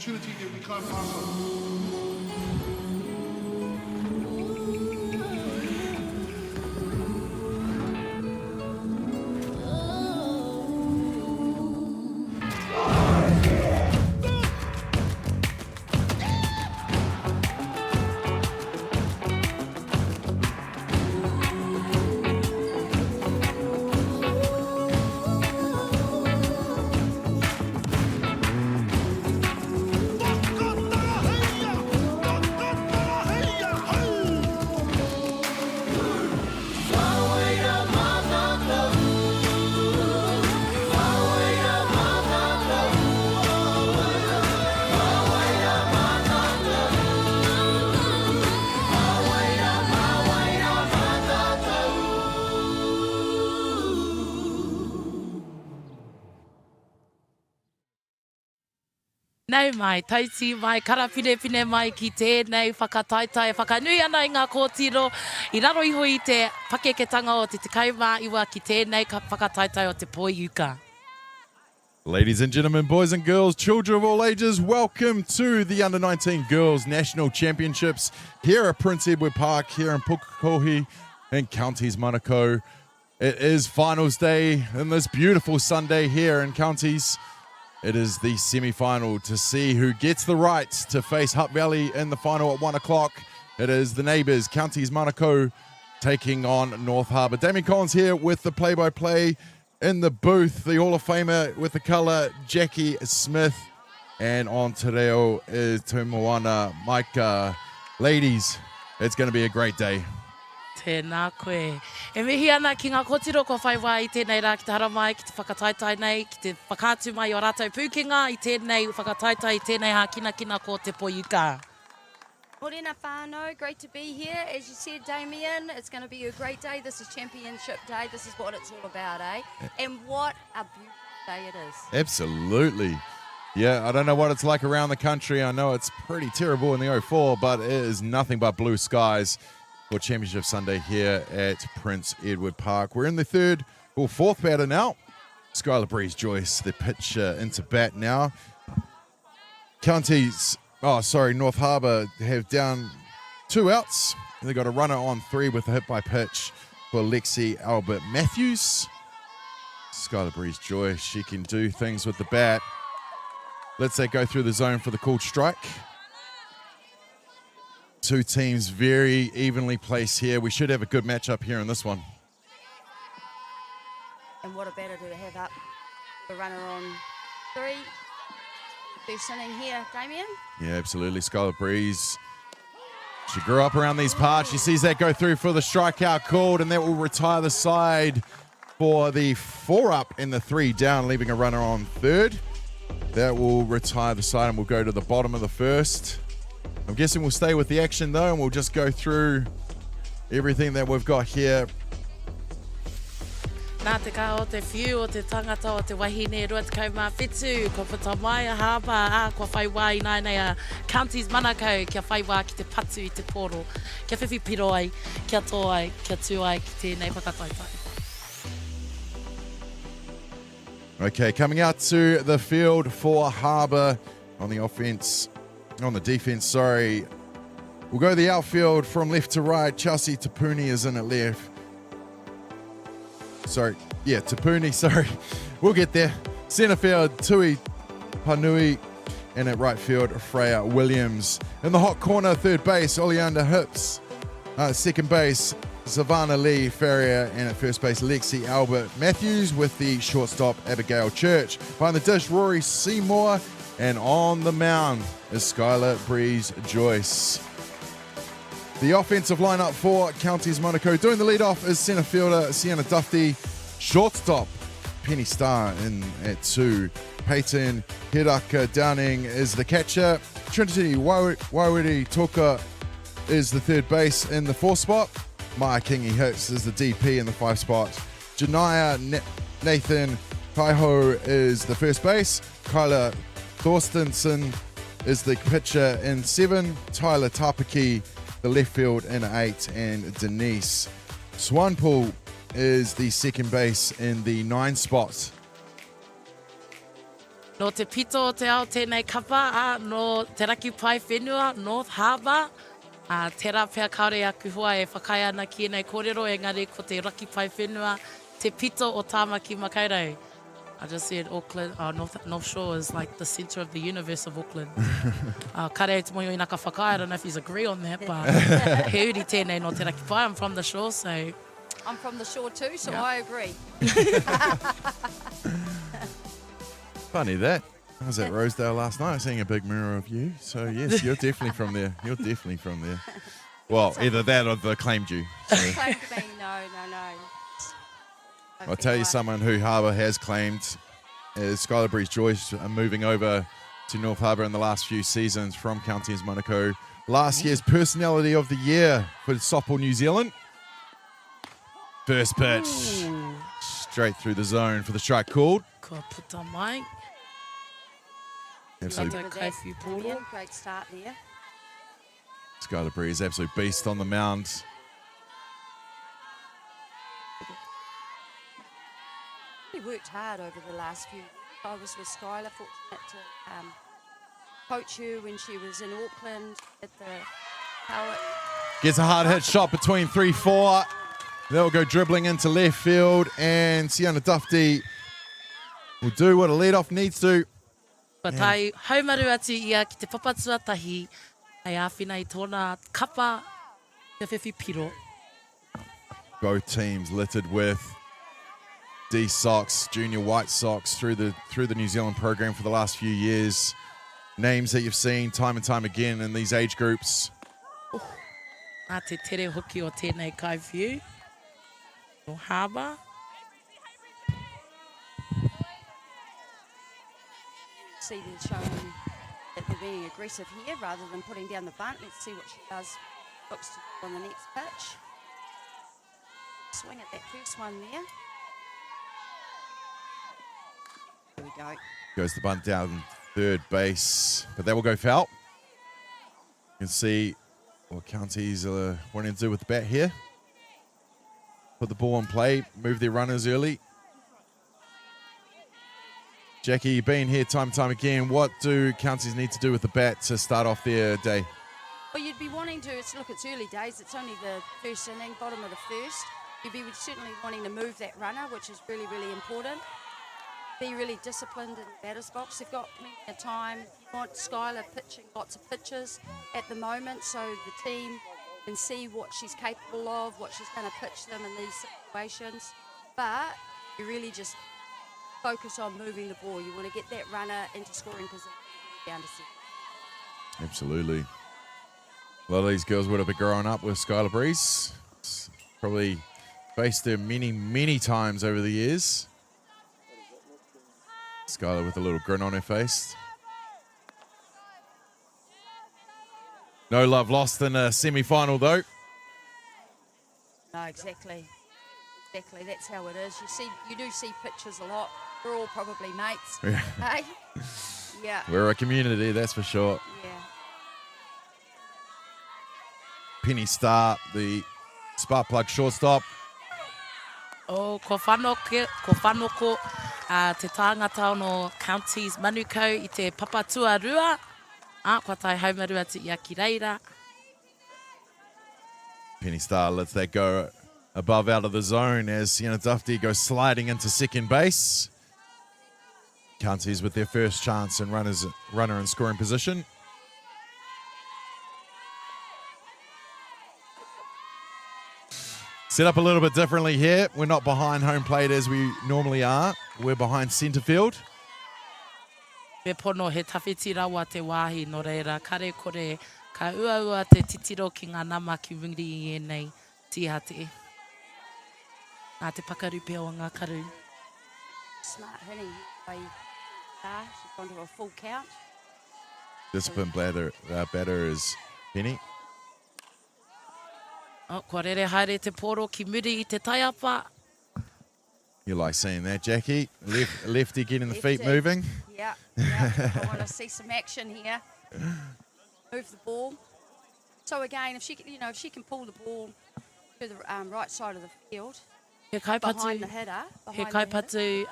opportunity that we can't pass on. Nau mai, tauti mai, karapine mai ki tēnei whakataitai, whakanui ana I ngā kōtiro, I raro iho I te pakeketanga o te tekau iwa ki tēnei whakataitai o te pōiuka. Ladies and gentlemen, boys and girls, children of all ages, welcome to the Under-19 Girls National Championships here at Prince Edward Park, here in Pukekohe in Counties Manukau. It is finals day on this beautiful Sunday here in Counties. It is the semi-final to see who gets the right to face Hutt Valley in the final at 1 o'clock. It is the neighbours, Counties Manukau, taking on North Harbour. Damien Collins here with the play-by-play in the booth. The Hall of Famer with the colour, Jackie Smith. And on te reo is Te Moana Maika. Ladies, it's going to be a great day. Tēnā koe. E mihi ana ki ngā kōtiro ko whai wā I tēnei rā ki te hara mai, ki te whakataitai nei, ki te whakātu mai o rātou pūkenga, I tēnei whakataitai, I tēnei hākinakina ko te pōiuka. Morena whānau, great to be here. As you said, Damien, it's going to be a great day. This is Championship Day. This is what it's all about, eh? And what a beautiful day it is. Absolutely. Yeah, I don't know what it's like around the country. I know it's pretty terrible in the 04, but it is nothing but blue skies for Championship Sunday here at Prince Edward Park. We're in the fourth batter now. Skylar Breeze-Joyce, the pitch into bat now. North Harbour have down 2 outs. They got a runner on 3 with a hit by pitch for Lexi Albert Matthews. Skylar Breeze-Joyce, she can do things with the bat. Let's say go through the zone for the called strike. 2 teams very evenly placed here. We should have a good matchup here in this one. And what a batter to have up. The runner on 3. First inning here, Damien. Yeah, absolutely. Skylar Breeze. She grew up around these parts. She sees that go through for the strikeout called, and that will retire the side for the 4 up and the 3 down, leaving a runner on 3rd. That will retire the side, and we'll go to the bottom of the 1st. I'm guessing we'll stay with the action though, and we'll just go through everything that we've got here. Nā te kā o te whiu o te tangata o te wahine rua te kaumāwhitu, ko puta mai a hāpa kua whai wā I nei a Counties Manukau, kia whai wā ki te patu I te poro, kia whiwhi piro ai, kia tō ai, kia tū ai ki tēnei whakataitai. Okay, coming out to the field for Harbour on the defense, sorry. We'll go the outfield from left to right. Chelsea Tapuni is in at left. Tapuni. We'll get there. Centre field, Tui Panui. And at right field, Freya Williams. In the hot corner, third base, Oleander Hips. Second base, Savannah Lee Ferrier. And at first base, Lexi Albert Matthews with the shortstop, Abigail Church. Behind the dish, Rory Seymour. And on the mound is Skylar Breeze-Joyce. The offensive lineup for Counties Manukau. Doing the leadoff is centre fielder Sienna Dufty. Shortstop Penny Starr in at 2. Peyton Hiraka Downing is the catcher. Trinity Waiwiri Toka is the third base in the 4th spot. Maya Kingi Hicks is the DP in the 5th spot. Janaya Nathan Kaiho is the first base. Kyla Thorstensen is the pitcher in 7. Tyler Tapaki, the left field in 8. And Denise Swanpool is the second base in the 9 spot. No te pito o te ao tēnei kapa, no te raki pai whenua, North Harbour. Tērā pēr kaore aku hoa e whakai ana ki nei kōrero, engari ko te raki pai whenua, te pito o Tāmaki Makaurau. I just said Auckland, North Shore is like the centre of the universe of Auckland. Kare te moio ina ka whakai, I don't know if he's agree on that, but he uri tēnei no te raki pai, I'm from the shore, so... I'm from the shore too, so I agree. Funny that. I was at Rosedale last night seeing a big mirror of you. So, yes, you're definitely from there. You're definitely from there. Well, either that or they claimed you. So. Claimed me, no. I'll tell you someone who Harbour has claimed is Skylar Breeze-Joyce, moving over to North Harbour in the last few seasons from Counties Monaco. Last year's Personality of the Year for Softball New Zealand. First pitch. Ooh. Straight through the zone for the strike called. Ka puta mai. Absolute Great start there. Skylar Breeze, absolute beast on the mound. He worked hard over the last few years. I was with Skylar, fortunate to coach her when she was in Auckland at the Power. Gets a hard hit shot between 3-4. They'll go dribbling into left field, and Sienna Dufty will do what a leadoff needs to. Patai, haumaru atu ia ki te papatua tahi, ai āwhina I tōna kapa, te whiwhi piro. Both teams littered with D socks, junior white socks through the New Zealand program for the last few years. Names that you've seen time and time again in these age groups. Nā te tere hoki o tēnei kaiwhiu. No Harbour. See them showing that they're being aggressive here rather than putting down the bunt. Let's see what she does. Looks to do on the next pitch. Swing at that first one there. There we go. Goes the bunt down third base, but that will go foul. You can see what Counties are wanting to do with the bat here. Put the ball in play, move their runners early. Jackie, you've been here time and time again. What do Counties need to do with the bat to start off their day? Well, you'd be wanting to, it's early days. It's only the first inning, bottom of the first. You'd be certainly wanting to move that runner, which is really, really important. Be really disciplined in the batter's box. They've got plenty of time. You want Skylar pitching lots of pitches at the moment, so the team can see what she's capable of, what she's going to pitch them in these situations. But you really just focus on moving the ball. You want to get that runner into scoring position down to second. Absolutely. A lot of these girls would have been growing up with Skylar Breeze. Probably faced her many, many times over the years. Skylar with a little grin on her face. No love lost in a semi-final, though. No, exactly. That's how it is. You do see pictures a lot. We're all probably mates. Yeah. Hey? Yeah. We're a community, that's for sure. Yeah. Penny Starr, the spark plug shortstop. O ko whanoko te tāngata no Counties Manukau I te papatua rua. Kua tai haumaru atu ia ki reira. Penny Starr lets that go above out of the zone as Sienna Dufty goes sliding into second base. Counties with their first chance and runner in scoring position. Set up a little bit differently here. We're not behind home plate as we normally are. We're behind centre field. Me pono he tawhiti rawa te wāhi no reira. Kare kore ka ua te titiro ki ngā nama ki wingri I nei tihate. Nā te pakaru pēo o ngā karu. Smart hitting by Starr. She's gone to a full count. Disciplined batter is Penny. Kua rere haere te poro ki muri I te taiapa. You like seeing that, Jackie? Lefty getting the feet moving. Yeah. I want to see some action here. Move the ball. So again, if she can pull the ball to the right side of the field, He kaipatu, behind the hitter. he kaipatu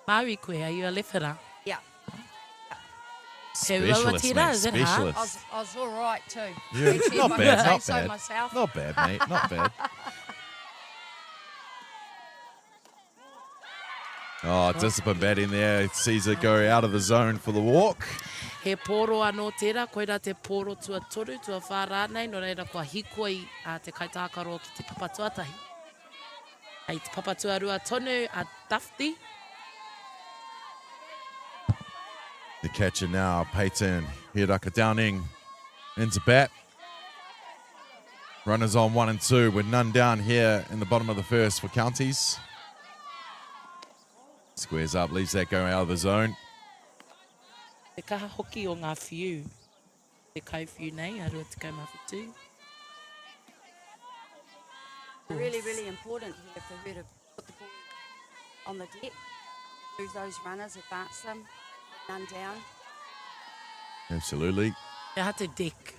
MΑORI koe, are you a left hitter? Yeah. Specialist, Tira, mate. is it hard? Specialist. I was all right too. Yeah, Actually, not if I bad, could say not so bad. myself. Not bad, mate. Not bad. Oh, discipline batting there. Sees it go out of the zone for the walk. He poro anō tērā, koira te poro tua toru, tua whārānei, no reira kua hikoi a te kaitākaro ki te papatuatahi. Hei te papatua rua tonu a Dufty. The catcher now, Peyton Hiraka Downing into bat. Runners on 1 and 2 with none down here in the bottom of the first for Counties. Squares up, leaves that going out of the zone. Te kaha hoki o ngā whiu. Te kai whiu nei, a rua te kaumawhitu. Really, really important here for her to put the ball on the deck, move those runners, advance them, none down. Absolutely. Te ha te deck.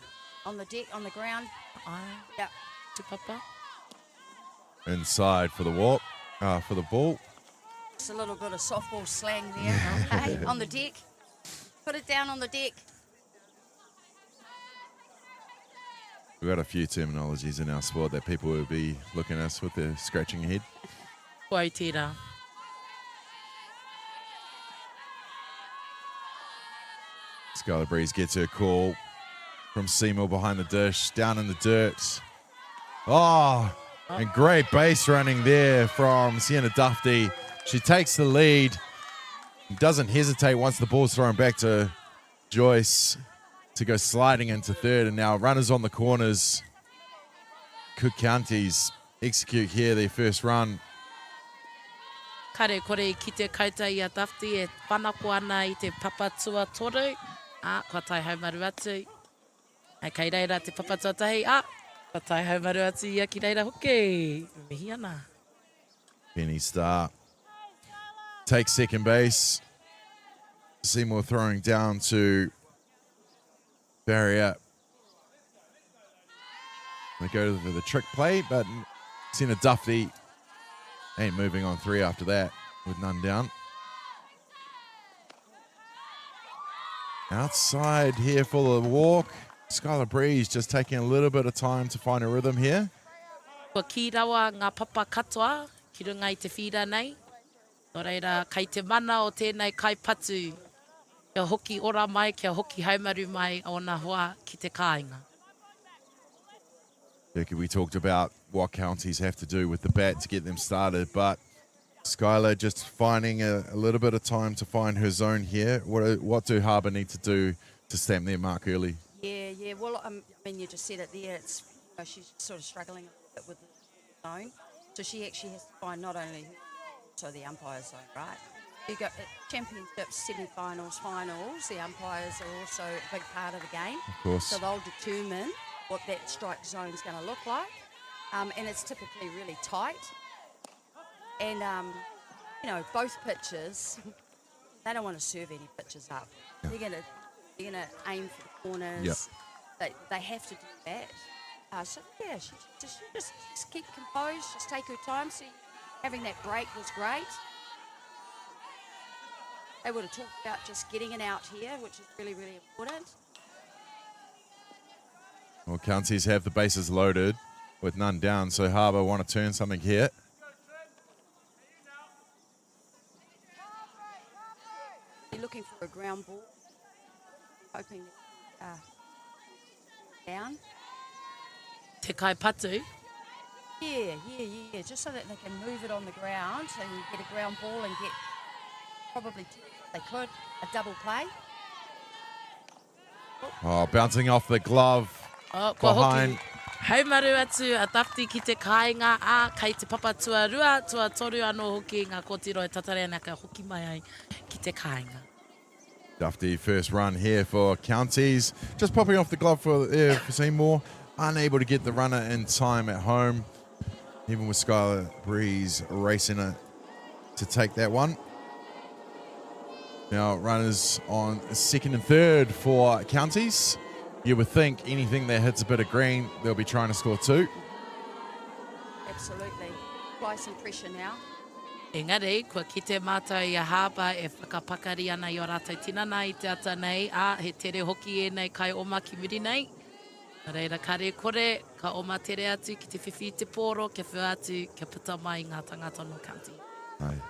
On the deck, on the ground. Ai, Yep. te papa. Inside for the walk, for the ball. Just a little bit of softball slang there. Hey, on the deck. Put it down on the deck. We've got a few terminologies in our sport that people will be looking at us with their scratching head. Koe tērā. Skylar Breeze gets her call from Seymour behind the dish, down in the dirt. Oh, and great base running there from Sienna Dufty. She takes the lead, doesn't hesitate once the ball's thrown back to Joyce to go sliding into third. And now runners on the corners. Cook Counties execute here their first run. Kare kore ki te kauta i a Dufty e whanako ana i te papatua toru. Kua tai haumaru atu. Ai kei reira te papatua tahi. Kua tai haumaru atu i a ki reira hoki. Mihi ana. Penny Star takes second base. Seymour throwing down to barrier. They go for the trick play, but Sienna Dufty ain't moving on 3 after that with none down. Outside here for the walk. Skylar Breeze just taking a little bit of time to find a rhythm here. Kua ki rawa ngā papa katoa, ki runga i te whira nei. Nō reira, kei te mana o tēnei kai patu. Kia hoki ora mai, kia hoki haumaru mai o nā hoa ki te kāinga. Jackie, we talked about what counties have to do with the bat to get them started, but Skylar just finding a little bit of time to find her zone here. What do Harbour need to do to stamp their mark early? Yeah. Well, I mean, you just said it there. It's she's sort of struggling a bit with the zone, so she actually has to find not only so the umpires zone, right? You got championships, semi-finals, finals. The umpires are also a big part of the game. Of course. So they'll determine what that strike zone is going to look like, and it's typically really tight. And both pitchers, they don't want to serve any pitches up. Yeah. They're gonna aim for the corners. Yep. They have to do that. She just keep composed, just take her time. See, having that break was great. They would have talked about just getting it out here, which is really, really important. Well, Counties have the bases loaded with none down, so Harbour want to turn something here. They're looking for a ground ball, hoping down. Te kai patu. Yeah, just so that they can move it on the ground and get a ground ball and get probably, if they could, a double play. Oh, bouncing off the glove behind. Haumaru atu a Dufty ki te kāinga kei te papatua rua, tua toru anō hoki ngā kōtiro e tatare ana ka hoki mai ai ki te kāinga. Dufty first run here for Counties. Just popping off the glove for Seymour. Unable to get the runner in time at home. Even with Skylar Breeze racing it to take that one. Now runners on second and third for Counties. You would think anything that hits a bit of green, they'll be trying to score 2. Absolutely. Apply some pressure now. Engari, kua kite mātou I a hāpa e whakapakari ana I o rātou tinana I te ata nei, he tere hoki e nei kai oma ki muri nei. Nā reira kare kore, ka oma tere atu ki te whiwhi te pōro, kia whiu atu, kia puta mai ngā tangata no county. Aye.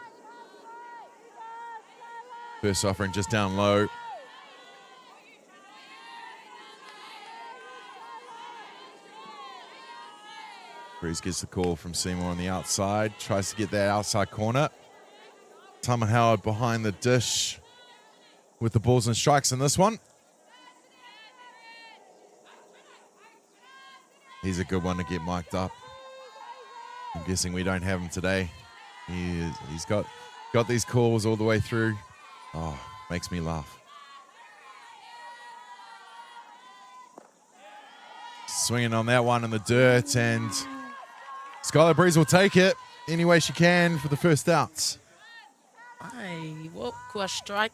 First offering just down low. Breeze gets the call from Seymour on the outside, tries to get that outside corner. Tama Howard behind the dish with the balls and strikes in this one. He's a good one to get mic'd up. I'm guessing we don't have him today. He's got these calls all the way through. Oh, makes me laugh. Swinging on that one in the dirt, and Skylar Breeze will take it any way she can for the first outs. Ai, kua strike.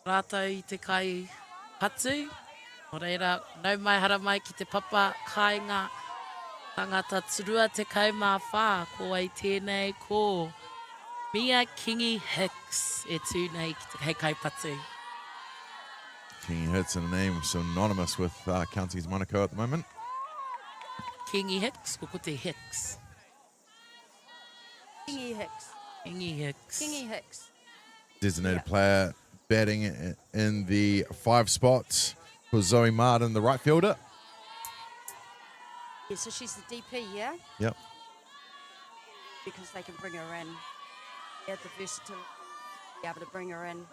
Rātou I te kai patu. O reira, nau mai hara mai ki te papa kāinga tangata turua te kaumā whā. Ko ai tēnei ko Mia Kingi Hicks e tūnei ki te hei kai patu. Kingy Hits in a name synonymous with Counties Monaco at the moment. Kingi Hicks, ko te Hicks. Kingy Hicks. Kingi Hicks. Kingy Hicks. Designated player batting in the 5 spots for Zoe Martin, the right fielder. Yeah, so she's the DP, yeah? Yep. Because they can bring her in. They have the versatility to be able to bring her in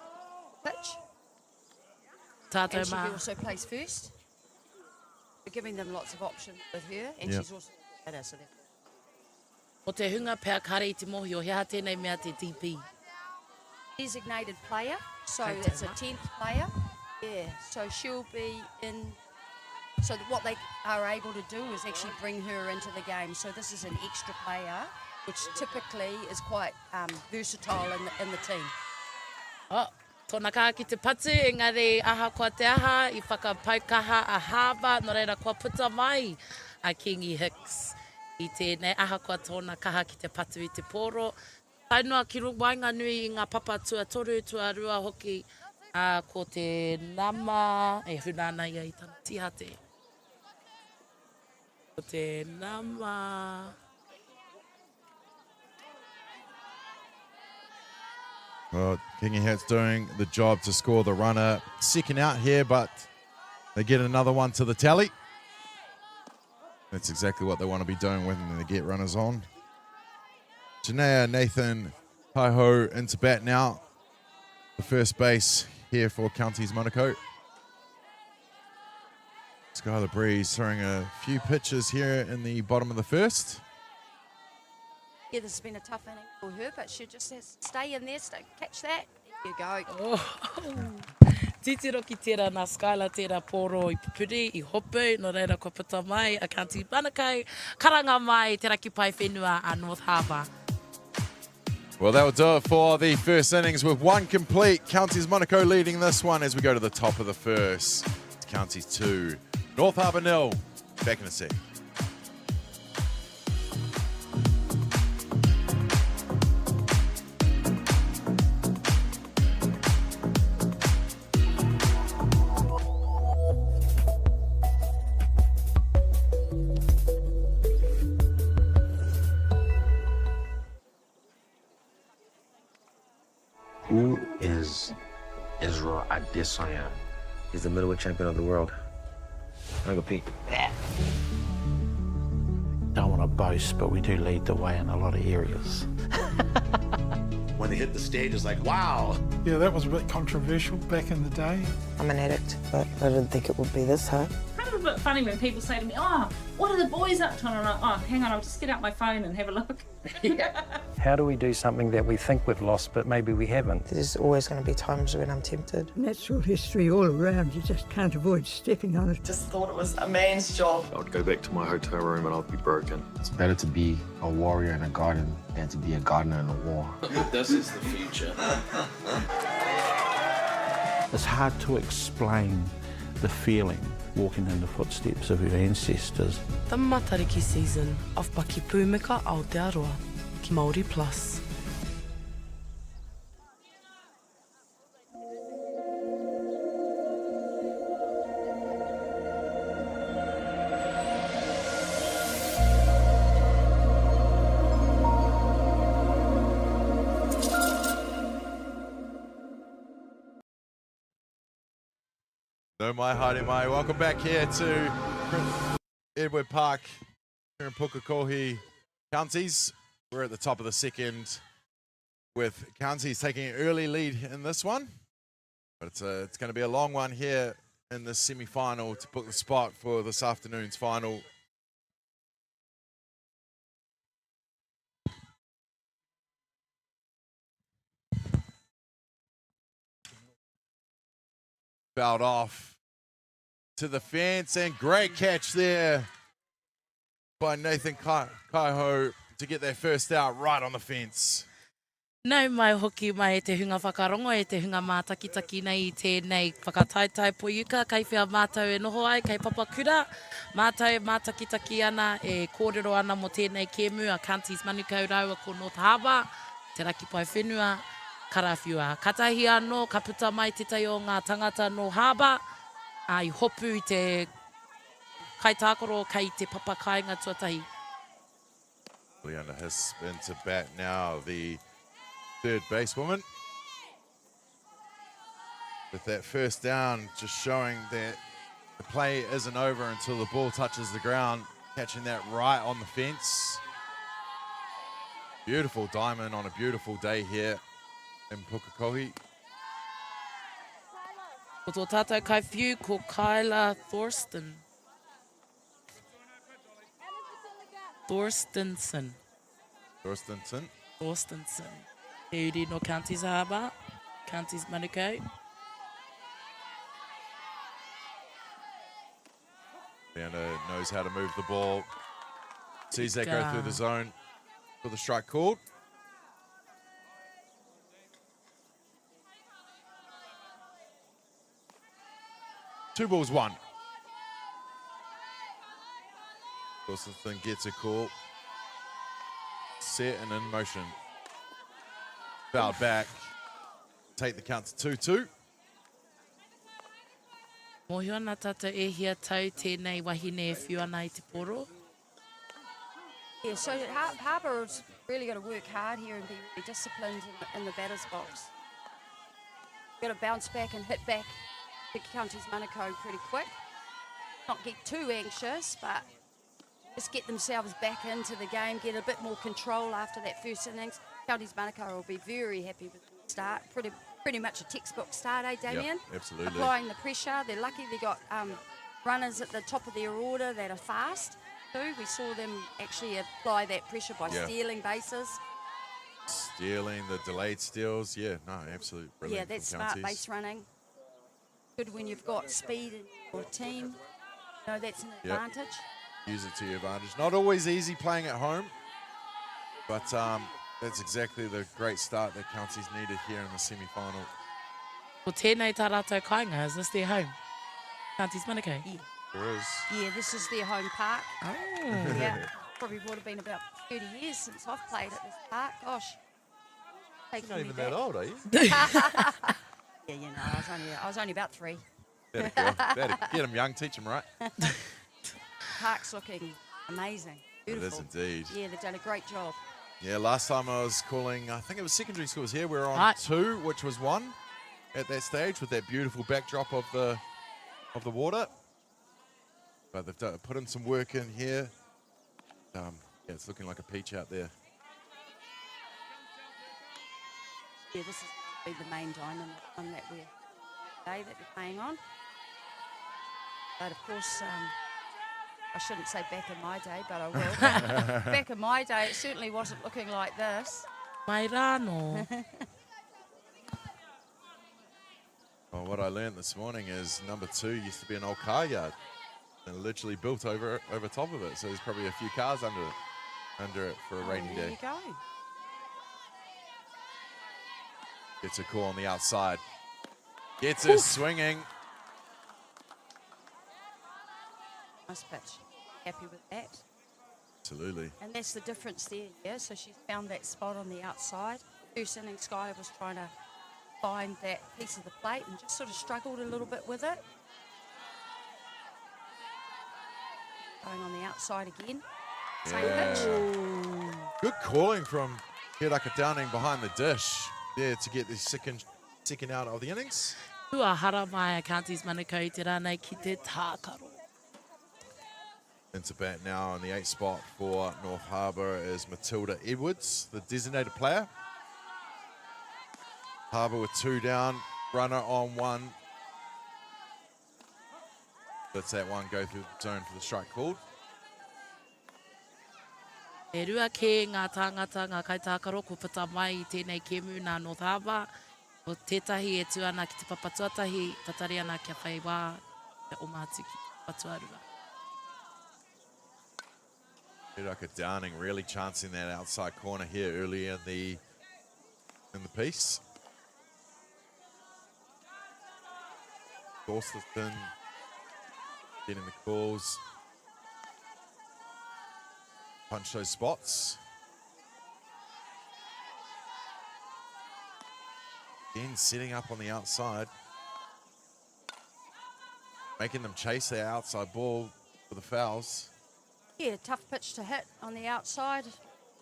pitch. Tātou And she mā. also plays first. We're giving them lots of options with her, and Yep. she's also better, so that O te hunga pēr kare I te mohi o hea tēnei mea te DP. designated player, so Okay, it's a mate. 10th player. Yeah, so she'll be in. So that what they are able to do is actually bring her into the game. So this is an extra player, which typically is quite versatile in the team. Oh, tōna kā ki te patu, engari aha kua te aha, I whakapaukaha a hāba, no reira kua puta mai a Kingy Hicks. I tēnei aha kua tōna kaha ki te patu I te pōro. Tainua ki wainga nui I ngā papa tua toru, tua rua hoki, ko te nama, e hunana ia I tana tihate. Ko te nama... Well, Kingy Hits doing the job to score the runner. Second out here, but they get another one to the tally. That's exactly what they want to be doing when they get runners on. Janaea Nathan Hi-Ho into bat now. The first base here for Counties Monaco. Skylar Breeze throwing a few pitches here in the bottom of the first. Yeah, this has been a tough inning for her, but she just has to stay in there, catch that. There you go. Oh. Titiro ki tērā nā Skylar tērā pōro I pupuri, I hopu, no reira kua puta mai, a Counties Monaco, karanga mai, te raki pai whenua a North Harbour. Well, that will do it for the first innings with one complete. Counties Monaco leading this one as we go to the top of the first. It's Counties 2, North Harbour 0. Back in a sec. Who is Israel Adesanya? He's the middleweight champion of the world. I compete. Don't want to boast, but we do lead the way in a lot of areas. When they hit the stage, it's like, wow. Yeah, that was a bit controversial back in the day. I'm an addict, but I didn't think it would be this hard. Kind of a bit funny when people say to me, oh, what are the boys up to? And I'm like, oh, hang on, I'll just get out my phone and have a look. How do we do something that we think we've lost, but maybe we haven't? There's always going to be times when I'm tempted. Natural history all around, you just can't avoid stepping on it. Just thought it was a man's job. I would go back to my hotel room and I'd be broken. It's better to be a warrior in a garden than to be a gardener in a war. This is the future. It's hard to explain the feeling walking in the footsteps of your ancestors. The Matariki season of Paki Pūmika Aotearoa ki MāORI Plus. No mai, haere mai. Welcome back here to Edward Park here in Pukekohe Counties. We're at the top of the second with Counties taking an early lead in this one. But it's going to be a long one here in the semi-final to book the spot for this afternoon's final. Fouled off to the fence, and great catch there by Nathan Kaiho to get their first out right on the fence. Nau mai hoki mai e te hunga whakarongo, e te hunga mātakitaki nei I tēnei whakataitai poiuka, kei whia mātou e noho ai, kei Papakura, mātou mātakitaki ana, e kōrero ana mo tēnei kēmu, a Counties manukau raua ko North Harbour, te raki pai whenua, karawhiua. Katahi anō, ka puta mai te tai o ngā tangata North Harbour, I hopu I te kaitākoro kei te papakainga tuatahi. Leander has been to bat now, the third basewoman. With that first down, just showing that the play isn't over until the ball touches the ground, catching that right on the fence. Beautiful diamond on a beautiful day here in Pukekohe. Ko tō tātou kaiwhiu, ko Kyla Thorstenson. He uri no Counties Harbour, Counties Manukau. Leander knows how to move the ball. Sees that go through the zone for the strike called. Two balls, one. Thorstenson gets a call. Set and in motion. Fouled back. Take the count to 2-2. Mohio ana tata e hia tau tēnei wahine e whiu ana I te poro. Yeah, so Harbour's really got to work hard here and be really disciplined in the batter's box. Got to bounce back and hit back the Counties Manukau pretty quick. Not get too anxious, but just get themselves back into the game, get a bit more control after that first innings. Counties Manukau will be very happy with the start. Pretty much a textbook start, eh, Damien? Yep, absolutely. Applying the pressure. They're lucky they got runners at the top of their order that are fast too. We saw them actually apply that pressure by stealing bases. Stealing, the delayed steals. Yeah, no, absolutely brilliant. Yeah, that's smart base running. Good when you've got speed in your team. You know, that's an advantage. Use it to your advantage. Not always easy playing at home, but that's exactly the great start that Counties needed here in the semi-final. Ko tēnei tā rātou kāinga, is this their home? Counties Manukau? Yeah. There is. Yeah, this is their home park. Oh. Yeah, probably would have been about 30 years since I've played at this park. Gosh. You're not even that old, are you? Yeah, you know, I was only about 3. Better get them young, teach them right. Park's looking amazing. Beautiful. It is indeed. Yeah, they've done a great job. Yeah, last time I was calling, I think it was secondary schools here. We were on 2, which was 1 at that stage with that beautiful backdrop of the water. But they've put in some work in here. Yeah, it's looking like a peach out there. Yeah, this is be the main diamond, the one that we're playing on. But of course, I shouldn't say back in my day, but I will. Back in my day, it certainly wasn't looking like this. Mai rāno. Well, what I learned this morning is number 2 used to be an old car yard and literally built over top of it. So there's probably a few cars under it for a rainy day. There you go. Gets a call on the outside. Gets it swinging. Nice pitch. Happy with that. Absolutely. And that's the difference there, yeah? So she's found that spot on the outside. First inning, Skylar was trying to find that piece of the plate and just sort of struggled a little bit with it. Going on the outside again. Same pitch. Good calling from Hiraka Downing behind the dish there to get the second out of the innings. Tua hara mai a Counties Manukau te rānei ki te tākaro. Into bat now on the 8th spot for North Harbour is Matilda Edwards, the designated player. Harbour with 2 down, runner on 1. Let's that one go through the zone for the strike called. E rua ke ngā tāngata ngā kaitākaro ko pata mai I tēnei kemu nā North Harbour. O tētahi e tuana ki te papatuatahi, tatari ana kia whai wā, kia omatu ki te papatuarua. Hiraka Downing really chancing that outside corner here early in the piece. Gorsleston getting the calls. Punch those spots. Again, setting up on the outside. Making them chase their outside ball for the fouls. Yeah, tough pitch to hit on the outside.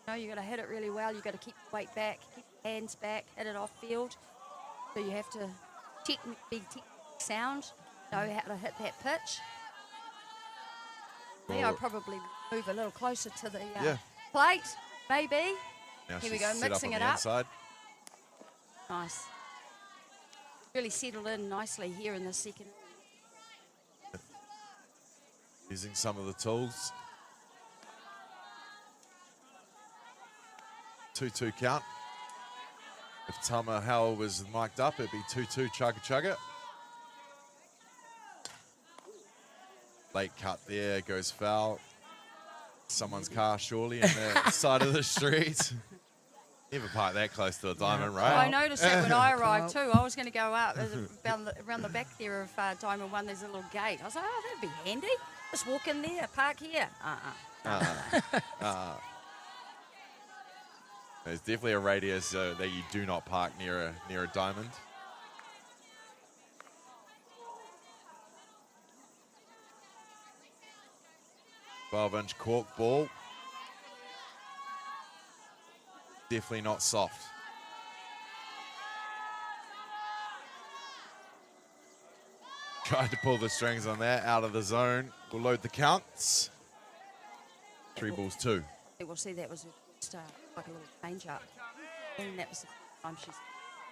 You got to hit it really well. You got to keep the weight back, keep your hands back, hit it off field. So you have to be technically sound, know how to hit that pitch. Me, I'd probably move a little closer to the plate, maybe. Now Here we she's go, set mixing up on it the up. inside. Nice. Really settled in nicely here in the second. Using some of the tools. 2-2 count. If Tama Howell was mic'd up, it'd be 2-2 chugga chugga. Late cut there, goes foul. Someone's car surely in the side of the street. Never park that close to a diamond, right? I noticed that when I arrived too. I was going to go up around the back there of Diamond 1. There's a little gate. I was like, oh, that'd be handy. Just walk in there, park here. There's definitely a radius that you do not park near a diamond. "12-inch cork ball. Definitely not soft. Tried to pull the strings on that, out of the zone. We'll load the counts. 3-2. We'll see that was just like a little change up. And that was the first time she's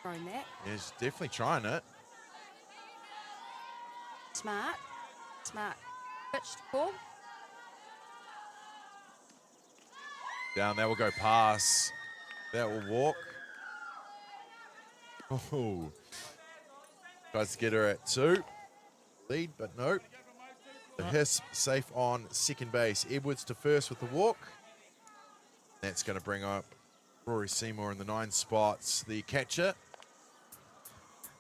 thrown that. Yeah, she's definitely trying it. Smart pitched ball. Down, that will go pass. That will walk. Oh. Tries to get her at 2. Lead, but no. The Hiss safe on second base. Edwards to first with the walk. That's going to bring up Rory Seymour in the 9 spots. The catcher.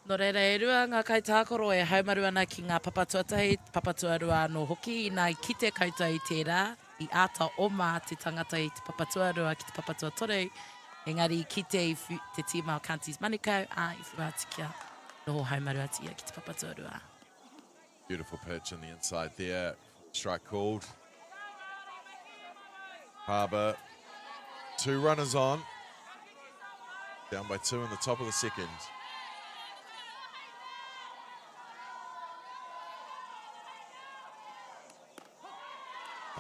No reira e rua ngā kaitākaro e haumaru ana ki ngā papatuatahi, papatuarua no hoki, nai ki te koutou I tērā, I āta oma te tangata I te papatuarua ki te papatua toru, engari ki te tīma o Counties Manukau, I whaatikia noho haumaru ati ia ki te papatuarua. Beautiful pitch on the inside there. Strike called. Harbour, 2 runners on. Down by 2 in the top of the second.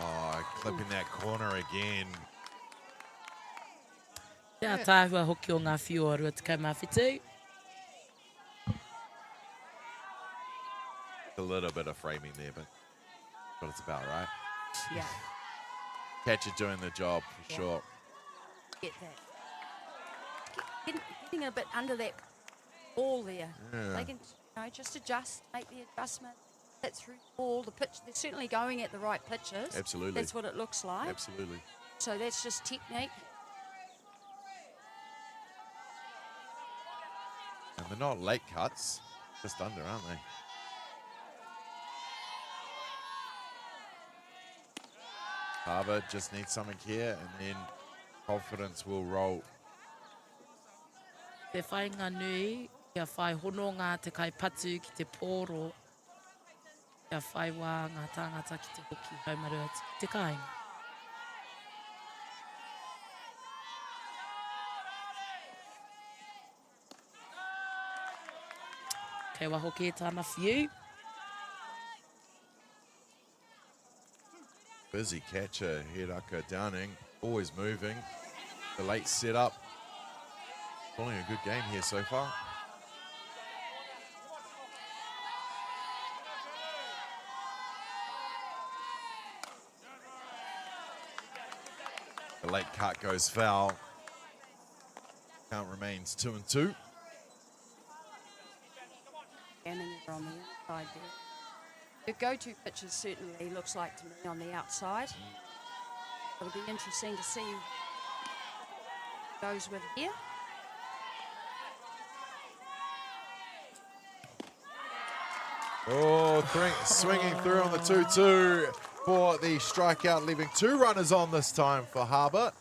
Oh, clipping that corner again. Kia tāhua hoki o ngā whiu o rua tekau mā whitu. A little bit of framing there, but what it's about, right? Yeah. Catcher doing the job for sure. Get that. Getting a bit under that ball there. Yeah. They can just adjust, make the adjustment. Hit through the ball, the pitch. They're certainly going at the right pitches. Absolutely. That's what it looks like. Absolutely. So that's just technique. And they're not late cuts, just under, aren't they? Harbour just needs something here, and then confidence will roll. Te whainga nui, kia whai hono ngā te kaipatu ki te pōro, kia whai wā ngā tāngata ki te hoki haumaru ati ki te kāinga. Kei wa hoki e tāna whiu. Busy catcher, Hiraka Downing, always moving. The late setup. Pulling a good game here so far. The late cut goes foul. Count remains 2-2. Standing there on the inside there. The go-to pitch certainly looks like to me on the outside. It'll be interesting to see who goes with here. Oh, swinging through on the 2-2 for the strikeout, leaving 2 runners on this time for Harbour.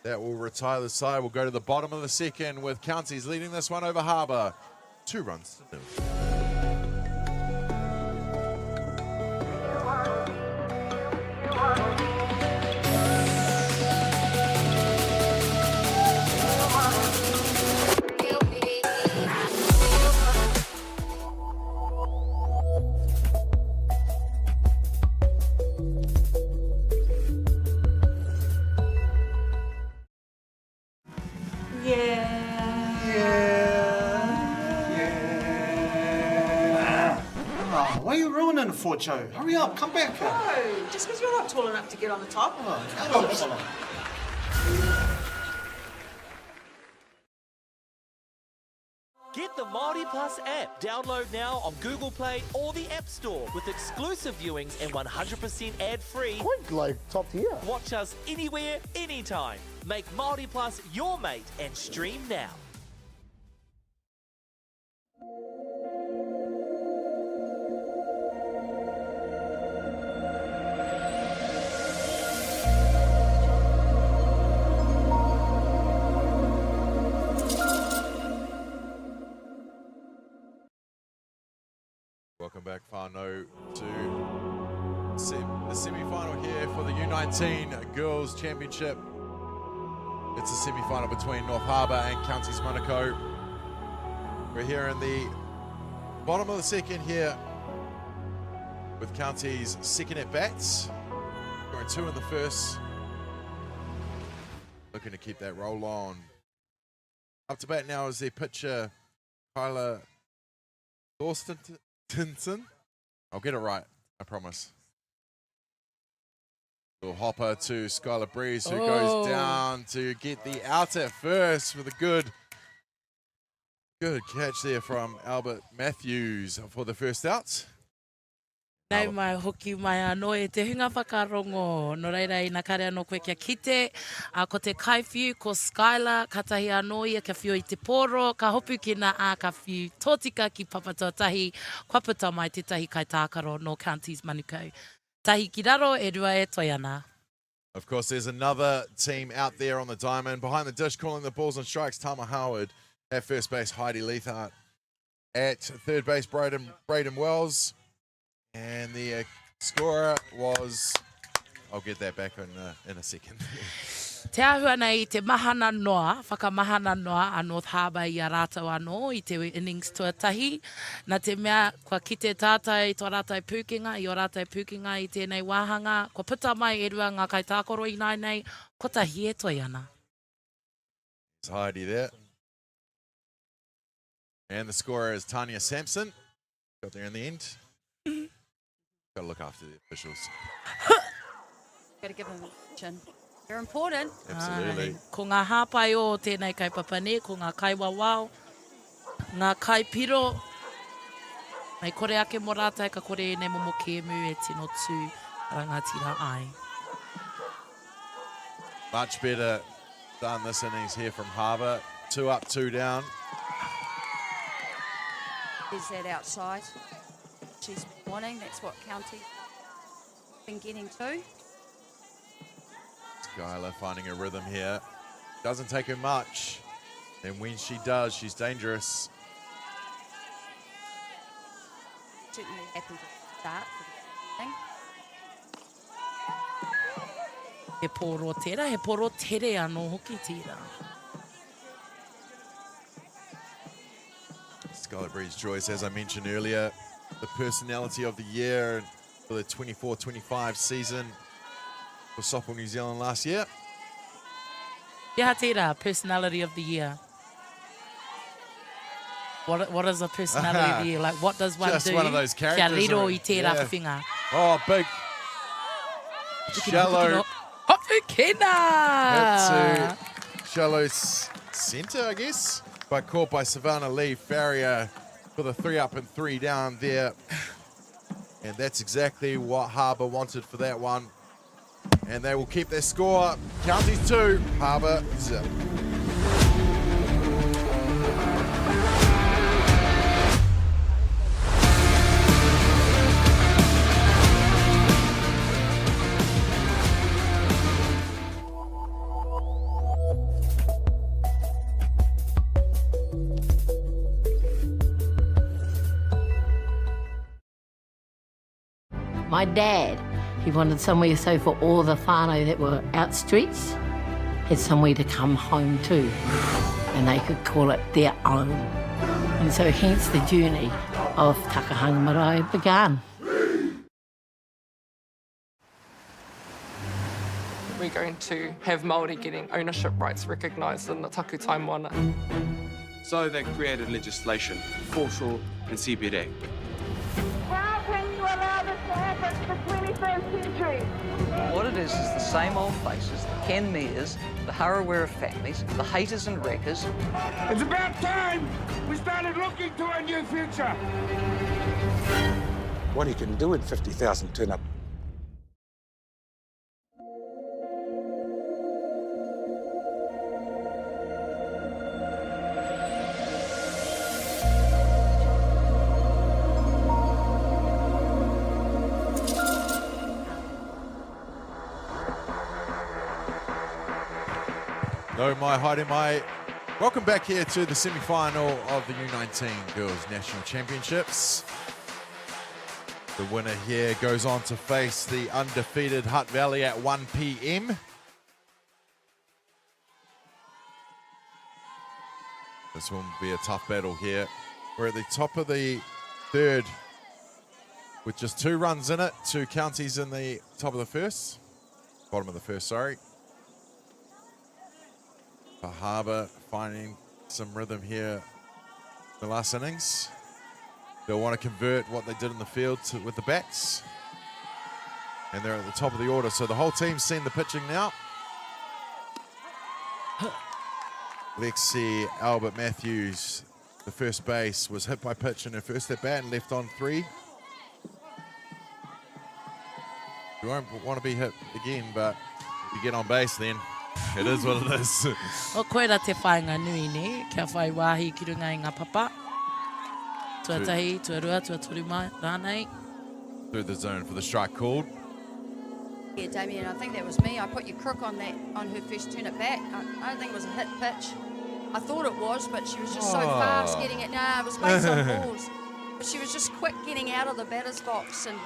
That will retire the side. We'll go to the bottom of the second with Counties leading this one over Harbour. 2 runs to 0. Why are you ruining it for, Joe? Hurry up, come back. No, just because you're not tall enough to get on the top. Get the MāORI Plus app. Download now on Google Play or the App Store with exclusive viewings and 100% ad-free. Quite like top tier. Watch us anywhere, anytime. Make MāORI Plus your mate and stream now. Welcome back, whānau, to the semi-final here for the U19 Girls Championship. It's a semi-final between North Harbour and Counties Manukau. We're here in the bottom of the second here with Counties second at bats. Going 2 in the first. Looking to keep that roll on. Up to bat now is their pitcher, Kyla Thorstensen. I'll get it right, I promise. Little hopper to Skylar Breeze, who goes down to get the out at first with a good catch there from Albert Matthews for the first out. Nei mai hoki mai anō e te hunga whakarongo. No reira i nā kare anō koe kia kite. Ko te kaiwhiu, ko Skylar, katahi anō ia kia whiu i te poro. Ka hopu ki nā ka whiu tōtika ki papatotahi. Kua puta mai te tahi kai tākaro no Counties Manukau. Tahi ki raro e rua e toi ana. Of course, there's another team out there on the diamond. Behind the dish, calling the balls and strikes, Tama Howard. At first base, Heidi Leithart. At third base, Braden Wells. And the scorer was... I'll get that back in a second. Te ahua nei te mahana noa, whakamahana noa a North Harbour I a rātau anō I te innings tuatahi. Nā te mea, kua kite tātai tō rātai pūkinga, I o rātai pūkinga I tēnei wāhanga. Kua puta mai e rua ngā kai tākoro I nei, ko tahi e toi ana. It's Heidi there. And the scorer is Tanya Sampson. Got there in the end. Got to look after the officials. Got to give them attention. They're important. Absolutely. Ko ngā hāpai o tēnei kai papane, ko ngā kai wawao, ngā kai piro. Nei kore ake mo rātai ka kore nei momo kēmu e tino tū rangatira ai. Much better done this innings here from Harbour. 2 up, 2 down. Is that outside? She's wanting. That's what County been getting to. Skylar finding a rhythm here. Doesn't take her much. And when she does, she's dangerous. Certainly happy to start for the thing. He poro tera, he poro tere anō hoki tira. Scarlet Breeze Joyce, as I mentioned earlier, the personality of the year for the 24-25 season for Softball New Zealand last year. Yeah, tira, personality of the year. What is a personality of the year? Like, what does one Just do? one of those characters. Kia riro I tērā whawhinga. Oh, big. Shallow. Hopukina! Hit to shallow centre, I guess. But caught by Savannah Lee Farrier for the 3 up and 3 down there. And that's exactly what Harbour wanted for that one. And they will keep their score. Counties 2, Harbour 0. My dad, he wanted somewhere so for all the whānau that were out streets, had somewhere to come home to, and they could call it their own. And so hence the journey of Takahanga Marae began. We're going to have Māori getting ownership rights recognised in the taku taimwana. So they created legislation, foreshore and CBD. How can you allow this to happen in the 21st century? What it is the same old faces, the Ken Mears, the Harawira families, the haters and wreckers. It's about time we started looking to a new future. What he can do in 50,000 turn up. No, my Haere mai. Welcome back here to the semi-final of the U19 Girls National Championships. The winner here goes on to face the undefeated Hutt Valley at 1 p.m. This will be a tough battle here. We're at the top of the third with just 2 runs in it. 2 counties in the top of the first. Bottom of the first, sorry. For Harbour finding some rhythm here in the last innings. They'll want to convert what they did in the field with the bats. And they're at the top of the order. So the whole team's seen the pitching now. Lexi Albert Matthews, the first base, was hit by pitch in her first at bat and left on 3. You won't want to be hit again, but if you get on base then, it is what it is. O koera te whainga nui ne, kia whai wāhi ki runga i ngā papa. Tuatahi, tuarua, tuaturuma, rānei. Through the zone for the strike called. Yeah, Damien, I think that was me. I put your crook on that on her first turn it back. I don't think it was a hit pitch. I thought it was, but she was just so fast getting it. Nah, it was based on balls. But she was just quick getting out of the batter's box and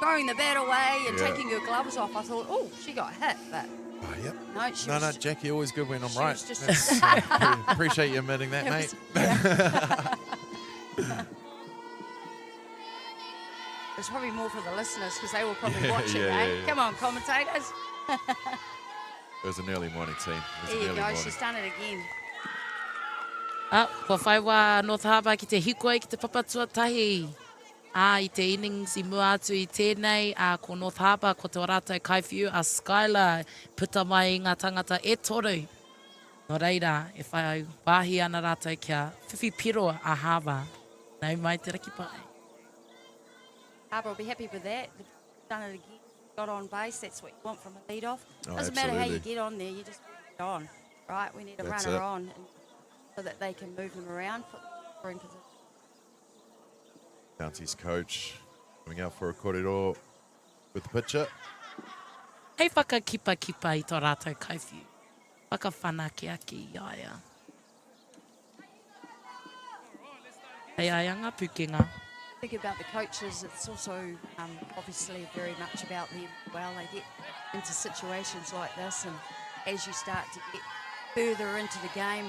throwing the bat away and taking her gloves off. I thought, oh, she got hit, but oh, yep. No, Jackie, always good when I'm right. Just appreciate you admitting that, mate. It's probably more for the listeners because they were probably watching, eh? Come on, commentators. It was an early morning team. There you go, she's done it again. Kua whai wā North Harbour ki te hikoe ki te papatua tahi. I te innings I mua atu I tēnei, ko North Harbour, ko te rātou kaiwhiu, a Skylar, puta mai I ngā tangata e toru. No reira, e whai wāhi ana rātou kia whiwhi piro a Harbour. Nau mai te raki pai. Harbour will be happy with that. They've done it again. Got on base, that's what you want from a lead off. Doesn't matter how you get on there, you just get on. Right, we need a runner on so that they can move them around, put them in scoring position. County's coach coming out for a korero with the pitcher. Hei whakakipa I tō rātou kaiwhiu. Whakawhana ki iaia. Hei aianga pukenga. Think about the coaches, it's also obviously very much about them. Well, they get into situations like this, and as you start to get further into the game,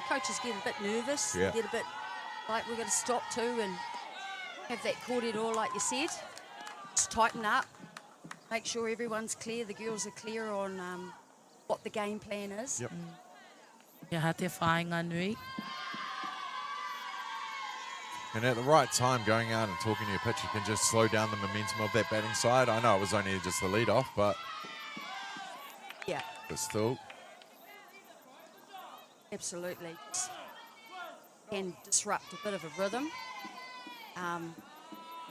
coaches get a bit nervous, get a bit Like, we've got to stop too and have that kōrero, like you said. Just tighten up. Make sure everyone's clear, the girls are clear on what the game plan is. Yep. Ia ha te whāinga nui. And at the right time, going out and talking to your pitcher can just slow down the momentum of that batting side. I know it was only just the lead off, but Yeah, still. absolutely. Can disrupt a bit of a rhythm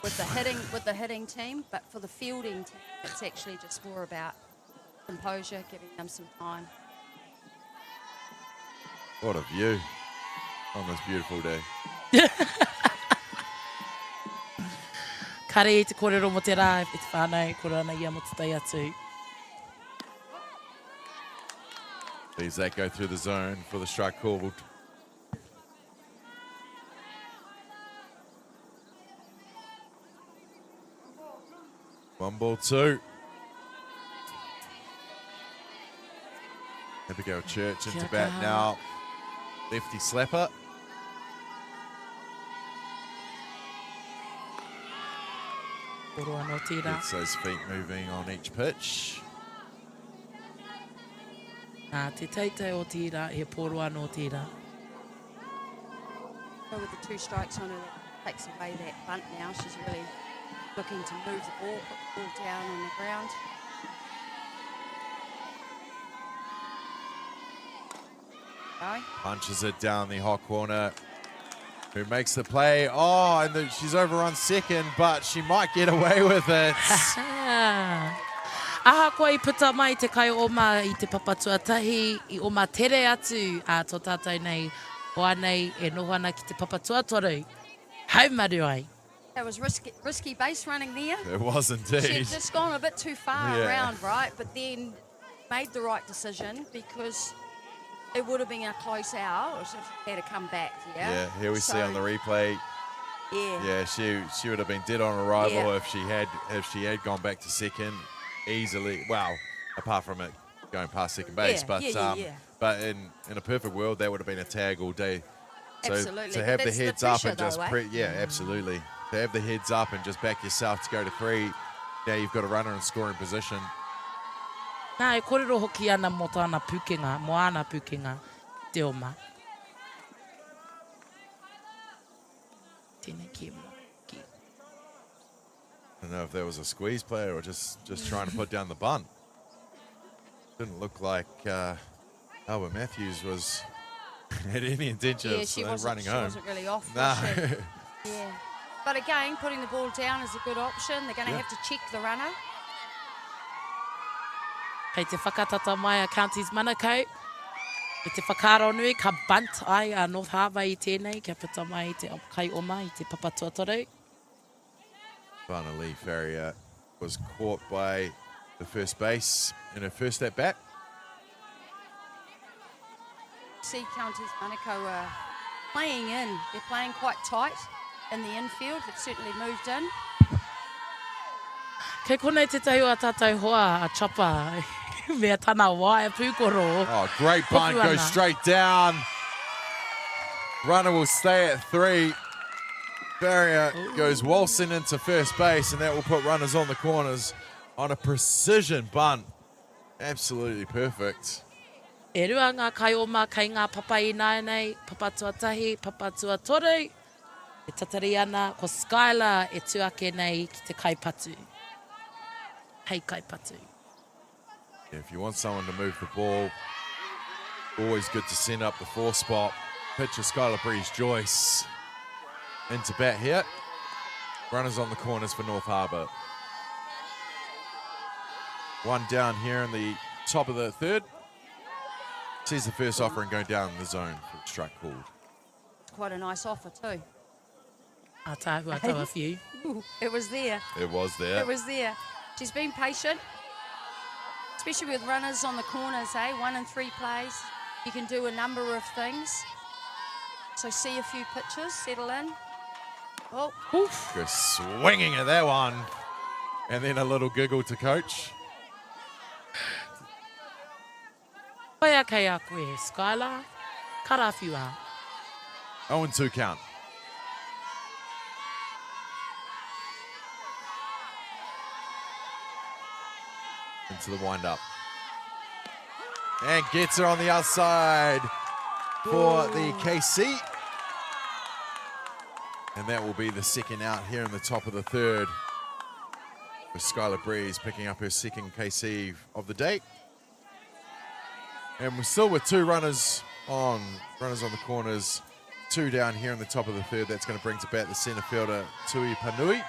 with the hitting team, but for the fielding team, it's actually just more about composure, giving them some time. What a view on this beautiful day. Kare i te kōrero mo te rā, e te whānau, kora ana ia mo te tai atu. Leaves that go through the zone for the strike called. One ball, two. Abigail Church into bat now. Lefty slapper. Gets those feet moving on each pitch. Nā te teitei o tira, he pōro anō tira. So with the 2 strikes on her, that takes away that bunt now. She's really looking to move the ball, put the ball down on the ground. Go. Punches it down the hot corner. Who makes the play? Oh, and she's over on second, but she might get away with it. Aha koe I puta mai te kai oma I te papatuatahi I oma tere atu a tō tātou nei hoa nei e noho ana ki te papatuatoru. Haumaru ai. That was risky base running there. It was indeed. She'd just gone a bit too far Yeah. around, right? But then made the right decision because it would have been a close out if she had to come back. Yeah, here we see on the replay. Yeah. Yeah, she would have been dead on arrival Yeah. if she had gone back to second easily. Well, apart from it going past second base, Yeah, but in a perfect world that would have been a tag all day. So Absolutely. to But have the that's the heads up pressure and just though, absolutely. To have the heads up and just back yourself to go to 3. Now you've got a runner in scoring position. Nā e kōrero hoki ana mo tāna pukenga, mo ana pukenga te oma. Tēnei ki mo ki. I don't know if there was a squeeze play or just trying to put down the bunt. Didn't look like Albert Matthews was had any intention of running home. She wasn't really off, No. was she? Yeah. But again, putting the ball down is a good option. They're going to have to check the runner. Kei te whakatata mai a Counties Manukau. I te whakaro nui, ka bunt ai a North Harbour I tēnei, kia puta mai I te kai oma I te papatuatoru. Finally, Farrier was caught by the first base in her first at bat. See Counties Manukau are playing in. They're playing quite tight in the infield. They've certainly moved in. Kei konei te tahu a tātou hoa a chopper. Mea tana wā e pūkoro. Oh, great bunt, goes straight down. Runner will stay at 3. Farrier goes waltzing into first base, and that will put runners on the corners on a precision bunt. Absolutely perfect. E rua ngā kai oma kai ngā papa I nei, papa tuatahi, papa tuatoru. E tatari ana, ko Skylar e tuake nei ki te kaipatu. Hei kaipatu. If you want someone to move the ball, always good to send up the 4 spot. Pitcher Skylar Breeze-Joyce into bat here. Runners on the corners for North Harbour. 1 down here in the top of the 3rd. Sees the first offering go down in the zone for the strike called. Quite a nice offer too. A tāhua tau a few. It was there. It was there. It was there. She's been patient, especially with runners on the corners, 1 and 3 plays. You can do a number of things. So see a few pitches, settle in. Oh. Goes swinging at that one. And then a little giggle to coach. Koia kei a koe, Skylar. Karawhiu a. 0-2 count. into the wind-up. And gets her on the outside for the KC. And that will be the second out here in the top of the third. With Skylar Breeze picking up her second KC of the day. And we're still with two runners on the corners. Two down here in the top of the third. That's going to bring to bat the centre fielder, Tui Panui.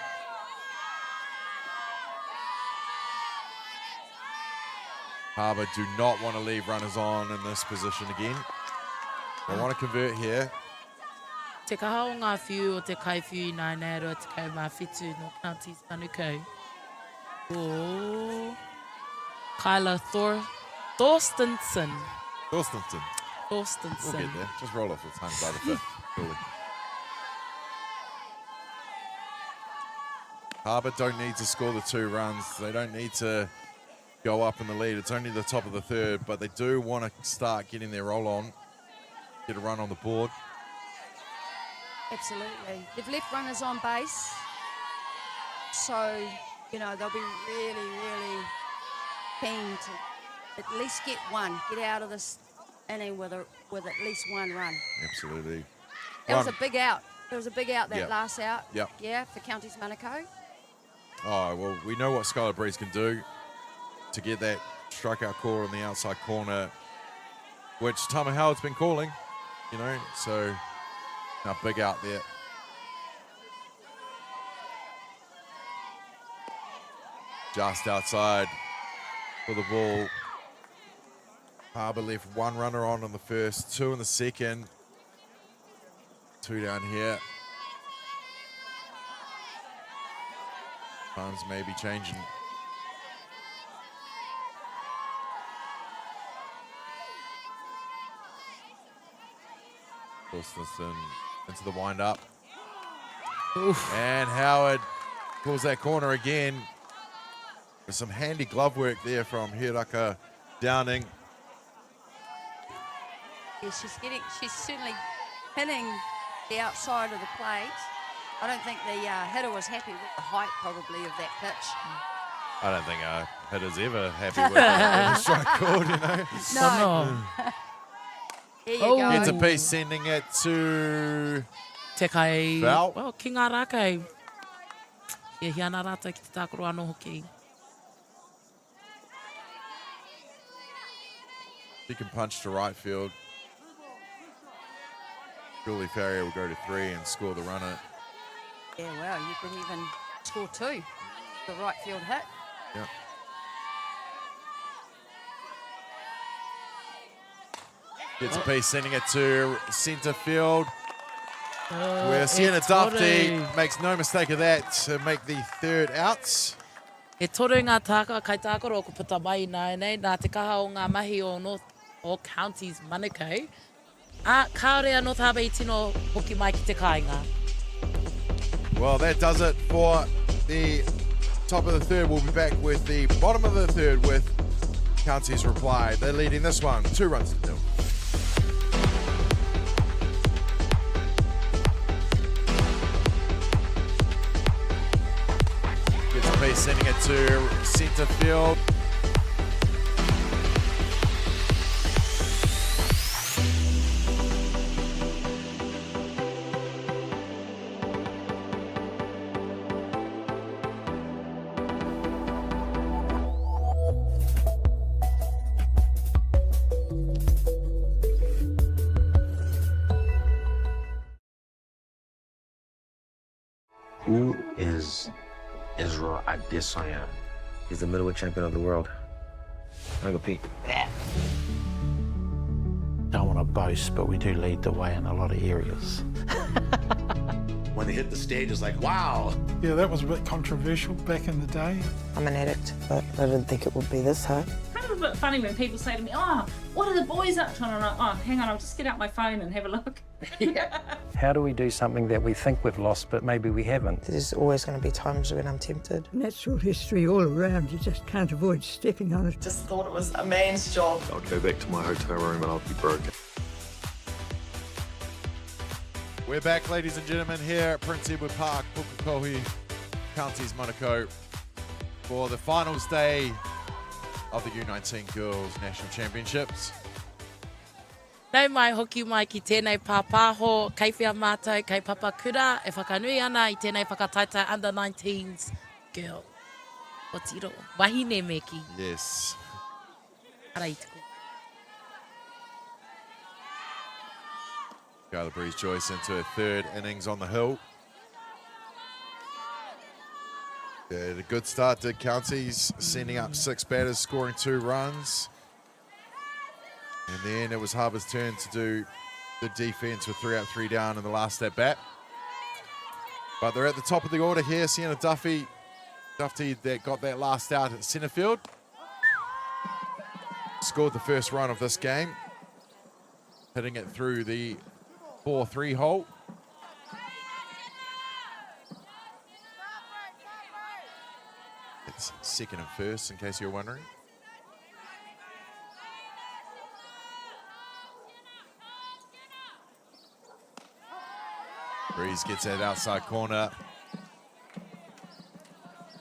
Harbour do not want to leave runners on in this position again. They want to convert here. Te kaha o ngā whiu o te kaiwhiu nai nei roa te kaumawhitu no Counties Manukau. O Kyla Thorstenson. Thorstenson. We'll get there. Just roll off the tongue by the fifth. Cool. Harbour don't need to score the 2 runs. They don't need to go up in the lead. It's only the top of the third, but they do want to start getting their roll on. Get a run on the board. Absolutely. They've left runners on base. So, you know, they'll be really, really keen to at least get one. Get out of this inning with at least 1 run. Absolutely. That was a big out. There was a big out, that Yep. last out. Yep. Yeah, for Counties Manukau. Oh, well, we know what Skylar Breeze can do to get that strikeout call on the outside corner, which Tama Howard's been calling, you know, so now big out there. Just outside for the ball. Harbour left 1 runner on in the first, 2 in the second. 2 down here. Times may be changing. Wilson into the wind-up. And Howard pulls that corner again. There's some handy glove work there from Hiraka Downing. Yeah, she's certainly pinning the outside of the plate. I don't think the hitter was happy with the height probably of that pitch. I don't think a hitter's ever happy with a strike called, you know. No. There you go. It's a piece sending it to Te kai, foul. well, ki ngā rākei. E hiana rātou ki te tākoro anō hoki. He can punch to right field. Julie Farrier will go to 3 and score the runner. Yeah, well, you could even score 2. The right field hit. Yeah. Gets a piece, sending it to centre field. Where Sienna Duffy makes no mistake of that to make the 3rd out. E toru ngā tākua kai tākoro ko puta mai nei, nā te kaha o ngā mahi o Counties Manukau. Kāore North Harbour I tino hoki mai ki te kāinga. Well, that does it for the top of the third. We'll be back with the bottom of the third with Counties reply. They're leading this one 2 runs to 0. Gets a piece, sending it to centre field. Who is Israel Adesanya? He's the middleweight champion of the world. I go Pete. Don't want to boast, but we do lead the way in a lot of areas. When they hit the stage, it's like, wow. Yeah, that was a bit controversial back in the day. I'm an addict, but I didn't think it would be this hard. Kind of a bit funny when people say to me, oh, what are the boys up to? And I'm like, oh, hang on, I'll just get out my phone and have a look. How do we do something that we think we've lost, but maybe we haven't? There's always going to be times when I'm tempted. Natural history all around, you just can't avoid stepping on it. Just thought it was a man's job. I'll go back to my hotel room and I'll be broken. We're back, ladies and gentlemen, here at Prince Edward Park, Pukekohe, Counties Manukau, for the finals day of the U19 Girls National Championships. Nau mai hoki mai ki tēnei pāpāho, kei whia mātou, kei Papakura, e whakanui ana I tēnei whakataita under 19s girl. O tiro, wahine meki. Yes. Ara I tuku. Skylar Breeze-Joyce into her third innings on the hill. Yeah, a good start did Counties, sending up 6 batters, scoring 2 runs. And then it was Harbour's turn to do the defence with 3 out, 3 down in the last at bat. But they're at the top of the order here. Sienna Duffy that got that last out at centre field. Scored the first run of this game, hitting it through the 4-3 hole. It's second and first, in case you're wondering. Breeze gets that outside corner.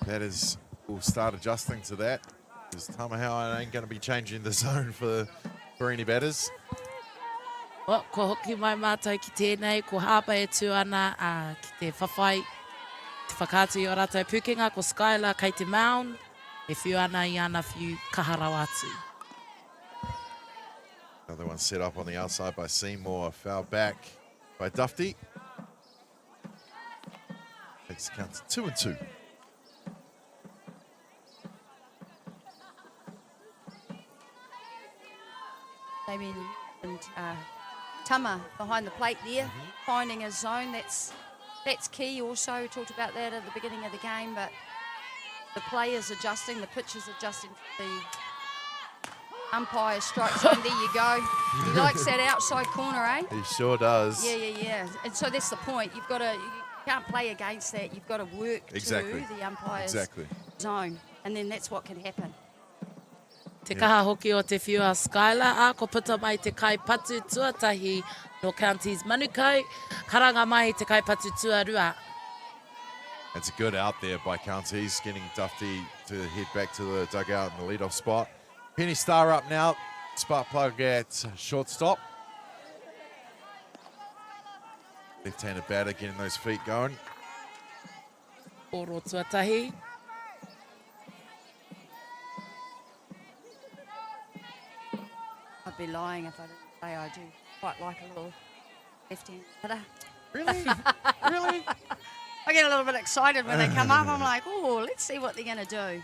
Batters will start adjusting to that, because Tamahau ain't going to be changing the zone for any batters. O, ko hoki mai mātou ki tēnei, ko hāpa e tū ana ki te whawhai, te whakātu I o rātou pukenga, ko Skylar kei te mound, e whiu ana I ana whiu kaharau atu. Another one set up on the outside by Seymour, foul back by Dufty. Takes the count to 2-2. Damien and Tama behind the plate there, finding a zone. That's key also. We talked about that at the beginning of the game, but the players adjusting, the pitchers adjusting for the umpire strike zone. There you go. He likes that outside corner, eh? He sure does. Yeah. And so that's the point. You can't play against that. You've got to work to the umpire's zone, and then that's what can happen. Te kaha hoki o te whiua Skylar, ko puta mai te kai patu tuatahi no Counties Manukau, karanga mai te kai patu tuarua. It's a good out there by Counties, getting Dufty to head back to the dugout in the leadoff spot. Penny Star up now, spark plug at shortstop. Left-handed batter getting those feet going. Oro tuatahi. I'd be lying if I didn't say I do quite like a little left-hand hitter. Really? Really? I get a little bit excited when they come up. I'm like, oh, let's see what they're going to do.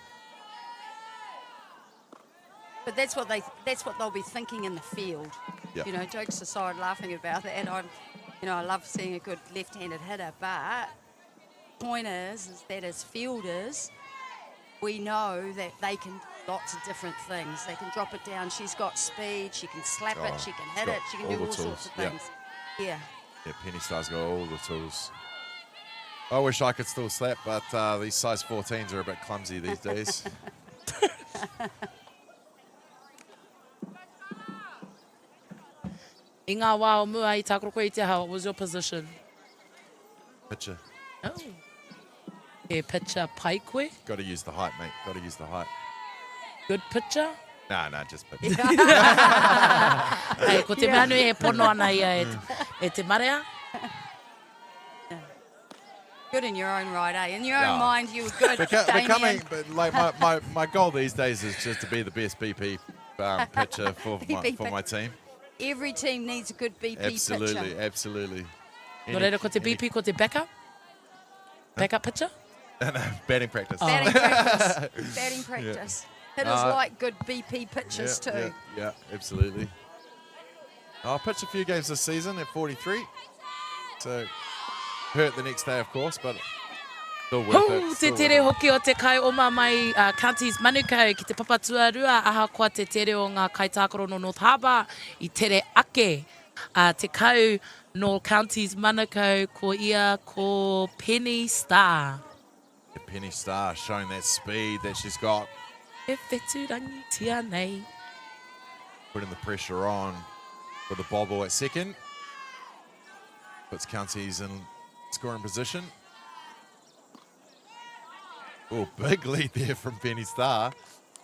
But that's what they'll be thinking in the field. Yep. You know, jokes aside, laughing about that. I love seeing a good left-handed hitter. But the point is that as fielders, we know that they can do lots of different things. They can drop it down. She's got speed. She can slap it. She can hit it. She can do all sorts of things. Yeah. Yeah, Penny Star's got all the tools. I wish I could still slap, but these size 14s are a bit clumsy these days. I ngā wā o mua I tākoro koe I te hao, what was your position? Pitcher. Oh. Yeah, pitcher pai koe? Got to use the height, mate. Got to use the height. Good pitcher? Nah, just pitcher. Hey, ko te mea nui e pono ana ia e te marea? Good in your own right, eh? In your own mind, you were good, But like my goal these days is just to be the best BP pitcher for my team. Every team needs a good BP pitcher. Absolutely. No reira, ko te BP, ko te backup? Backup pitcher? Batting practice. Oh. Batting practice. Hitters like good BP pitchers too. Yeah, absolutely. I'll pitch a few games this season at 43. So, hurt the next day, of course, but still worth it. Te tere hoki o te kai oma mai Counties Manukau ki te papatuarua aha koa te tere o ngā kai tākoro no North Harbour I tere ake. Te kau no Counties Manukau ko ia ko Penny Star. The Penny Star showing that speed that she's got. E wheturangi tia nei. Putting the pressure on for the bobble at second. Puts Counties in scoring position. Oh, big lead there from Penny Star.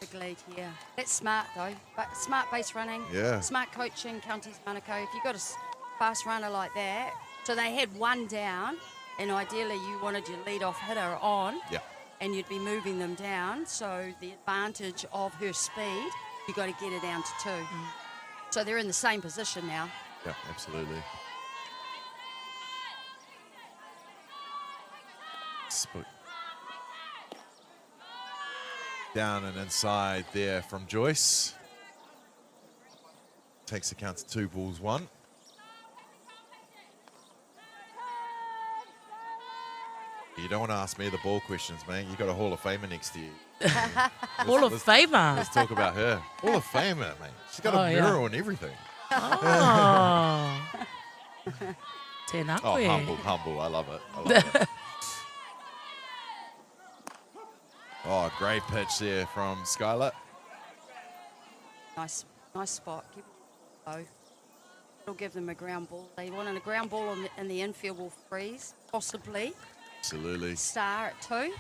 Big lead here. That's smart though, but smart base running, Yeah. smart coaching, Counties Manukau. If you've got a fast runner like that, so they had one down, and ideally you wanted your lead-off hitter on, Yeah. and you'd be moving them down, so the advantage of her speed, you got to get her down to 2. So they're in the same position now. Yeah, absolutely. Split. Down and inside there from Joyce. Takes the count to 2 balls 1. You don't want to ask me the ball questions, mate. You got a Hall of Famer next to you. Hall of Famer. Let's talk about her. Hall of Famer, mate. She's got a mirror and everything. Oh. Tēnā Oh, koe. humble. I love it. I love it. Oh, great pitch there from Skylar. Nice spot. Keep it low. It'll give them a ground ball. They want a ground ball in the infield will freeze, possibly. Absolutely. Star at 2.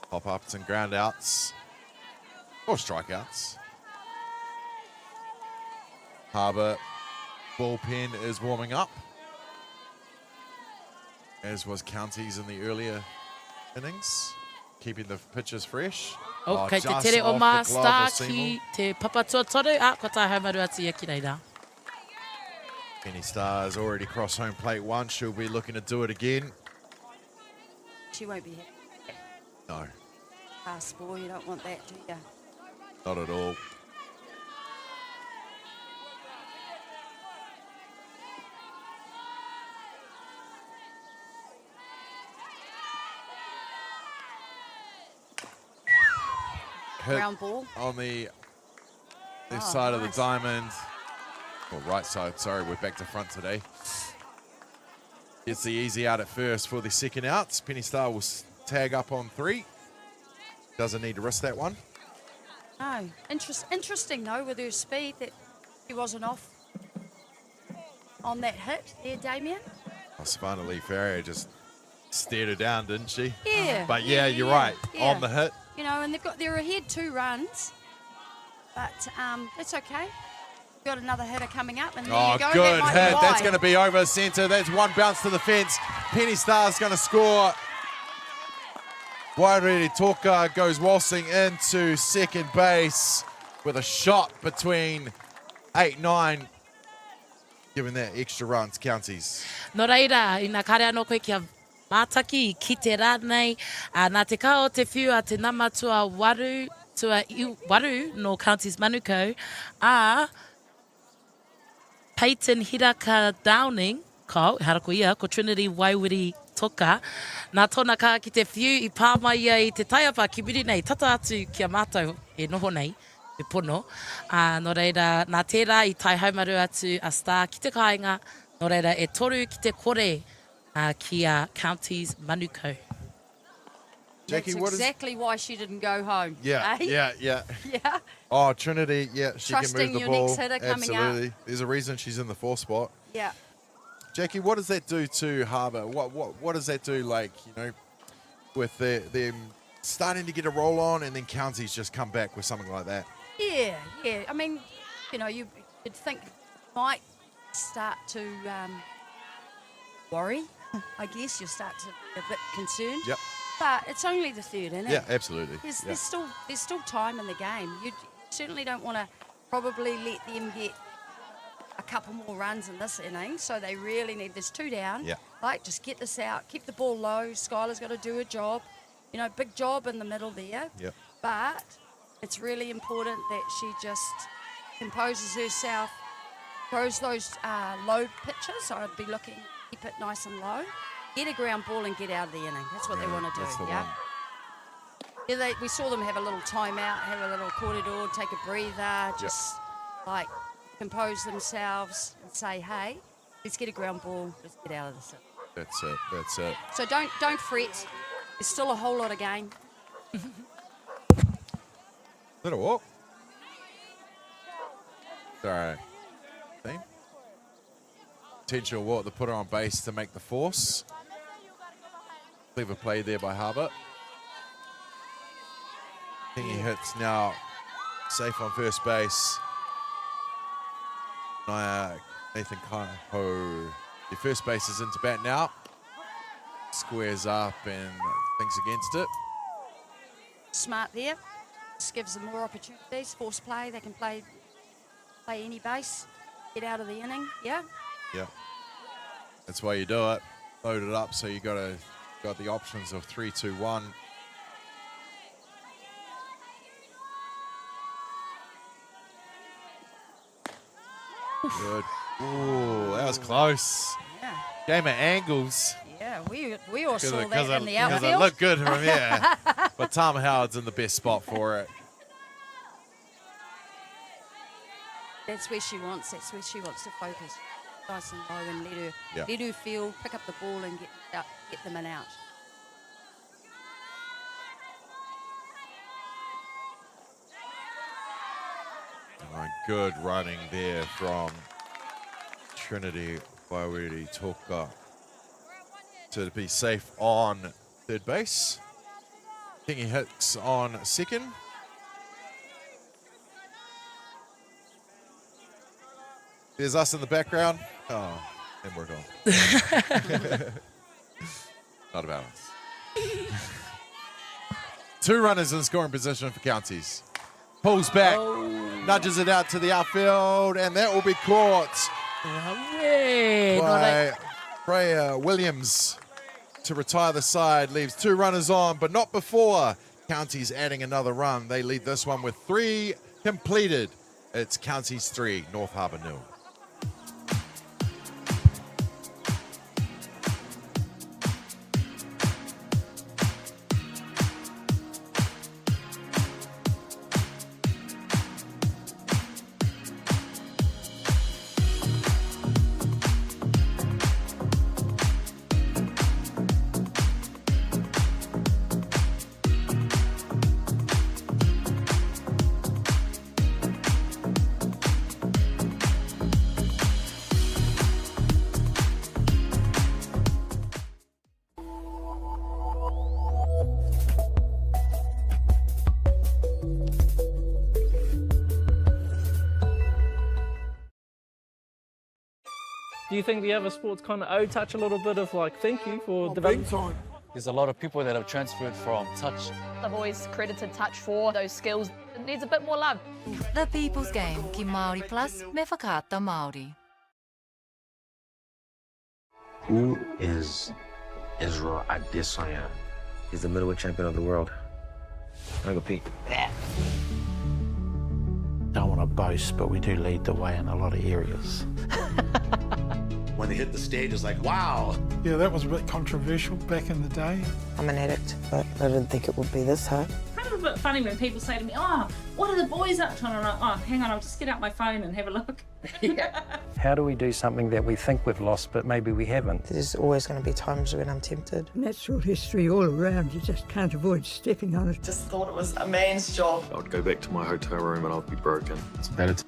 Pop-ups and ground outs. Or strikeouts. Harbour bullpen is warming up. As was Counties in the earlier innings. Keeping the pitches fresh. Okay, te just tere o off mā the glove star of Seymour. ki te papatotoru. Ko tā haumaru atu ia ki reira. Penny Star's already crossed home plate once. She'll be looking to do it again. She won't be happy. No, Pass ball, you don't want that, do you? not at all. Hit Ground ball. on the left side of the nice. diamond. Or right side, sorry, we're back to front today. Gets the easy out at first for the second outs. Penny Star will tag up on 3. Doesn't need to risk that one. No. Interesting, though, with her speed that she wasn't off on that hit there, Damien. Oh, Savannah Lee Farrier just stared her down, didn't she? Yeah. But yeah, you're right. yeah. On the hit. You know, and they're ahead 2 runs, but it's okay. Got another hitter coming up, and there Oh, you go. good That might be hit. why. That's going to be over centre. That's one bounce to the fence. Penny Star's going to score. Wairere Toka goes waltzing into second base with a shot between 8-9, giving that extra runs, Counties. No reira, i nā kare anō koe kia mātaki ki te rānei. Nā te kao te whiu a te nama tua waru no Counties Manukau. Peyton Hiraka Downing, ko harako ia, ko Trinity Waiwiri Toka. Nā tōna kā ki te whiu i pāmai ia i te taiapa ki miri nei, tata atu kia mātou e noho nei, e pono. No reira, nā tērā i tai haumaru atu a Star ki te kāinga, no reira e toru ki te kore ki a Counties Manukau. Jackie, That's what is... exactly why she didn't go home. Yeah, eh? yeah. Yeah. Oh, Trinity, yeah, she Trusting can move the your ball. next hitter coming up. Absolutely. There's a reason she's in the 4th spot. Yeah. Jackie, what does that do to Harbour? What does that do, like, you know, with them starting to get a roll on and then Counties just come back with something like that? Yeah. I mean, you know, you'd think might start to worry. I guess you start to be a bit concerned. Yep. But it's only the 3rd inning. Yeah, absolutely. There's still time in the game. You certainly don't want to probably let them get a couple more runs in this inning. So they really need. There's 2 down. Yeah. Like, just get this out. Keep the ball low. Skylar's got to do her job. You know, big job in the middle there. Yep. But it's really important that she just composes herself, throws those low pitches. So I'd be looking, keep it nice and low. Get a ground ball and get out of the inning. That's what they want to do. That's the Yeah. one. Yeah, we saw them have a little timeout, have a little corridor, take a breather, just like compose themselves and say, "Hey, let's get a ground ball. Let's get out of this." That's it. That's it. So don't fret. There's still a whole lot of game. Little walk. Sorry. Team. Potential walk to put her on base to make the force. Clever play there by Harbour. Kingy hits now, safe on first base. Nathan Kaiho, the first base is into bat now. Squares up and thinks against it. Smart there. This gives them more opportunities. Force play, they can play any base, get out of the inning, yeah? Yeah. That's why you do it. Load it up so you got the options of 3, 2, 1. Good. Ooh, that was close. Yeah. Game of angles. Yeah, we all saw that in the outfield. Because it looked good from here. But Tom Howard's in the best spot for it. That's where she wants to focus. Nice and low and let her feel, pick up the ball and get them in out. Good running there from Trinity MāORI Toka to be safe on third base. Kingy Hicks on second. There's us in the background. Oh, and we're gone. Not about us. 2 runners in scoring position for Counties. Pulls back, nudges it out to the outfield, and that will be caught by Freya Williams to retire the side. Leaves 2 runners on, but not before Counties adding another run. They lead this one with 3 completed. It's Counties 3, North Harbour 0. Do you think the other sports kind of owe touch a little bit of like thank you for developing? There's a lot of people that have transferred from touch. I've always credited touch for those skills. It needs a bit more love. The People's Game, ki Māori Plus, me whakaata Māori. Who is Israel Adesanya? He's the middleweight champion of the world. I go Pete. Don't want to boast, but we do lead the way in a lot of areas. When they hit the stage, it's like, wow. Yeah, that was a bit controversial back in the day. I'm an addict, but I didn't think it would be this hard. Kind of a bit funny when people say to me, oh, what are the boys up to? And I'm like, oh, hang on, I'll just get out my phone and have a look. How do we do something that we think we've lost, but maybe we haven't? There's always going to be times when I'm tempted. Natural history all around, you just can't avoid stepping on it. Just thought it was a man's job. I would go back to my hotel room and I'd be broken. It's better to...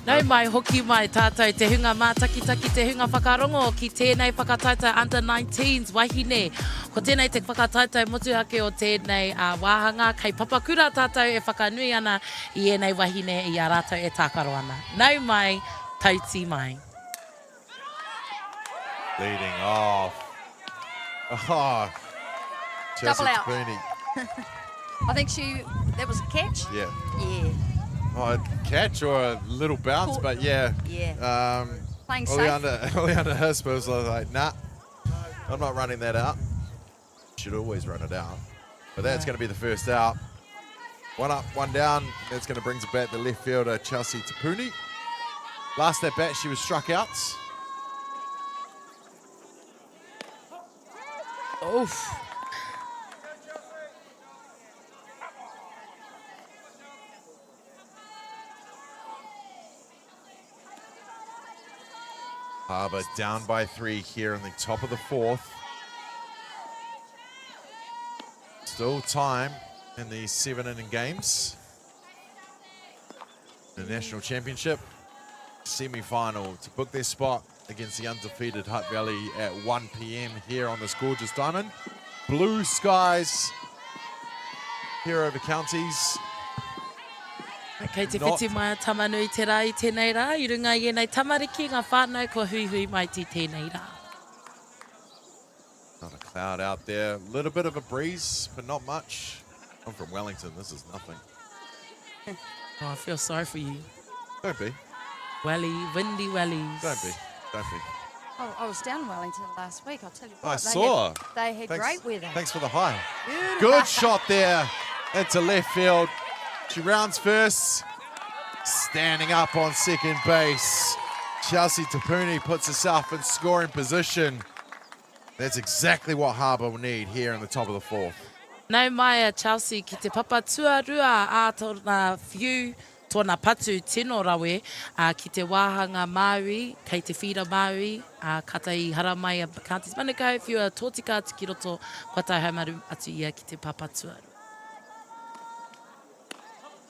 Nau mai hoki mai tātou te hunga mātakitaki te hunga whakarongo ki tēnei whakatautau under 19s wahine. Ko tēnei te whakatautau motuhake o tēnei wāhanga kei Papakura tātou e whakanui ana I enei wahine I a rātou e tākaro ana. Nau mai, tauti mai. Leading off. Oh, Double out. Booney. I think that was a catch? Yeah. Yeah. Oh, a catch or a little bounce, Cool. but yeah. Yeah. Playing safe. Oleander Husp was like, nah, I'm not running that out. Should always run it out. But that's going to be the first out. 1 up, 1 down. That's going to bring it back the left fielder, Chelsea Tapuni. Last at bat, she was struck out. Oof. Harbour down by 3 here in the top of the 4th. Still time in the 7-inning games. The National Championship semi-final to book their spot against the undefeated Hutt Valley at 1 p.m. here on this gorgeous diamond. blue skies here over counties. Kei te whiti mai a tamanui te rā I tēnei rā. I runga I nei tamariki ngā whānau ko hui hui mai ti tēnei rā. Not a cloud out there. A little bit of a breeze, but not much. I'm from Wellington. This is nothing. Oh, I feel sorry for you. Don't be. Welly, windy wellies. Don't be. Don't be. Oh, I was down in Wellington last week. I'll tell you what. I saw. They had Thanks- great weather. Thanks for the hi. Beautiful. Good shot there into left field. She rounds first. Standing up on second base. Chelsea Tapuni puts herself in scoring position. That's exactly what Harbour will need here in the top of the fourth. Nau mai a Chelsea ki te papa tuarua a tōna whiu tōna patu tino rawe ki te wāhanga MΑORI, kei te whira MAORI, kata I hara mai a Counties Manukau, whiua tōtika ati ki roto, kua tai haumaru atu ia ki te papa tuarua.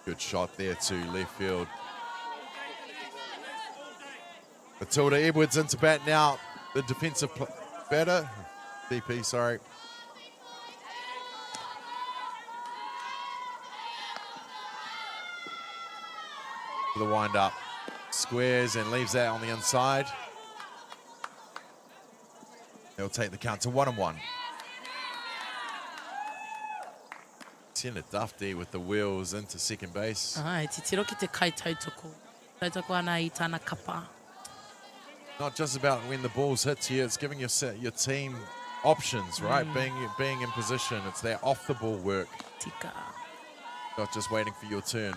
Good shot there to left field. Matilda Edwards into bat now. The defensive batter. DP, sorry. For the wind up. Squares and leaves that on the inside. They'll take the count to 1-1. Tina Duffy with the wheels into second base. Ai, te tiro ki te kai tautoko. Tautoko ana I tāna kapa. Not just about when the ball's hit to you, it's giving your team options, right? Being in position. It's that off the ball work. Tika. Not just waiting for your turn.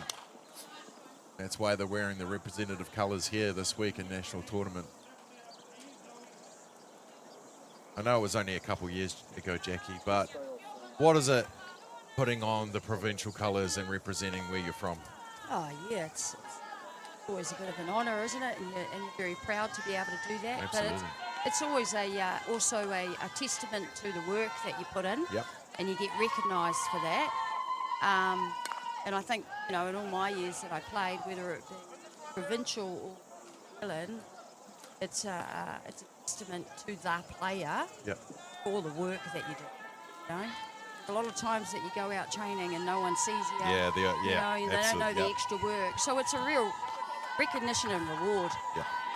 That's why they're wearing the representative colours here this week in National Tournament. I know it was only a couple years ago, Jackie, but what is it putting on the provincial colours and representing where you're from? Oh, yeah, it's always a bit of an honour, isn't it? And you're very proud to be able to do that. Absolutely. But it's always also a testament to the work that you put in. Yep. And you get recognised for that. And I think, in all my years that I played, whether it be provincial or New Zealand, it's a testament to the player for all the work that you do. A lot of times that you go out training and no one sees you. They don't know the extra work. So it's a real recognition and reward.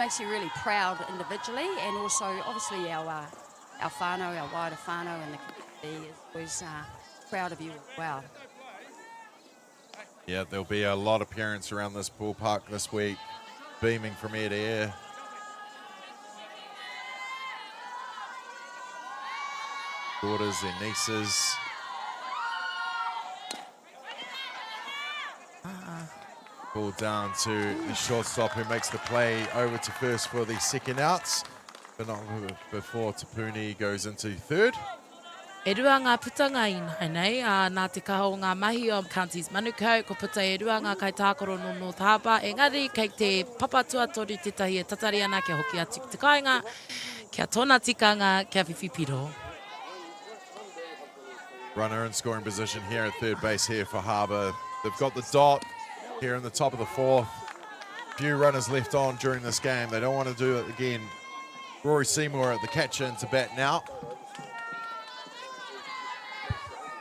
Makes you really proud individually, and also obviously our whānau, our wider whānau and the community is always proud of you as well. Yeah, there'll be a lot of parents around this ballpark this week, beaming from ear to ear. Daughters, their nieces. Ball down to the shortstop who makes the play over to first for the second outs, but not before Tapuni goes into third. E rua ngā putanga I nei, nā te kaho ngā mahi o Counties Manukau, ko puta e rua ngā kai tākoro no North Harbour. Engari, kei te papatua toru tetahi e tatari ana kia hoki atu ki te kāinga, kia tōna tikanga, kia whiwhipiro. Runner in scoring position here at third base here for Harbour. They've got the dot here in the top of the fourth. Few runners left on during this game. They don't want to do it again. Rory Seymour at the catcher into bat now.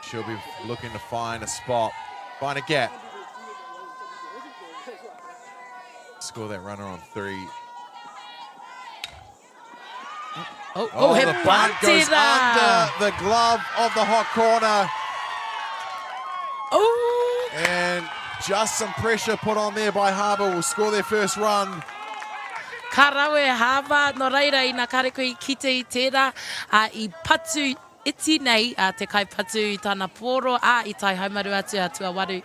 She'll be looking to find a spot, find a gap. Score that runner on 3. The bunt goes under the glove of the hot corner. And just some pressure put on there by Harbour will score their first run. Ka rawe Harbour, no reira I nā kareko I kite I tērā, I patu iti nei te kai patu I tāna pōro, I tai haumaru atu a tuawaru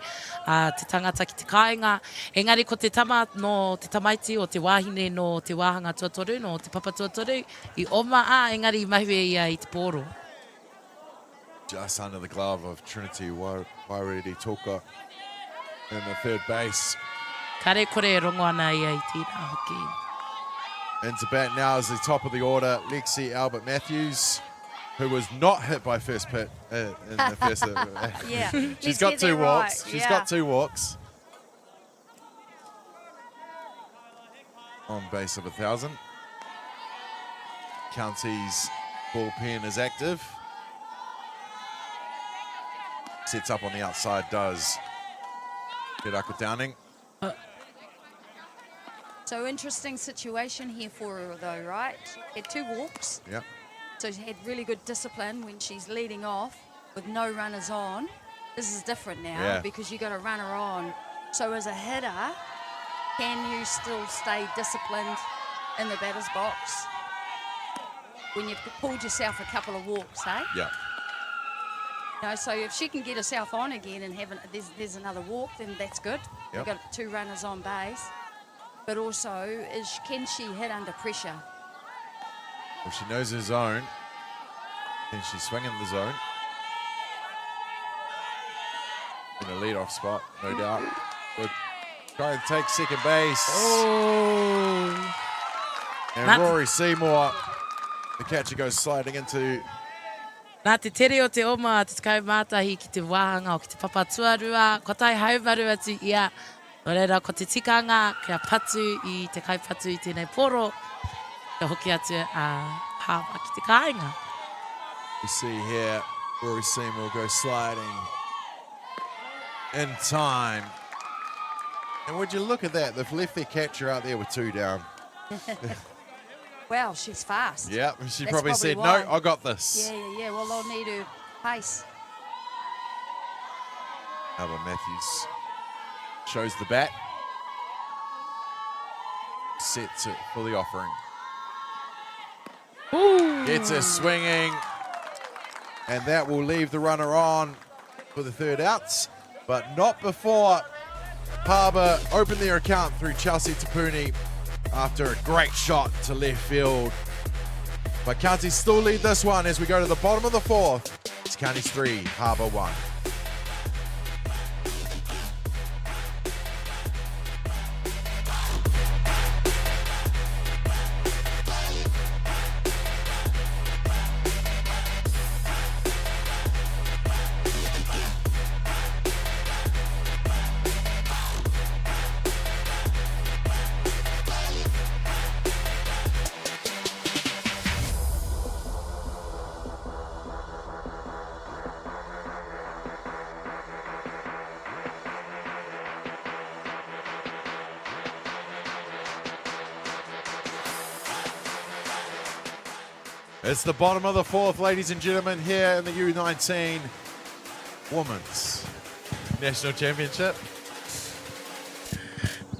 te tangata ki te kāinga. Engari ko te tama no te tamaiti o te wāhine no te wāhanga tuatoru, no te papa tuatoru, I oma engari I mahue ia I te pōro. Just under the glove of Trinity Wairere Toka in the third base. Kare kore rongo ana ia I tērā hoki. Into bat now is the top of the order, Lexi Albert Matthews, who was not hit by first pit in the first. Yeah, she's got 2 walks. Right. She's got 2 walks. On base of 1,000. Counties bullpen is active. Sets up on the outside, does. Good Aku Downing. So interesting situation here for her though, right? She had 2 walks. Yep. So she had really good discipline when she's leading off with no runners on. This is different now because you got a runner on. So as a hitter, can you still stay disciplined in the batter's box when you've pulled yourself a couple of walks, eh? Yeah. You know, so if she can get herself on again and have there's another walk, then that's good. Yep. You've got 2 runners on base. But also, can she hit under pressure? If she knows her zone, then she's swinging the zone. In a lead-off spot, no doubt. But trying to take second base. Oh. And Rory Seymour, the catcher goes sliding into... Nā te tere o te oma, te kaumātahi ki te wāhanga o ki te papatuarua, ko tai haumaru atu ia. No reira, ko te tikanga, kia patu I te kaipatu I tēnei poro, kia hoki atu a Hāwa ki te kāinga. We see here, Rory Seymour go sliding in time. And would you look at that? They've left their catcher out there with 2 down. Wow, she's fast. Yeah, she That's probably said, why. no, I got this. Yeah. Well, they'll need her pace. Albert Matthews shows the bat. Sets it for the offering. Ooh. Gets her swinging. And that will leave the runner on for the 3rd outs. But not before Harbour opened their account through Chelsea Tapuni after a great shot to left field. But Counties still lead this one as we go to the bottom of the 4th. It's Counties 3, Harbour 1. It's the bottom of the 4th, ladies and gentlemen, here in the U19 Women's National Championship.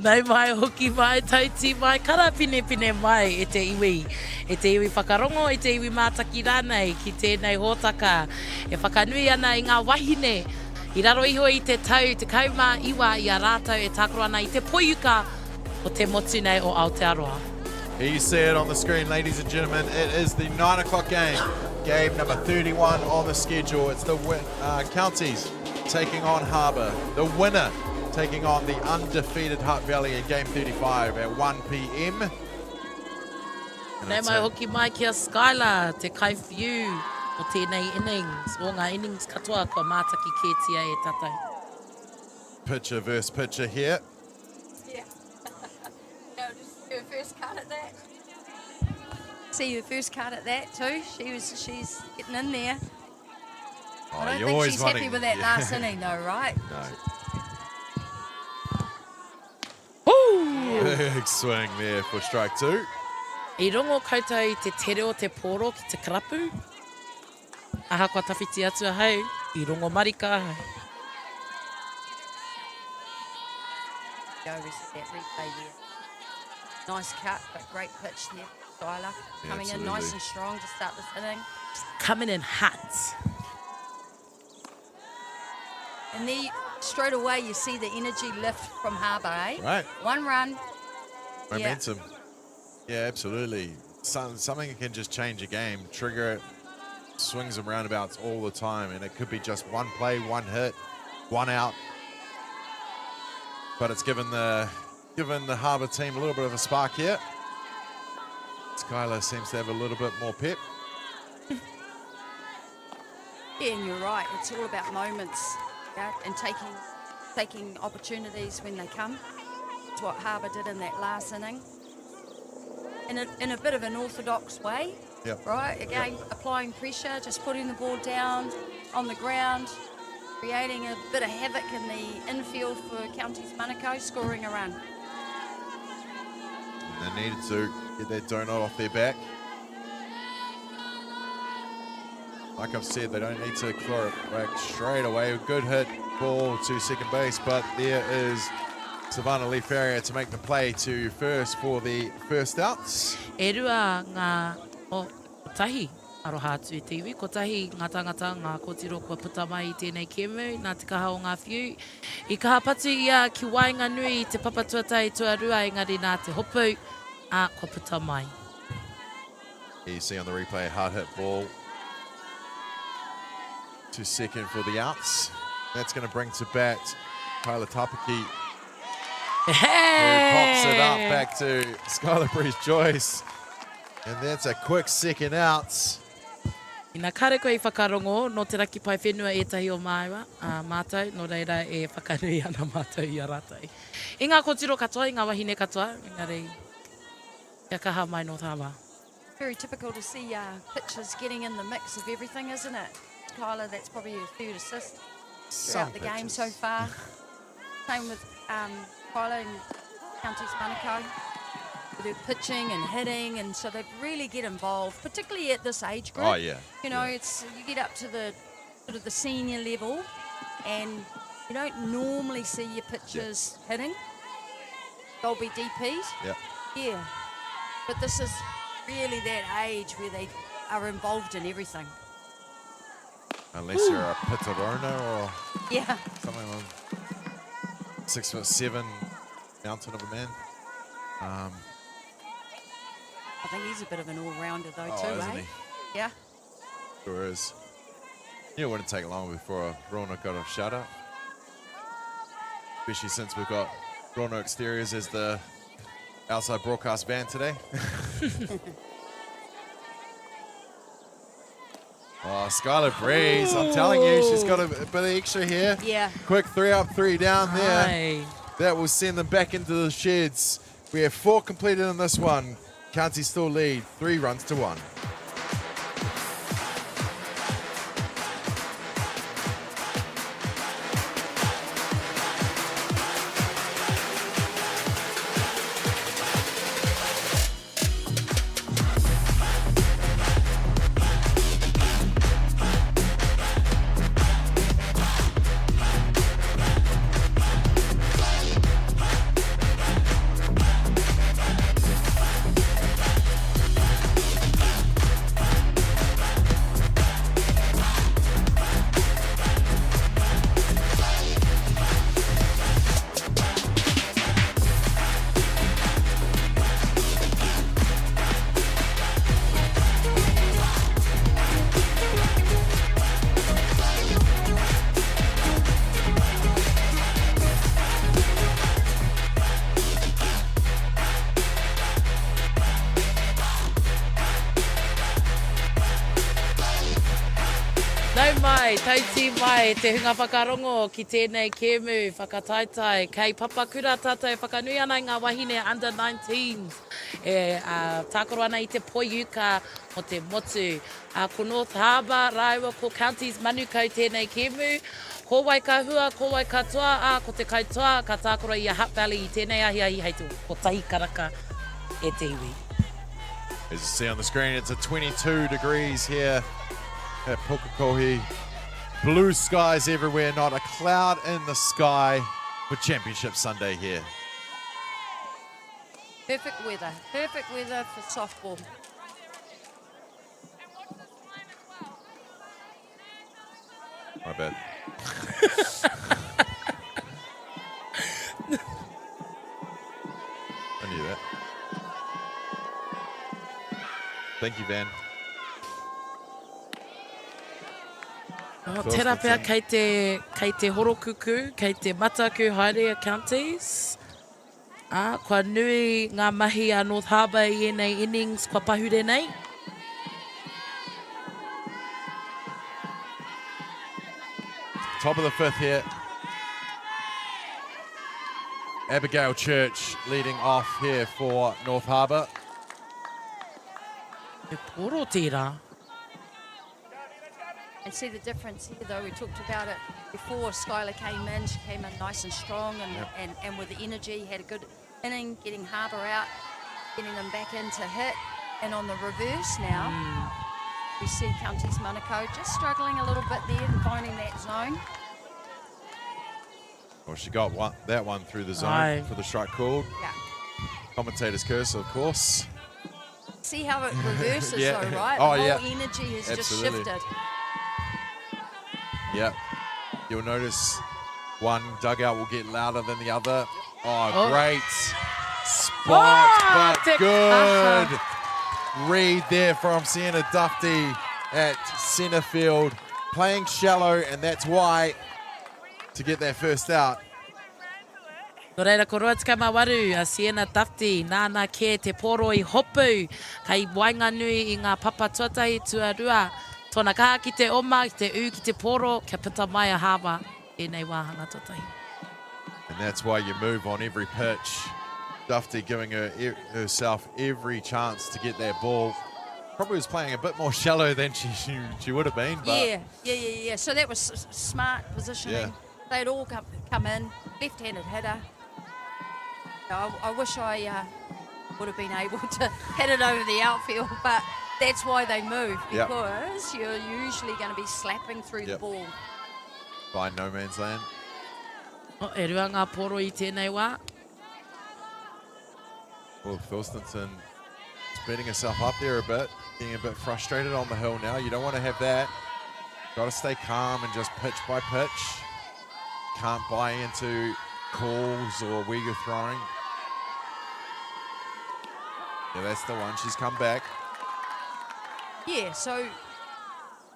Nei mai hoki mai, tauti mai, kara pine mai e te iwi. E te iwi whakarongo, e te iwi mātaki rānei ki tēnei hōtaka. E whakanui ana I ngā wahine. I raro iho I te tau, te kauma iwa I a rātau e tākaro ana I te poiuka o te motu nei o Aotearoa. Here you see it on the screen, ladies and gentlemen. It is the 9 o'clock game. Game number 31 on the schedule. It's the Counties taking on Harbour. The winner taking on the undefeated Hutt Valley in game 35 at 1 p.m. Nei mai hoki mai kia Skylar, te kaiwhiu o tēnei innings. O ngā innings katoa kua mātaki kētia e tātou. Pitcher versus pitcher here. Yeah. No, just her first cut at that. See her first cut at that too. She's getting in there. Oh, I don't think she's happy with that last inning though, right? No. Big swing there for strike 2. I rongo koutou I te tere o te poro ki te karapu. Aha kua tawhiti atu a hau, I rongo marika hau. Go with that replay there. Nice cut, but great pitch there. Skylar coming in nice and strong to start this inning. Coming in hot. And there, straight away, you see the energy lift from Harbour, eh? Right. 1 run. Momentum. Yeah, absolutely. Something that can just change a game, trigger it, swings and roundabouts all the time, and it could be just one play, one hit, one out. But it's given the Harbour team a little bit of a spark here. Skylar seems to have a little bit more pep. Yeah, and you're right. It's all about moments, yeah, and taking opportunities when they come. It's what Harbour did in that last inning. In a bit of an orthodox way, right? Again, applying pressure, just putting the ball down on the ground, creating a bit of havoc in the infield for Counties Manukau, scoring a run. And they needed to get that donut off their back. Like I've said, they don't need to claw it back straight away. Good hit ball to second base, but there is Savannah Lee Farrier to make the play to first for the first outs. E rua ngā tahi aroha atu e te iwi, ko tahi ngā tangata ngā kōtiro kua puta mai I tēnei kēmu, nā te kaha o ngā whiu. I ka hapatu ia ki wainga nui te papatuatai tuarua, engari nā te hopu a kua puta mai. You see on the replay, hard hit ball to second for the outs. That's going to bring to bat Kyla Tapaki. Who pops it up back to Skylar Breeze-Joyce. And that's a quick second out. Ina kare koe I whakarongo, no te raki pai whenua e tahi o maiwa, mātou, no reira e whakarui ana mātou I a rātai. I ngā kōtiro katoa, I ngā wahine katoa, engari, kia kaha mai North Harbour. Very typical to see pitchers getting in the mix of everything, isn't it? Kyla, that's probably her third assist throughout the game so far. Same with Kyla and Counties Manukau. With her pitching and hitting, and so they really get involved, particularly at this age group. Oh yeah. You know, it's you get up to the sort of the senior level, and you don't normally see your pitchers hitting. They'll be DPs. Yeah. Yeah. But this is really that age where they are involved in everything. Unless you're a Pitarona or something like 6'7" mountain of a man. I think he's a bit of an all-rounder though too, isn't eh? he? Yeah. Sure is. Yeah, it wouldn't take long before Rona got a shutout. Especially since we've got Rona Exteriors as the outside broadcast van today. Oh, Skylar Breeze, I'm telling you, she's got a bit of extra here. Yeah. Quick 3 up, 3 down there. Aye. That will send them back into the sheds. We have 4 completed in this one. County still lead, 3 runs to 1. Tauti mai, te hunga whakarongo ki tēnei kēmu, whakataitai, kei Papakura tātou whakanui ana I ngā wahine under 19s. Tākoro ana I te poiuka o te motu. Ko North Harbour, raiwa ko Counties Manukau tēnei kēmu. Ko wai ka hua, ko wai ka toa, ko te kaitoa, ka tākoro I a Hutt Valley I tēnei ahi ahi hei tu, ko tahi karaka e te iwi. As you see on the screen, it's a 22 degrees here at Pukekohe. Blue skies everywhere, not a cloud in the sky for Championship Sunday here. Perfect weather for softball. My bad. I knew that. Thank you, Van. Tērā pēr kei te horokuku, kei te mataku haere Counties. Kua nui ngā mahi a North Harbour I enei innings kua pahure nei. Top of the 5th here. Abigail Church leading off here for North Harbour. E poro tērā. And see the difference here, though. We talked about it before. Skylar came in. She came in nice and strong and with the energy, had a good inning, getting Harbour out, getting them back in to hit. And on the reverse now, we see Counties Manukau just struggling a little bit there and finding that zone. Well, she got that one through the zone for the strike called. Yeah. Commentator's curse, of course. See how it reverses though, right? Oh, the whole energy has just shifted. Yep. You'll notice one dugout will get louder than the other. Oh. Great spot, but good read there from Sienna Dufty at centre field. Playing shallow, and that's why to get that first out. No reira ko roa tika mawaru a Sienna Dufty, nāna ke te poro I hopu, kai wainga nui I ngā papa tuatahi tuarua. Tōna kaha ki te oma, ki te u, ki te poro, kia pita mai a Harbour, e nei wāhanga tuatahi. And that's why you move on every pitch. Dufty giving herself every chance to get that ball. Probably was playing a bit more shallow than she would have been. But Yeah. So that was smart positioning. Yeah. They'd all come in, left-handed hitter. I wish I would have been able to hit it over the outfield, but that's why they move, because you're usually going to be slapping through the ball. By no man's land. E rua ngā poro I tēnei wā. Well, Thorstenson is beating herself up there a bit, getting a bit frustrated on the hill now. You don't want to have that. Got to stay calm and just pitch by pitch. Can't buy into calls or where you're throwing. Yeah, that's the one. She's come back. Yeah, so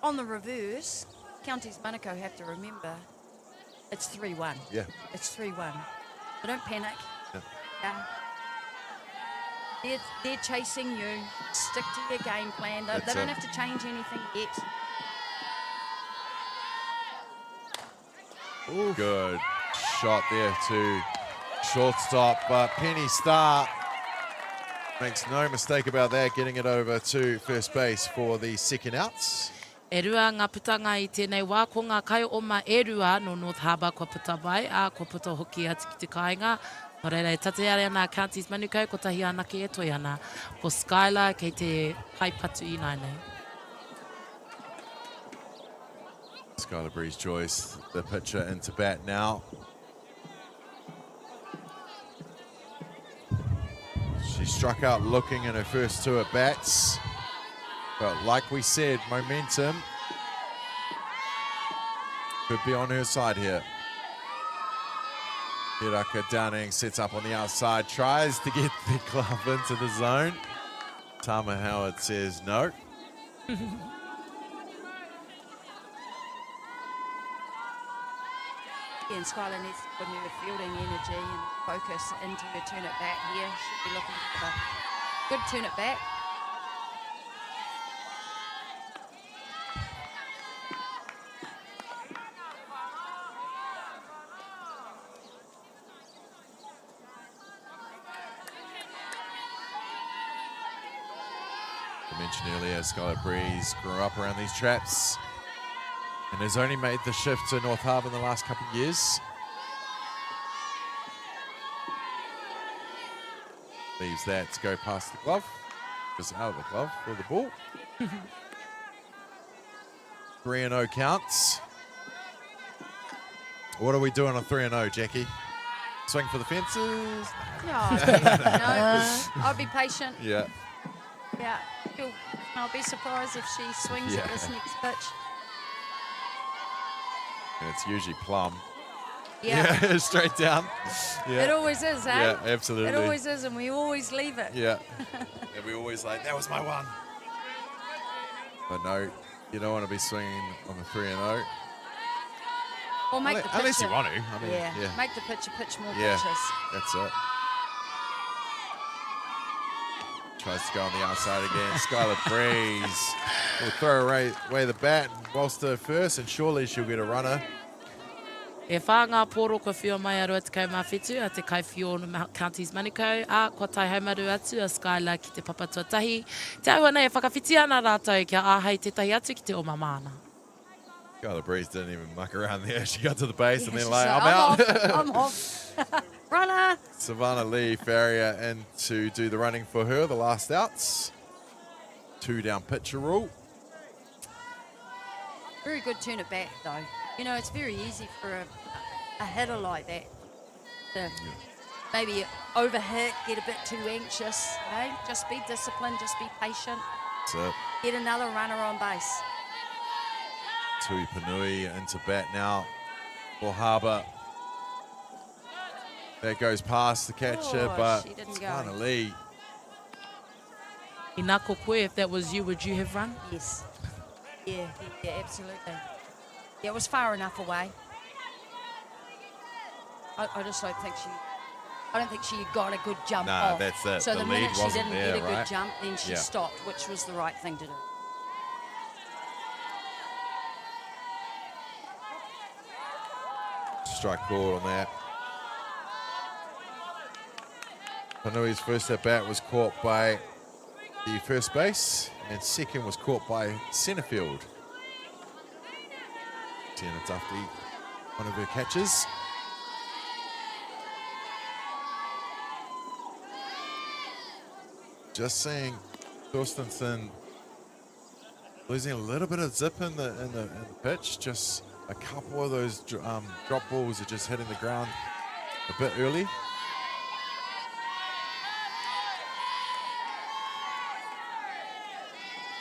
on the reverse, Counties Manukau have to remember it's 3-1. Yeah. It's 3-1. So don't panic. Yeah. They're chasing you. Stick to your game plan. They don't have to change anything yet. Ooh. Good shot there to shortstop, but Penny Starr makes no mistake about that, getting it over to first base for the second outs. E rua ngā putanga I tēnei wā, ko ngā kai oma e rua no North Harbour kua puta mai, a kua puta hoki ati ki te kāinga. No reira e tate are ana Counties Manukau, ko tahi anake e toi ana, ko Skylar kei te kai patu I nai nei. Skylar Breeze-Joyce, the pitcher into bat now. She struck out looking in her first two at bats. But like we said, momentum could be on her side here. Hiraka Downing sets up on the outside, tries to get the glove into the zone. Tama Howard says no. And Skylar needs to put her fielding energy and focus into her turn it back here. Should be looking for a good turn it back. I mentioned earlier, Skylar Breeze grew up around these traps and has only made the shift to North Harbour in the last couple of years. Leaves that to go past the glove. Goes out of the glove for the ball. 3-0 counts. What are we doing on 3-0, Jackie? Swing for the fences? No, I'll be patient. Yeah. Yeah, I'll be surprised if she swings at this next pitch. And it's usually plumb. Yeah. Straight down. Yeah. It always is, eh? Yeah, absolutely. It always is, and we always leave it. Yeah. And we always like, that was my one. But no, you don't want to be swinging on the 3-0. Or make the pitcher. Unless you want to. I mean, yeah. Make the pitcher pitch more Yeah, pitches. that's it. Tries to go on the outside again. Skylar Breeze will throw away the bat and bolster first, and surely she'll get a runner. E whā ngā poro kua whio mai a roa te kai mawhitu a te kai whio no Counties Manukau, a kua tai haumaru atu a Skylar ki te papatuatahi. Te aua nei e whakawhiti ana rātou kia āhei tetahi atu ki te oma māna. God, the breeze didn't even muck around there. She got to the base and then she's like, like, I'm out. I'm off. Runner. Savannah Lee Farrier in to do the running for her, the last outs. 2 down pitcher rule. Very good turn it back, though. You know, it's very easy for a hitter like that to maybe overhit, get a bit too anxious. Hey? Just be disciplined, just be patient. That's it. Get another runner on base. Tui Panui into bat now for Harbour. That goes past the catcher, but she didn't Savannah go. Lee. Inako koe, if that was you, would you have run? Yes. Yeah, absolutely. Yeah, it was far enough away. I just don't think she got a good jump off. No, that's it. So The the lead minute she wasn't didn't there, get a right? good jump, then she Yeah. stopped, which was the right thing to do. Strike call on that. Panui's first at bat was caught by the first base, and second was caught by centre field. Tiana Duffy, one of her catches. Just seeing Thorstenson losing a little bit of zip in the pitch. Just a couple of those drop balls are just hitting the ground a bit early.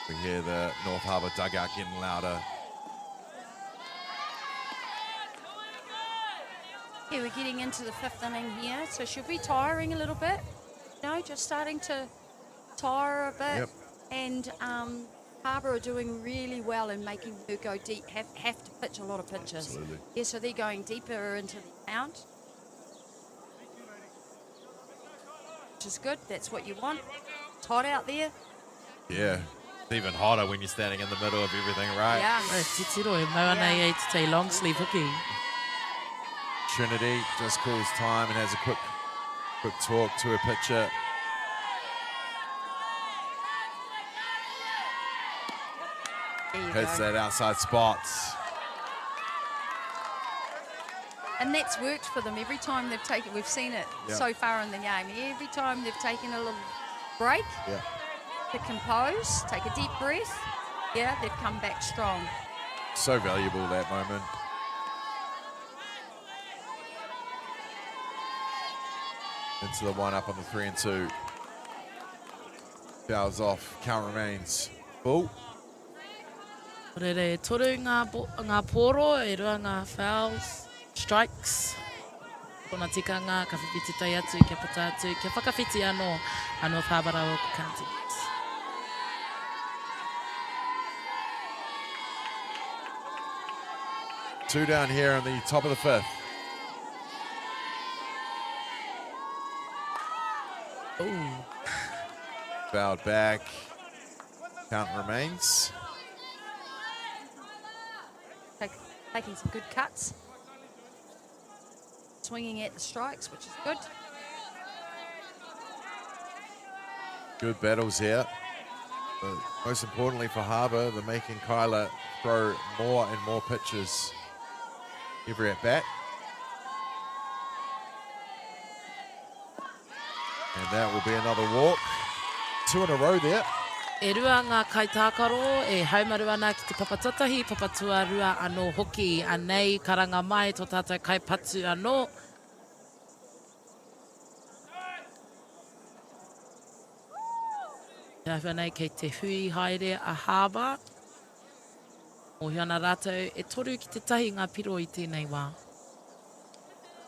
We hear the North Harbour dugout getting louder. Yeah, we're getting into the 5th inning here, so she'll be tiring a little bit. You know, just starting to tire a bit. Yep. And Harbour are doing really well in making her go deep, have to pitch a lot of pitches. Absolutely. Yeah, so they're going deeper into the count, which is good. That's what you want. It's hot out there. Yeah, it's even hotter when you're standing in the middle of everything, right? Yeah. Titiro, e mau ana e te te long sleeve hooky. Trinity just calls time and has a quick talk to her pitcher. There you Hits go. that outside spot. And that's worked for them every time they've taken. We've seen it Yeah. so far in the game. Every time they've taken a little break Yeah. to compose, take a deep breath. Yeah, they've come back strong. So valuable, that moment. Into the 1-up on the 3-2. Fouls off. Count remains full. Rere, toru ngā poro, e rua ngā fouls, strikes. Kona tikanga, ka whiwhiti tai atu, kia pata atu, kia whakawhiti anō, a North Harbour au ko county. Two down here on the top of the 5th. Ooh. Fouled back. Count remains. Taking some good cuts. Swinging at the strikes, which is good. Good battles here. But most importantly for Harbour, they're making Kyla throw more and more pitches every at bat. And that will be another walk. 2 in a row there. E rua ngā kaitākaro, e haumaru ana ki te papatatahi, papatua rua anō hoki, anei karanga mai tō tātou kaipatu anō. Te awhanei kei te hui haere a Harbour. O hiana rātou, e toru ki te tahi ngā piro i tēnei wā.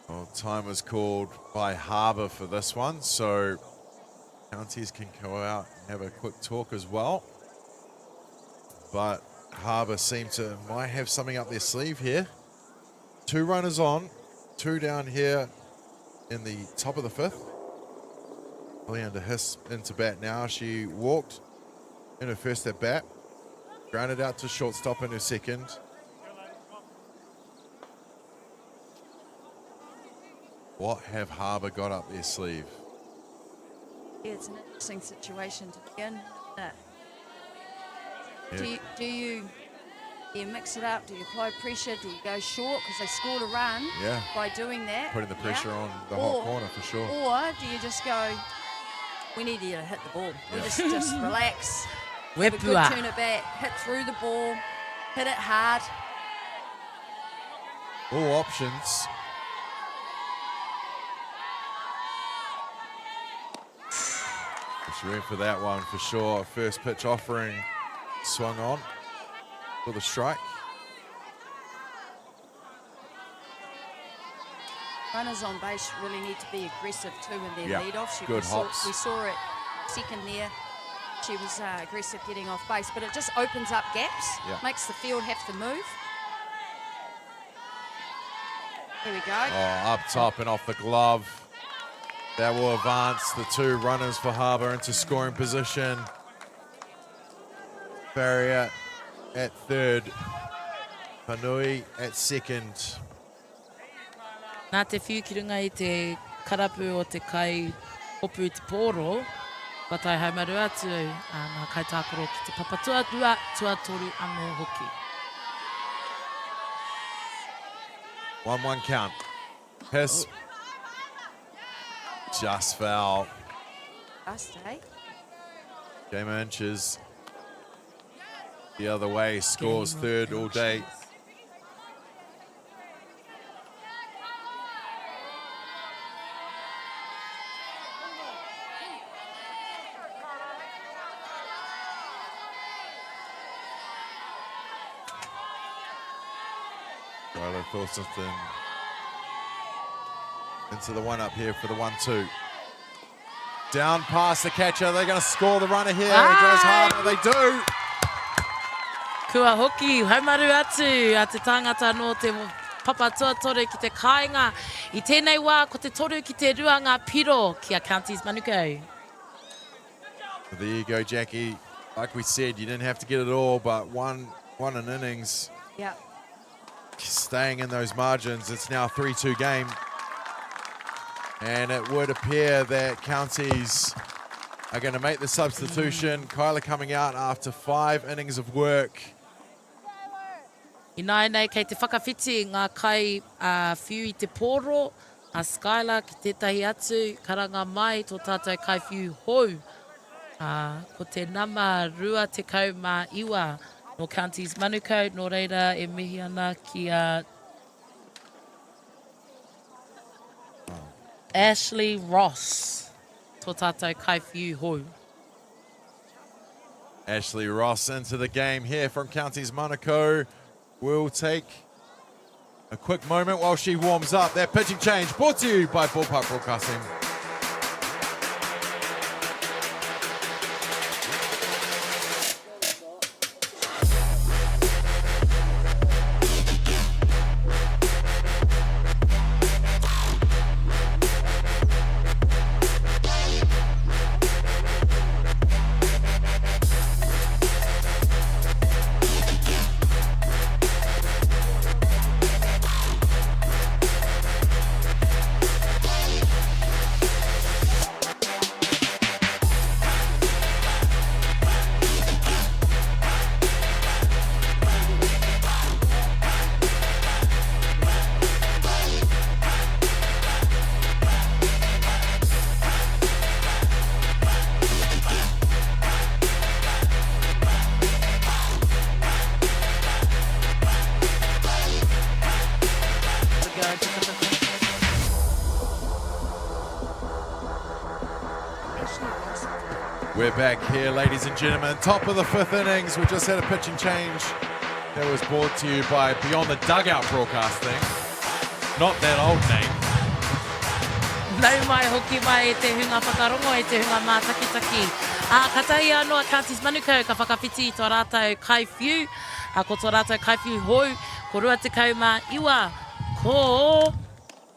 Well, time was called by Harbour for this one, so counties can go out and have a quick talk as well. But Harbour might have something up their sleeve here. 2 runners on, 2 down here in the top of the 5th. Leander Hiss into bat now. She walked in her first at bat, grounded out to shortstop in her second. What have Harbour got up their sleeve? Yeah, it's an interesting situation to begin. Yeah. Do you Do you mix it up? Do you apply pressure? Do you go short because they scored a run by doing that? Putting the pressure on the hot corner for sure. Or do you just go, we need you to hit the ball. We just relax. Have a good turn it back, hit through the ball, hit it hard. All options. She went for that one for sure. First pitch offering swung on for the strike. Runners on base really need to be aggressive too in their lead-offs. Good hops. We saw it second there. She was aggressive getting off base, but it just opens up gaps, makes the field have to move. Here we go. Oh, up top and off the glove. That will advance the two runners for Harbour into scoring position. Farrier at third. Panui at second. Nā te whiukirunga I te karapu o te kai hopu te pōro, patai haumaru atu ngā kaitākoro ki te papatuatua tuatoru anō hoki. 1-1 count. Piss. Just foul. Just, eh? Game inches. The other way, scores third all day. Riley Thorstenson into the one up here for the 1-2. Down past the catcher, they're going to score the runner here. It goes Harbour, they do. Kua hoki, haumaru atu a te tangata no te papa tuatore ki te kāinga. I tēnei wā, ko te toru ki te rua ngā piro ki a Counties Manukau. There you go, Jackie. Like we said, you didn't have to get it all, but one an innings. Yeah. Staying in those margins. It's now a 3-2 game. And it would appear that Counties are going to make the substitution. Kyla coming out after 5 innings of work. I nei kei te whakawhiti ngā kai whiu I te pōro, a Skylar ki tētahi atu, karanga mai tō tātou kai whiu hou. Ko te nama rua te kau mā iwa no Counties Manukau, nō reira e mihi ana ki a Ashley Ross, tō tātou kai whiu hou. Ashley Ross into the game here from Counties Manukau. We'll take a quick moment while she warms up. That pitching change brought to you by Ballpark Broadcasting. We're back here, ladies and gentlemen. Top of the 5th innings. We just had a pitching change that was brought to you by Beyond the Dugout Broadcasting. Not that old name. Nau mai hoki mai e te hunga whakarongo, e te hunga mātakitaki. Katai anō a Counties Manukau, ka whakawhiti tō rātou kai whiu. Ko tō rātou kai whiu hou, ko rua te kau mā iwa, ko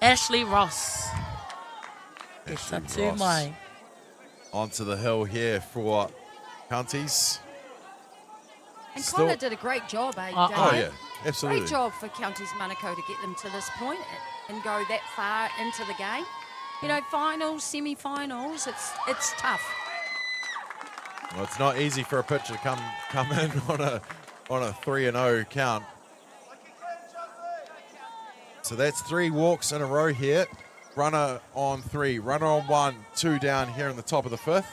Ashley Ross. E tatu mai. Onto the hill here for Counties. And Connor did a great job, eh? Oh, yeah, absolutely. Great job for Counties Manukau to get them to this point and go that far into the game. You know, finals, semi-finals, it's tough. Well, it's not easy for a pitcher to come in on a on a 3-0 count. So that's 3 walks in a row here. Runner on 3, runner on 1, 2 down here in the top of the 5th.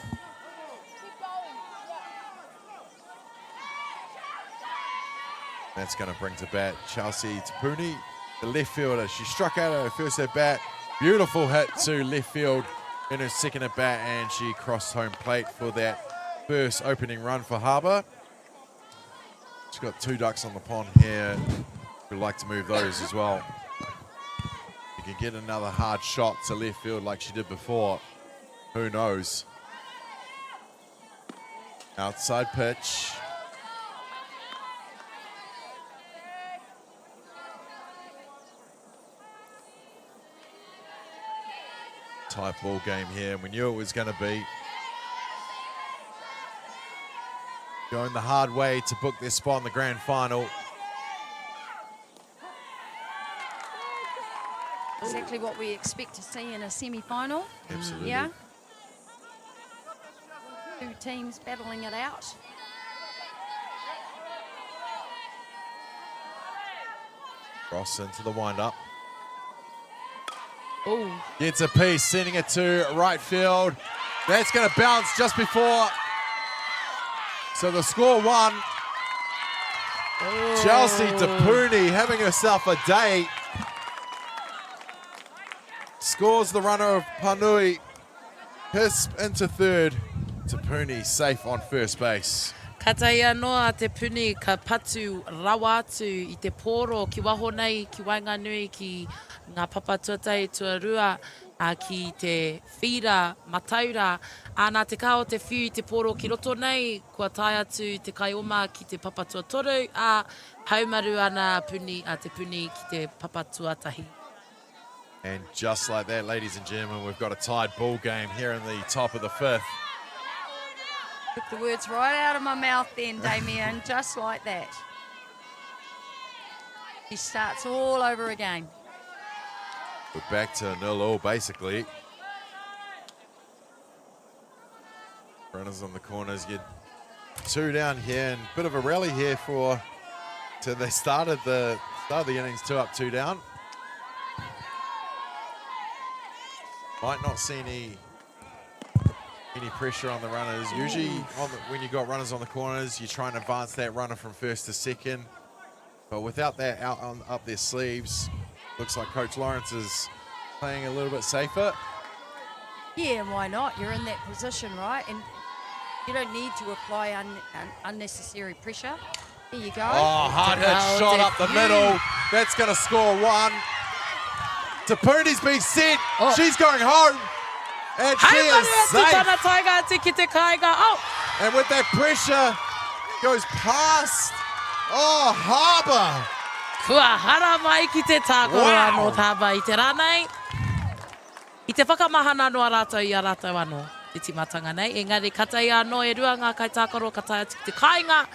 That's going to bring to bat Chelsea Tapuni, the left fielder. She struck out her first at bat. Beautiful hit to left field in her second at bat, and she crossed home plate for that first opening run for Harbour. She's got 2 ducks on the pond here. We'd like to move those as well. You can get another hard shot to left field like she did before. Who knows? Outside pitch. Tight ball game here. We knew it was going to be. Going the hard way to book their spot in the grand final. Exactly what we expect to see in a semi-final. Absolutely. Yeah. 2 teams battling it out. Ross into the wind-up. Oh. Gets a piece, sending it to right field. That's going to bounce just before. So the score 1. Oh. Chelsea Tapuni having herself a day. Scores the runner of Panui. Hisp into 3rd. Tapuni safe on first base. Ka taia noa te puni ka patu rawa atu I te poro ki waho nei ki Wainganui ki ngā papa tuatai tuarua ki te whira mataura nā te kao te whiu I te poro ki roto nei kua tai atu te kaioma ki te papa tuatoru haumaru ana puni te puni ki te papa tuatahi. And just like that, ladies and gentlemen, we've got a tied ball game here in the top of the 5th. Took the words right out of my mouth then, Damien, just like that. He starts all over again. We're back to 0-0 basically. Runners on the corners, get 2 down here, and a bit of a rally here for. So they started the innings 2 up, 2 down. Might not see any pressure on the runners. Usually when you got runners on the corners, you try and advance that runner from 1st to 2nd. But without that up their sleeves, looks like Coach Lawrence is playing a little bit safer. Yeah, why not? You're in that position, right? And you don't need to apply unnecessary pressure. Here you go. Oh, hard hit shot up the middle. That's going to score 1. Tapuni's been sent. She's going home. And she is safe. And with that pressure, goes past. Oh, Harbour. Kua hara mai ki te tāko anō tāba I te rānei. I te whakamahana noa rātou I a rātou anō, te timatanga nei. Engari katai anō e 2 ngā kai tākaro, katai atu ki te kāinga.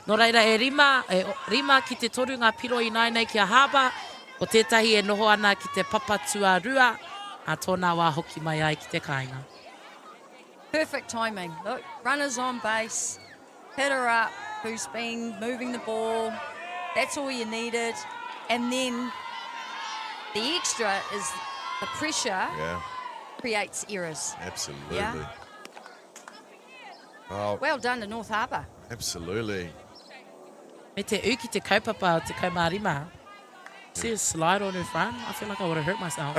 No reira e 5 ki te 3 ngā piro I nai nei ki a Harbour. O tētahi e noho ana ki te papa tuarua. A tōna wā hoki mai ai ki te kāinga. Perfect timing. Look, runners on base, hit her up, who's been moving the ball. That's all you needed. And then the extra is the pressure creates errors. Absolutely. Yeah? Oh, well done to North Harbour. Absolutely. Me te u ki te kaupapa o te kaumārima. See a slide on her front? I feel like I would have hurt myself.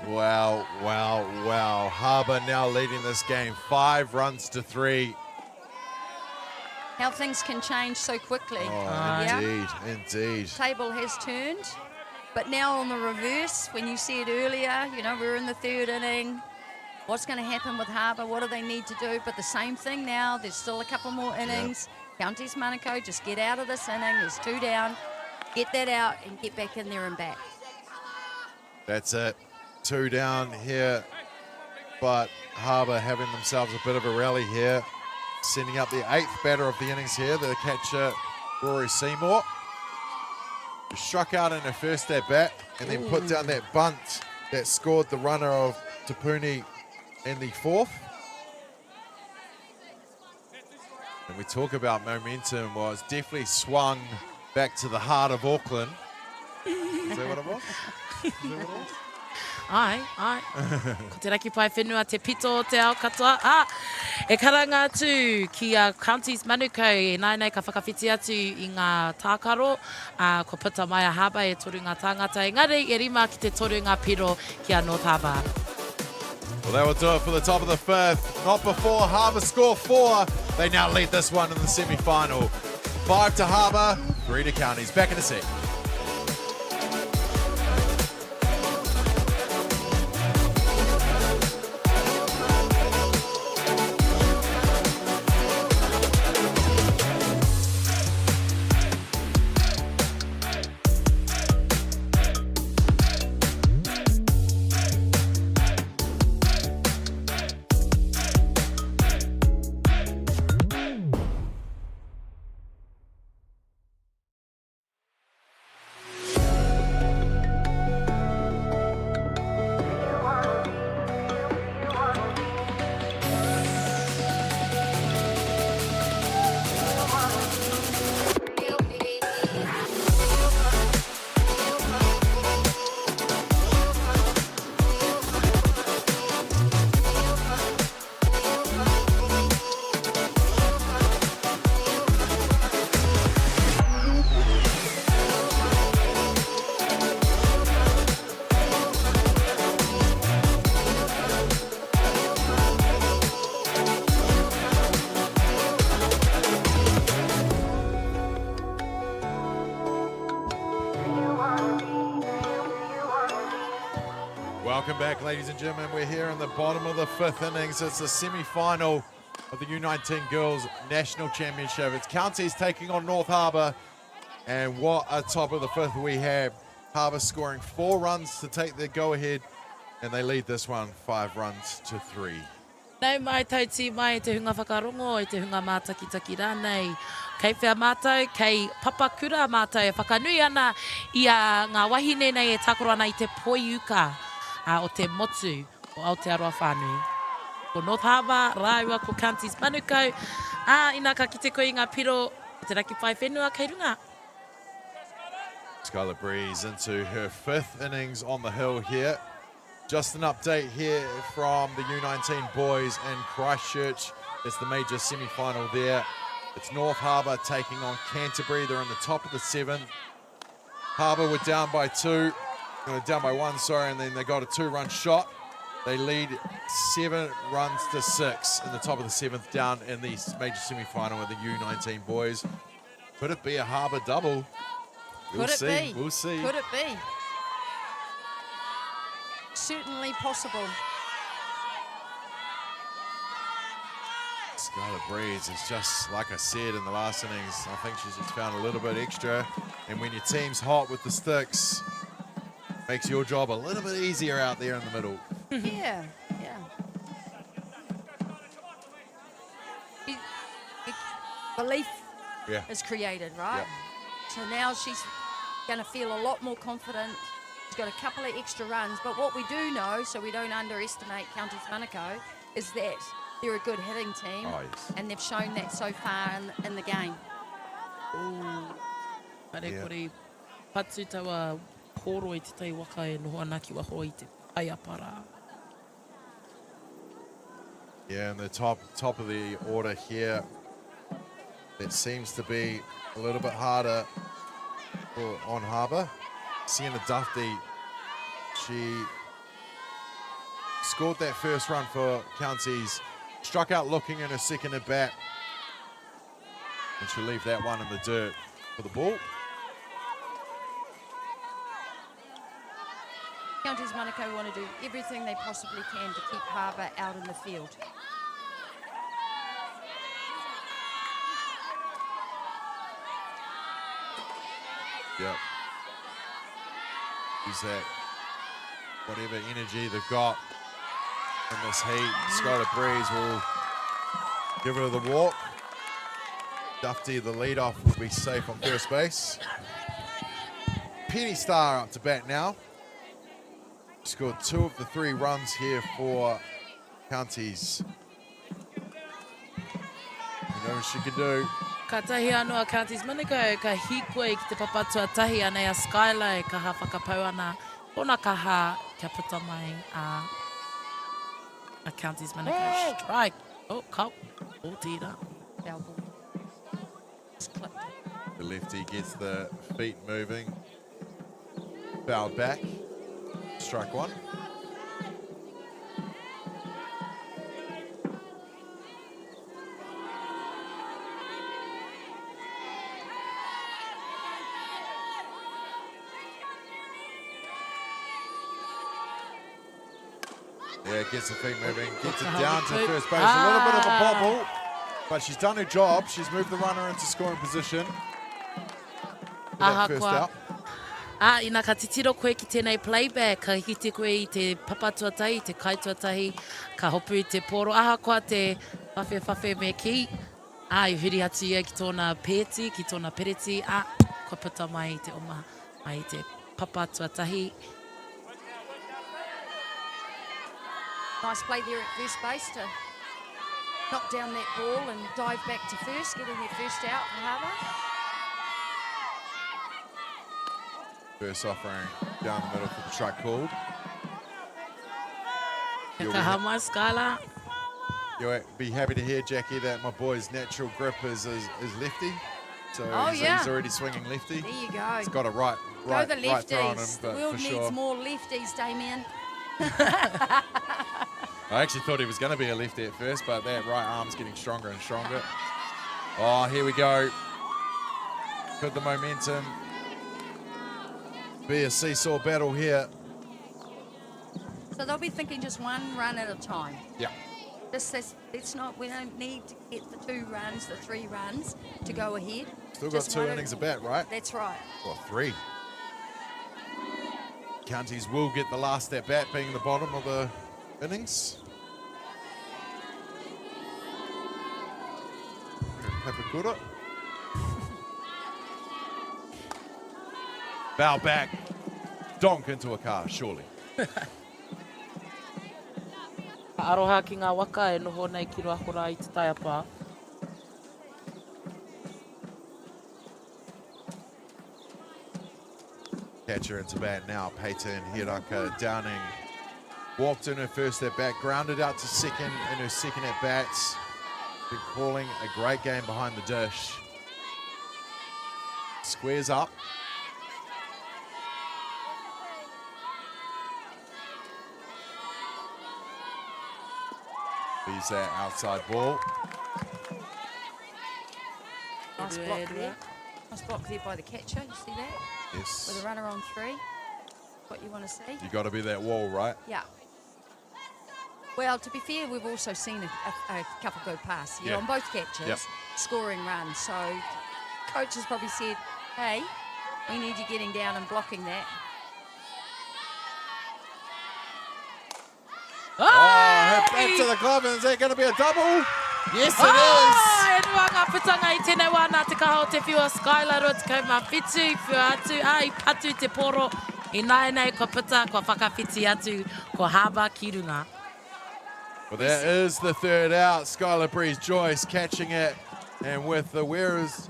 Wow, wow, wow. Harbour now leading this game 5 runs to 3. How things can change so quickly. Oh, indeed. Table has turned, but now on the reverse, when you said earlier, you know, we're in the 3rd inning. What's going to happen with Harbour? What do they need to do? But the same thing now. There's still a couple more innings. Counties Manukau, just get out of this inning. There's 2 down. Get that out and get back in there and back. That's it. 2 down here. But Harbour having themselves a bit of a rally here. Sending up the 8th batter of the innings here, the catcher, Rory Seymour. Who struck out in her first at bat and then put down that bunt that scored the runner of Tapuni in the 4th. And we talk about momentum. Well, it's definitely swung back to the heart of Auckland. Is that what it was? Is that what it was? Ai. Ko te raki pai whenua te pito o te ao katoa. E karanga atu ki a Counties Manukau e nai ka whakawhiti atu I ngā tākaro. Ko Putamaya Harbour e toru ngā tāngata. Engari, e rima ki te toru ngā piro ki a North Harbour. Well, that will do it for the top of the 5th. Not before Harbour score 4. They now lead this one in the semi-final. 5 to Harbour, 3 to Counties. Back in a sec. Welcome back, ladies and gentlemen. We're here in the bottom of the 5th innings. It's the semi-final of the U19 Girls National Championship. It's Counties taking on North Harbour. And what a top of the 5th we have. Harbour scoring 4 runs to take their go-ahead. And they lead this one 5 runs to 3. Nau mai tauti mai te hunga whakarongo, te hunga mātakitaki rānei. Kei whea mātou, kei Papakura mātou e whakanui ana I a ngā wahine nei e takoro ana I te poiuka o te motu o Aotearoa whānui. Ko North Harbour, rāua ko Counties Manukau. Ina ka kite koe I ngā piro, te raki pai whenua kei runga. Scarlet Breeze into her 5th innings on the hill here. Just an update here from the U19 boys in Christchurch. It's the major semi-final there. It's North Harbour taking on Canterbury. They're in the top of the 7th. Harbour were down by 2. Down by 1, sorry, and then they got a 2-run shot. They lead 7 runs to 6 in the top of the 7th down in the major semi-final with the U19 boys. Could it be a Harbour double? We'll see. We'll see. Could it be? Certainly possible. Scarlet Breeze is just, like I said in the last innings, I think she's just found a little bit extra. And when your team's hot with the sticks, makes your job a little bit easier out there in the middle. Yeah. Belief is created, right? Yep. So now she's going to feel a lot more confident. She's got a couple of extra runs, but what we do know, so we don't underestimate Counties Manukau, is that they're a good hitting team, and they've shown that so far in the game. Parekore, patu tawa koro I te tai waka e noho anaki waho I te aiapara. Yeah, and the top of the order here, it seems to be a little bit harder on Harbour. Sienna Duffy, she scored that first run for Counties, struck out looking in her second at bat, and she'll leave that one in the dirt for the ball. Counties Manukau want to do everything they possibly can to keep Harbour out in the field. Yep. Use that whatever energy they've got in this heat. Scarlet Breeze will give her the walk. Duffy, the leadoff, will be safe on first base. Penny Star up to bat now. Scored 2 of the 3 runs here for Counties. You know what she can do. Ka tahi anō a Counties Manukau, ka hikoe ki te papatua tahi anei a Skylar, ka ha whakapau ana. Tōna ka ha kia puta mai a Counties Manukau. Strike. Oh, kau. Oh, tira. Foul ball. It's clipped. The lefty gets the feet moving. Fouled back. Strike one. Yeah, gets the feet moving, gets it down to first base. A little bit of a bobble, but she's done her job. She's moved the runner into scoring position. For that first out. Ina ka titiro koe ki tēnei playback, ka hite koe I te papatua tahi, te kaitua tahi, ka hopu I te poro. Aha koa te whawhi me ki. I huri atu ia ki tōna pēti, ki tōna pereti. Ko puta mai I te oma, mai te papatua tahi. Nice play there at first base to knock down that ball and dive back to first, getting their first out for Harbour. First offering down the middle for the strike called. Ka mai Skylar. You'll be happy to hear, Jackie, that my boy's natural grip is lefty. So he's already swinging lefty. There you go. He's got a right Go the right throw on him, lefties. but The world for needs sure. more lefties, Damien. I actually thought he was going to be a lefty at first, but that right arm's getting stronger and stronger. Oh, here we go. Could the momentum be a seesaw battle here? So they'll be thinking just one run at a time. Yeah. We don't need to get the 2 runs, the 3 runs to go ahead. Still got Just 2 one innings of bat, right? That's right. Or 3. Counties will get the last at bat, being the bottom of the innings. Papakura. Bow back. Donk into a car, surely. Aroha ki ngā waka e noho nei ki roa hora I te taiapa. Catcher into bat now. Peyton Hiraka Downing walked in her first at bat, grounded out to second in her second at bats. Been calling a great game behind the dish. Squares up. Leaves that outside ball. Nice block there. Nice block there by the catcher. You see that? Yes. With a runner on 3. What you want to see? You got to be that wall, right? Yeah. Well, to be fair, we've also seen a couple go past here on both catches, scoring runs. So coach has probably said, hey, we need you getting down and blocking that. Oh, back to the glove, and is that going to be a double? Yes, it is. E rua ngā putanga I tēnei wā nā te kaho te whiua Skylar o te kaumawhitu, whiua atu, ai patu te poro, I nai nei ko puta, ko whakawhiti atu, ko Harbour ki runga. Well, that is the third out. Skylar Breeze-Joyce catching it, and with the wearers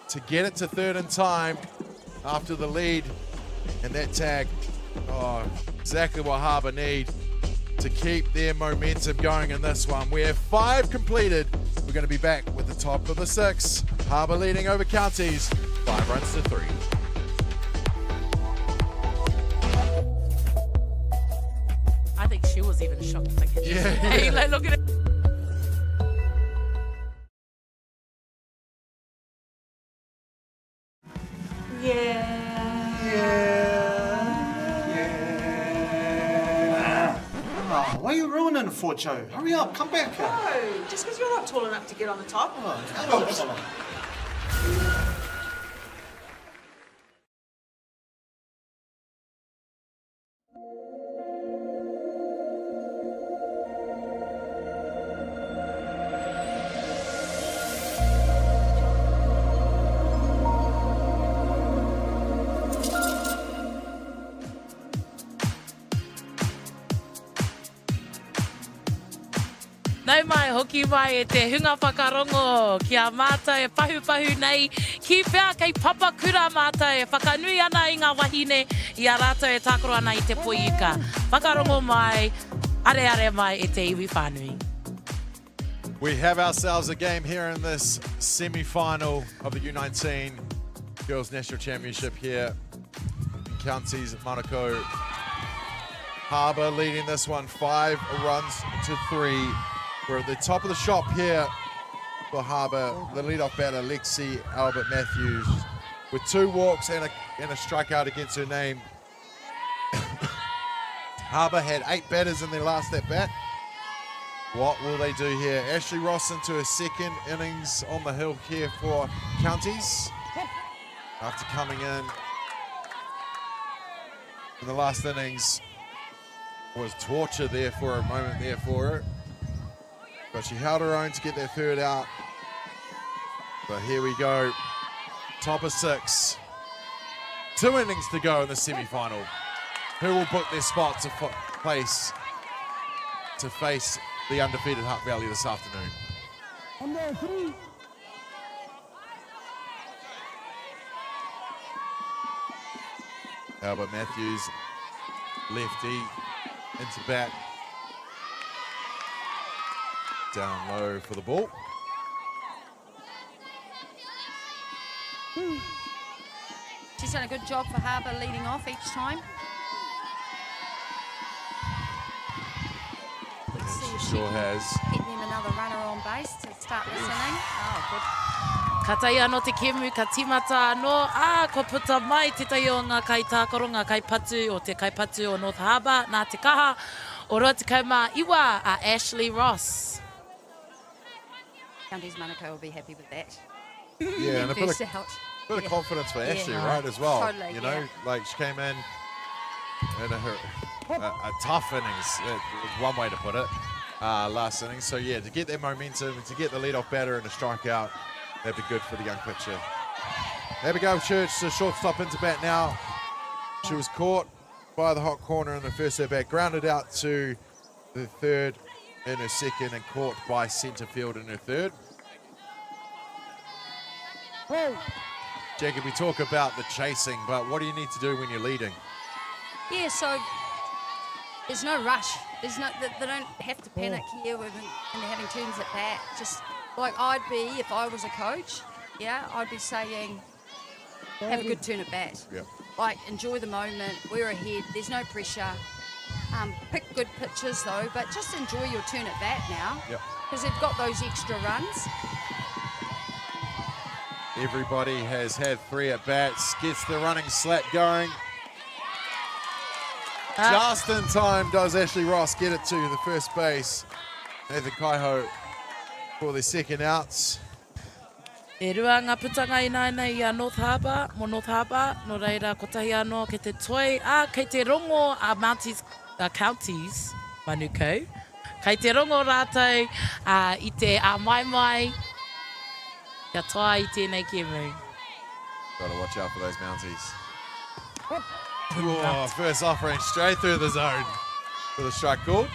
to get it to third in time after the lead and that tag. Oh, exactly what Harbour need to keep their momentum going in this one. We have 5 completed. We're going to be back with the top of the 6. Harbour leading over Counties, 5 runs to 3. I think she was even shocked. Like, hey, like, look at it. Why are you ruining it for, Joe? Hurry up, come back. No, just because you're not tall enough to get on the top. Nau mai, hoki mai e te hunga whakarongo ki a mātai e pahu nei. Ki whea kei Papakura mātai e whakanui ana i ngā wahine i a rātou e tākoro ana I te poiuka. Whakarongo mai, are mai e te iwi whānui. We have ourselves a game here in this semi-final of the U19 Girls National Championship here in Counties, Manukau. Harbour leading this one 5 runs to 3. We're at the top of the shop here for Harbour. The lead-off batter, Lexi Albert Matthews, with 2 walks and a strikeout against her name. Harbour had 8 batters in their last at-bat. What will they do here? Ashley Ross into her second innings on the hill here for Counties. After coming in the last innings, was torture there for a moment there for her. But she held her own to get that third out. But here we go. Top of 6. 2 innings to go in the semi-final. Who will book their spot to face the undefeated Hutt Valley this afternoon? Albert Matthews, lefty, into bat. Down low for the ball. She's done a good job for Harbour leading off each time. Let's see if she Sure has. Get them another runner on base to start this inning. Oh, good. Ka tai anō te kemu, ka timata anō. Ko puta mai te tai o ngā kai tākoro, ngā kai patu o te kai patu o North Harbour. Nā te kaha o roa te kaumā iwa a Ashley Ross. Counties Manukau will be happy with that. Yeah, and a bit of confidence for Ashley, right, as well. Totally, you know, like she came in a tough innings, was one way to put it, last innings. So yeah, to get that momentum, to get the lead-off batter and a strikeout, that'd be good for the young pitcher. Abigail Church, the shortstop into bat now. She was caught by the hot corner in the first at-bat, grounded out to the third in her second, and caught by centre field in her third. Jacob, we talk about the chasing, but what do you need to do when you're leading? Yeah, so there's no rush. There's no, they don't have to panic here when they're having turns at bat. Just like I'd be if I was a coach, yeah, I'd be saying, have a good turn at bat. Yeah. Like, enjoy the moment. We're ahead. There's no pressure. Pick good pitches though, but just enjoy your turn at bat now. Yep. Because they've got those extra runs. Everybody has had 3 at-bats, gets the running slat going. Just in time does Ashley Ross get it to the first base. Nathan Kaiho for the second outs. E rua ngā putanga i a North Harbour, mo North Harbour, no reira kotahi anō ke te toi, kei te rongo a Counties, Manukau. Kei te rongo rātou I te a mai, kia toa I tēnei kemu. Got to watch out for those Mounties. Oh, first offering straight through the zone for the strike call.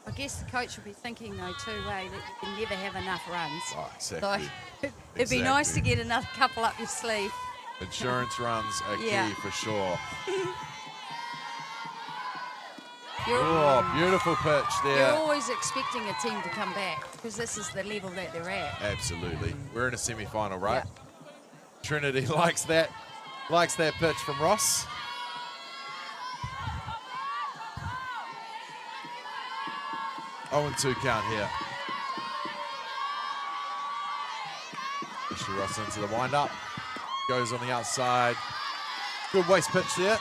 I guess the coach will be thinking though too, that you can never have enough runs. Oh, exactly. So it'd be nice to get another couple up your sleeve. Insurance runs are key for sure. Beautiful pitch there. You're always expecting a team to come back because this is the level that they're at. Absolutely. We're in a semi-final, right? Yeah. Trinity likes that pitch from Ross. Oh, and 2 count here. Ashley Ross into the wind-up. Goes on the outside. Good waste pitch there.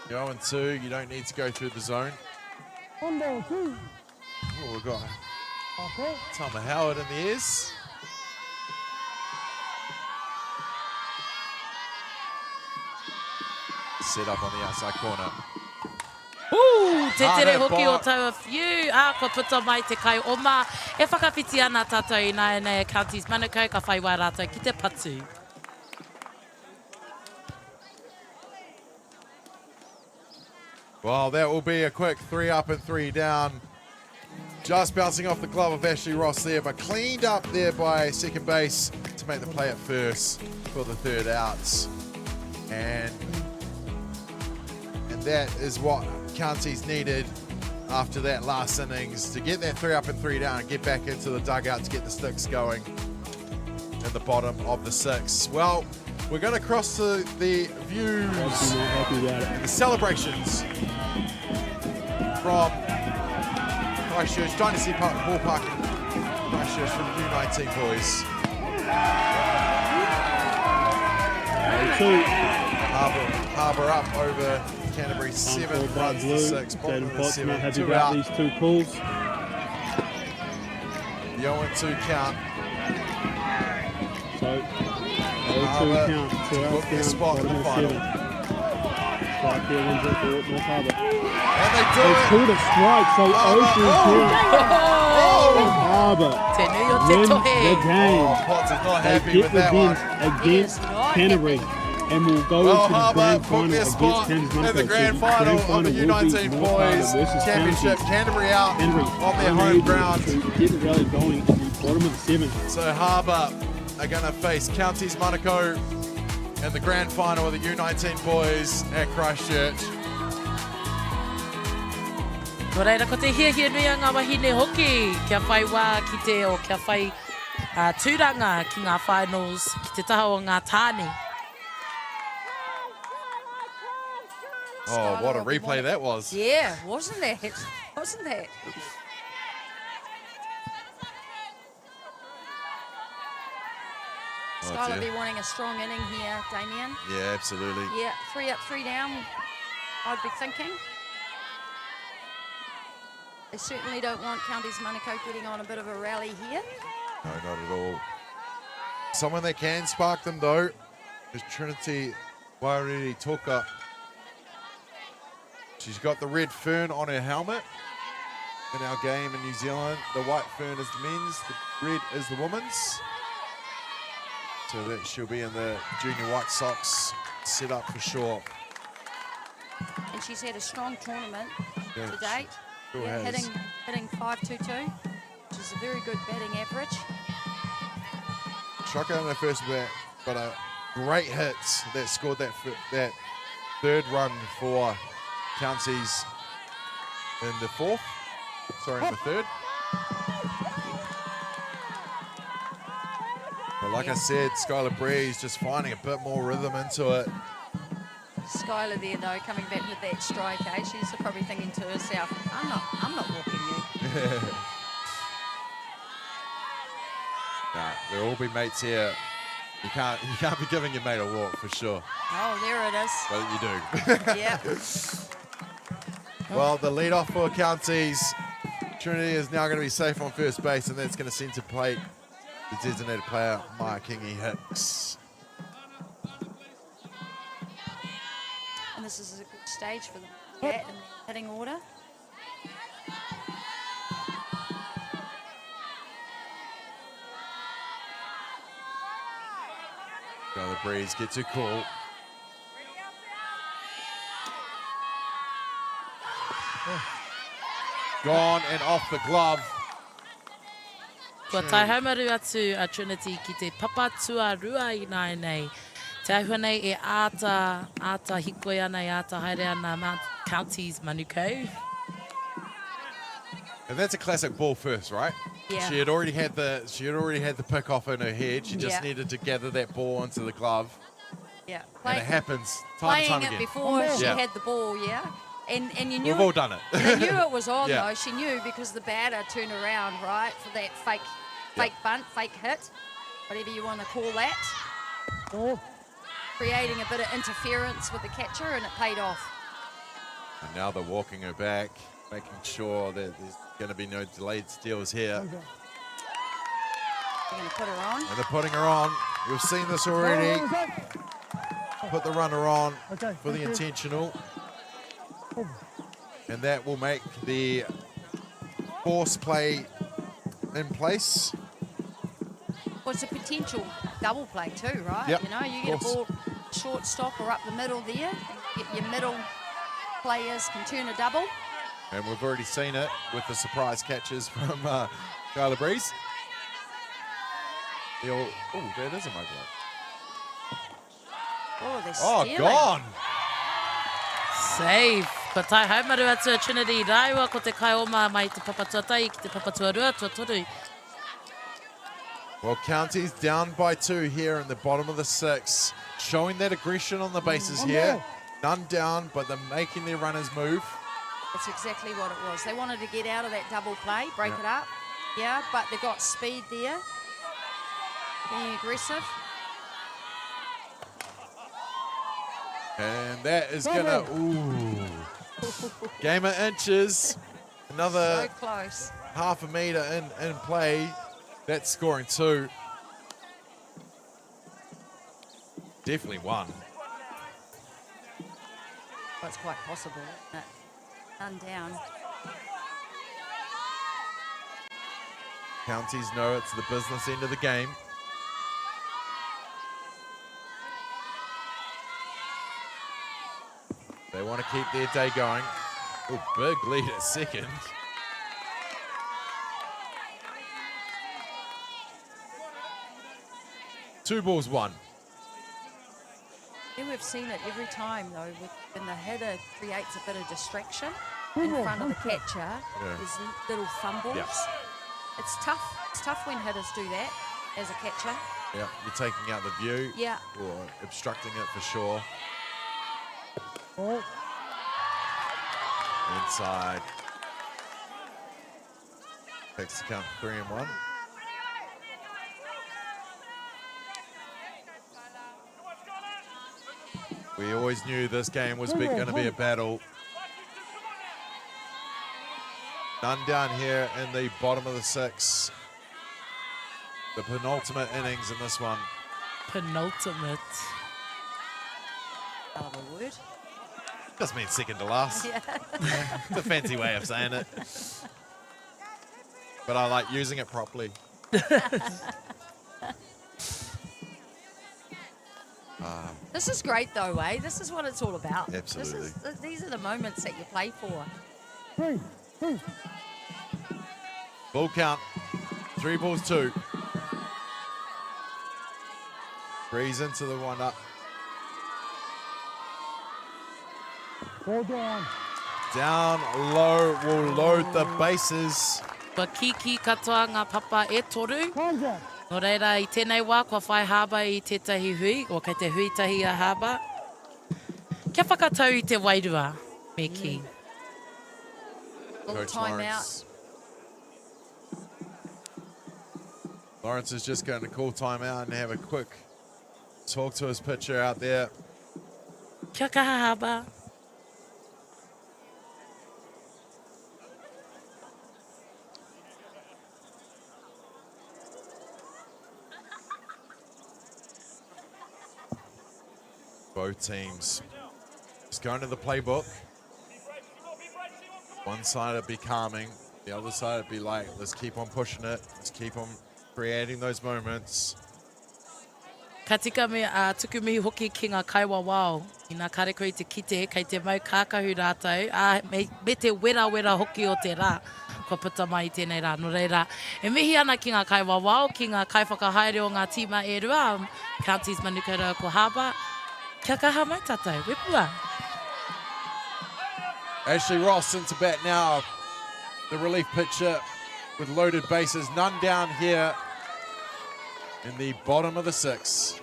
You're 0-2, you don't need to go through the zone. Oh, we've got Tama Howard in the ears. Set up on the outside corner. Te tere hoki o tau a whiu, ko puta mai te kai oma. E whakawhiti ana tātou I nāia Counties Manukau, ka whaiwai rātou ki te patu. Well, that will be a quick 3 up and 3 down. Just bouncing off the glove of Ashley Ross there, but cleaned up there by second base to make the play at first for the third outs. And that is what Counties needed after that last innings, to get that 3 up and 3 down and get back into the dugout to get the sticks going at the bottom of the 6. Well, we're going to cross to the views and the celebrations from Christchurch, Dynasty Ballpark in Christchurch from the U19 boys. Harbour up over Canterbury, 7 runs to 6. Bottom of the 7, happy 2 about out. these 2 calls. The 0-2 count. So, 0-2 count, 2 outs Book their down, spot in the bottom of final. 7. Strike there, wins it for North Harbour. And they do They it. called a strike, so 0-2 count. North Harbour wins the game. Potts is not They happy get with the that one. win against Canterbury. And we'll go Well, into the Harbour grand booked final their against spot Kansas in the Monaco. grand So final of the will be U19 North Harbour Boys versus Championship. Counties. Canterbury out Canterbury on their home unable ground. to get the rally going at the bottom of the 7th. So Harbour are going to face Counties Monaco in the grand final of the U19 Boys at Christchurch. Ko reira, ko te hia nui a ngā wahine hoki. Kia whai wā ki te o kia whai tūranga ki ngā finals, ki te taha o ngā tāne. Oh, what a replay that was. Yeah, wasn't it? Wasn't it? Skylar be wanting a strong inning here, Damien. Yeah, absolutely. Yeah, 3 up, 3 down, I'd be thinking. They certainly don't want Counties Manukau getting on a bit of a rally here. No, not at all. Someone that can spark them, though, is Trinity Wairiri Toka. She's got the red fern on her helmet in our game in New Zealand. The white fern is the men's, the red is the women's. So that she'll be in the Junior White Sox set up for sure. And she's had a strong tournament Yeah, to date. sure Yeah, has. hitting .522, which is a very good batting average. Struck out in her first bat, but a great hit that scored that third run for Counties in the third. But like I said, Skylar Breeze just finding a bit more rhythm into it. Skylar there though, coming back with that strike, eh? She's probably thinking to herself, I'm not walking you. Nah, we'll all be mates here. You can't be giving your mate a walk for sure. Oh, there it is. But you do. Yeah. Well, the lead off for Counties. Trinity is now going to be safe on first base, and that's going to send to plate the designated player, Maya Kingy Hicks. And this is a good stage for the bat and the hitting order. Skylar Breeze gets her call. Gone and off the glove. Kua tai haumaru atu a Trinity ki te papatua rua I nai nei. Te ahua nei e āta hikoi ana e āta haere ana Mount Counties Manukau. And that's a classic ball first, right? Yeah. She had already had the pick off in her head. She just Yeah. needed to gather that ball into the glove. Yeah. And it happens time and Playing time it again. before she Yeah. had the ball, yeah. And you knew We've all done it. They knew it was on Yeah. though. She knew because the batter turned around, right, for that fake bunt, fake hit, whatever you want to call that. Creating a bit of interference with the catcher, and it paid off. And now they're walking her back, making sure that there's going to be no delayed steals here. They're going to put her on. And they're putting her on. We've seen this already. Put the runner on for the intentional. And that will make the force play in place. Well, it's a potential double play too, right? Yep, You know, you of get a course. ball shortstop or up the middle there, get your middle players can turn a double. And we've already seen it with the surprise catches from Kyla Breeze. Oh, that is a mobile. Oh, they're Oh, stealing. gone. Save. Ko tai haumaru atu Trinity Raiwa ko te kai oma mai te papatuatai ki te papatua toru. Well, Counties down by 2 here in the bottom of the 6, showing that aggression on the bases here. None down, but they're making their runners move. That's exactly what it was. They wanted to get out of that double play, break it up. Yeah, but they got speed there. Being aggressive. And that is gonna, game of inches. Another So close. half a metre in play. That's scoring 2. Definitely 1. Well, it's quite possible, isn't it? None down. Counties know it's the business end of the game. They want to keep their day going. Oh, big lead at second. Two balls, 1. Yeah, we've seen it every time, though, when the header creates a bit of distraction in front of the catcher. There's little fumbles. Yeah. It's tough. It's tough when hitters do that as a catcher. Yeah, you're taking out the view. Yeah. Or obstructing it for sure. Inside. Takes the count 3-1. We always knew this game was going to be a battle. None down here in the bottom of the 6. The penultimate innings in this one. Penultimate. Hell of a word. Just means second to last. Yeah. It's a fancy way of saying it. But I like using it properly. This is great, though, eh? This is what it's all about. Absolutely. These are the moments that you play for. Ball count. 3 balls, 2. Breeze into the 1 up. Ball down. Down low will load the bases. Wa kiki katoa ngā papa e toru. No reira I tēnei wā kua whai haba I tētahi hui, o kei te huitahi a haba. Kia whakatau I te wairua, me ki. Little time out. Lawrence is just going to call time out and have a quick talk to his pitcher out there. Kia kaha haba. Both teams just going to the playbook. One side it'd be calming, the other side it'd be like, let's keep on pushing it, let's keep on creating those moments. Ka tika me a tuku mihi hoki ki ngā kaiwa wao. I ngā karekoi te kite, kei te mau kākahu rātou, me te wera hoki o te rā. Ko puta mai tēnei rā, no reira. E mihi ana ki ngā kaiwa wao, ki ngā kaiwhakahaere o ngā tīma e rua, Counties Manukau ko haba. Kia kaha mai tātou, wepua. Ashley Ross into bat now, the relief pitcher with loaded bases, none down here in the bottom of the 6.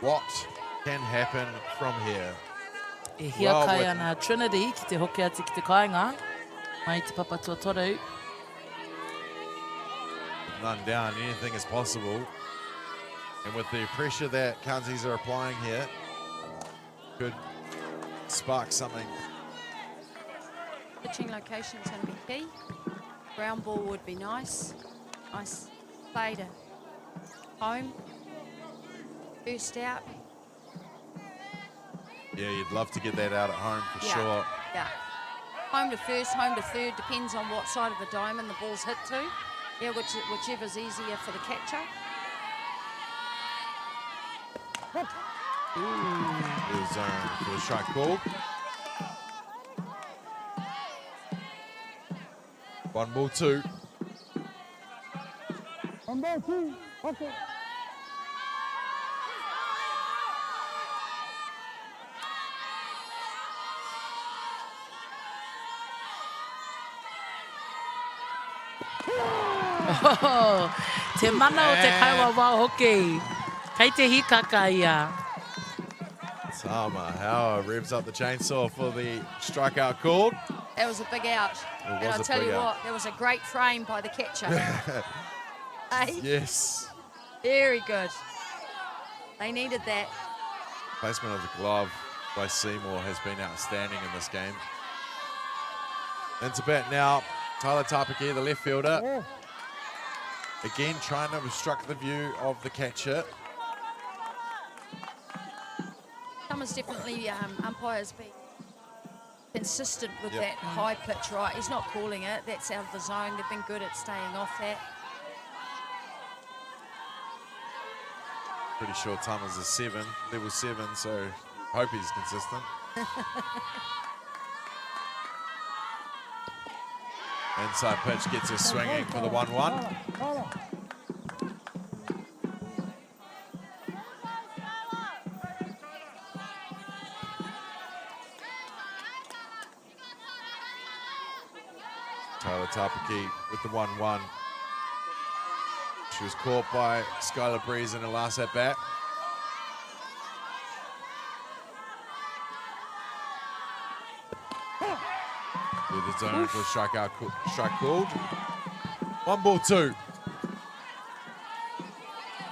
What can happen from here? E hia kai ana Trinity ki te hoki ati ki te kāinga, mai te papatua toru. None down, anything is possible. And with the pressure that Counties are applying here, could spark something. Pitching location is going to be key. Ground ball would be nice. Nice fader. Home. First out. Yeah, you'd love to get that out at home for sure. Yeah. Home to first, home to third, depends on what side of the diamond the ball's hit to. Yeah, whichever's easier for the catcher. The zone for the strike called. 1 ball 2. 1 ball 2. Okay. Oh, te mana o te kaiwawa hoki. Kei te hikaka ia. Tama Hauer revs up the chainsaw for the strikeout called. That was a big out. And I'll tell you what, that was a great frame by the catcher. Hey? Yes. Very good. They needed that. Placement of the glove by Seymour has been outstanding in this game. Into bat now, Tyler Tapaki, the left fielder. Again, trying to obstruct the view of the catcher. Thomas definitely, umpire's been consistent with that high pitch, right? He's not calling it. That's out of the zone. They've been good at staying off that. Pretty sure Thomas is 7, level 7, so hope he's consistent. Inside pitch gets us swinging for the 1-1. Tyler Tapaki with the 1-1. She was caught by Skylar Breeze in her last at bat. With the zone for a strike called. 1 ball 2.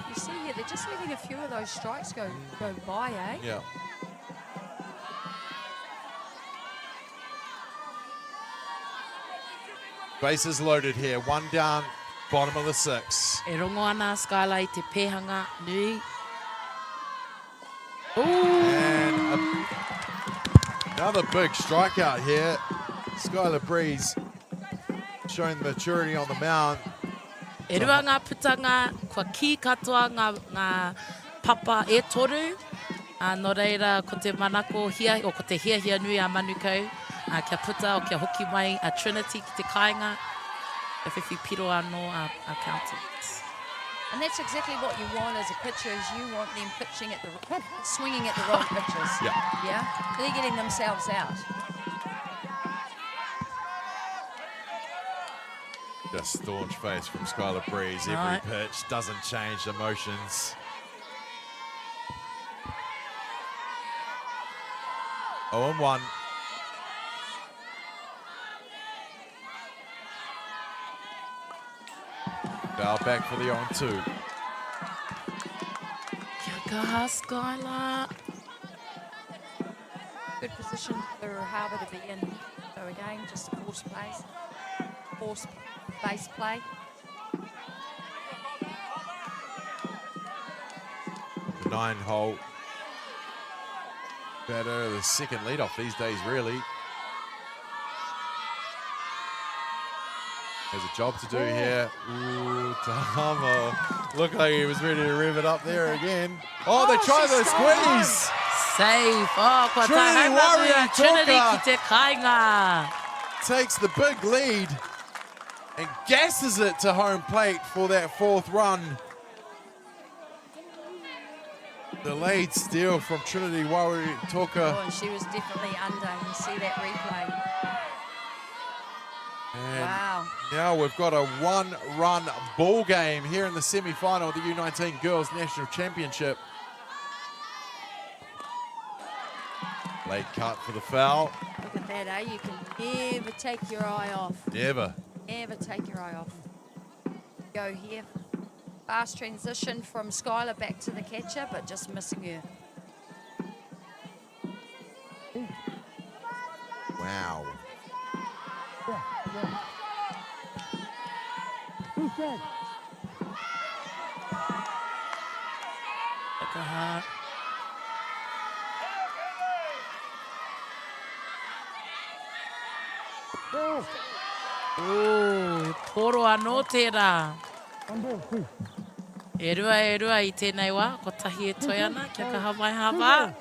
You see here, they're just letting a few of those strikes go by, eh? Yeah. Bases loaded here. 1 down, bottom of the 6. E rongo ana Skylar I te pēhanga nui. And another big strikeout here. Skylar Breeze showing maturity on the mound. E rua ngā putanga, kua ki katoa ngā papa e toru. No reira, ko te manako hia, o ko te hia nui a manukau. Kia puta o kia hoki mai a Trinity ki te kāinga. Kia whiwhi piro anō a counties. And that's exactly what you want as a pitcher, is you want them pitching at swinging at the wrong pitches. Yeah? They're getting themselves out. Just staunch face from Skylar Breeze. Every pitch doesn't change the motions. Oh, and 1. Dial back for the 0-2. Kia kaha, Skylar. Good position for Harbour to be in. So again, just a force base play. The 9-hole batter, the second leadoff these days, really. There's a job to do here. Ooh, Tahama. Looked like he was ready to rev it up there again. Oh, they try the squeeze. Safe. Oh, kua Trinity Warrior Trinity ki te kāinga. Takes the big lead and gasses it to home plate for that 4th run. Delayed steal from Trinity Warrior Toka. Oh, and she was definitely under. You see that replay. And wow. Now we've got a 1-run ball game here in the semi-final of the U19 Girls National Championship. Late cut for the foul. Look at that, eh? You can never take your eye off. Never. Never take your eye off. Go here. Fast transition from Skylar back to the catcher, but just missing her. Wow. Poro anō tērā. E rua I tēnei wā, ko tahi e toi ana, kia kaha mai hawa.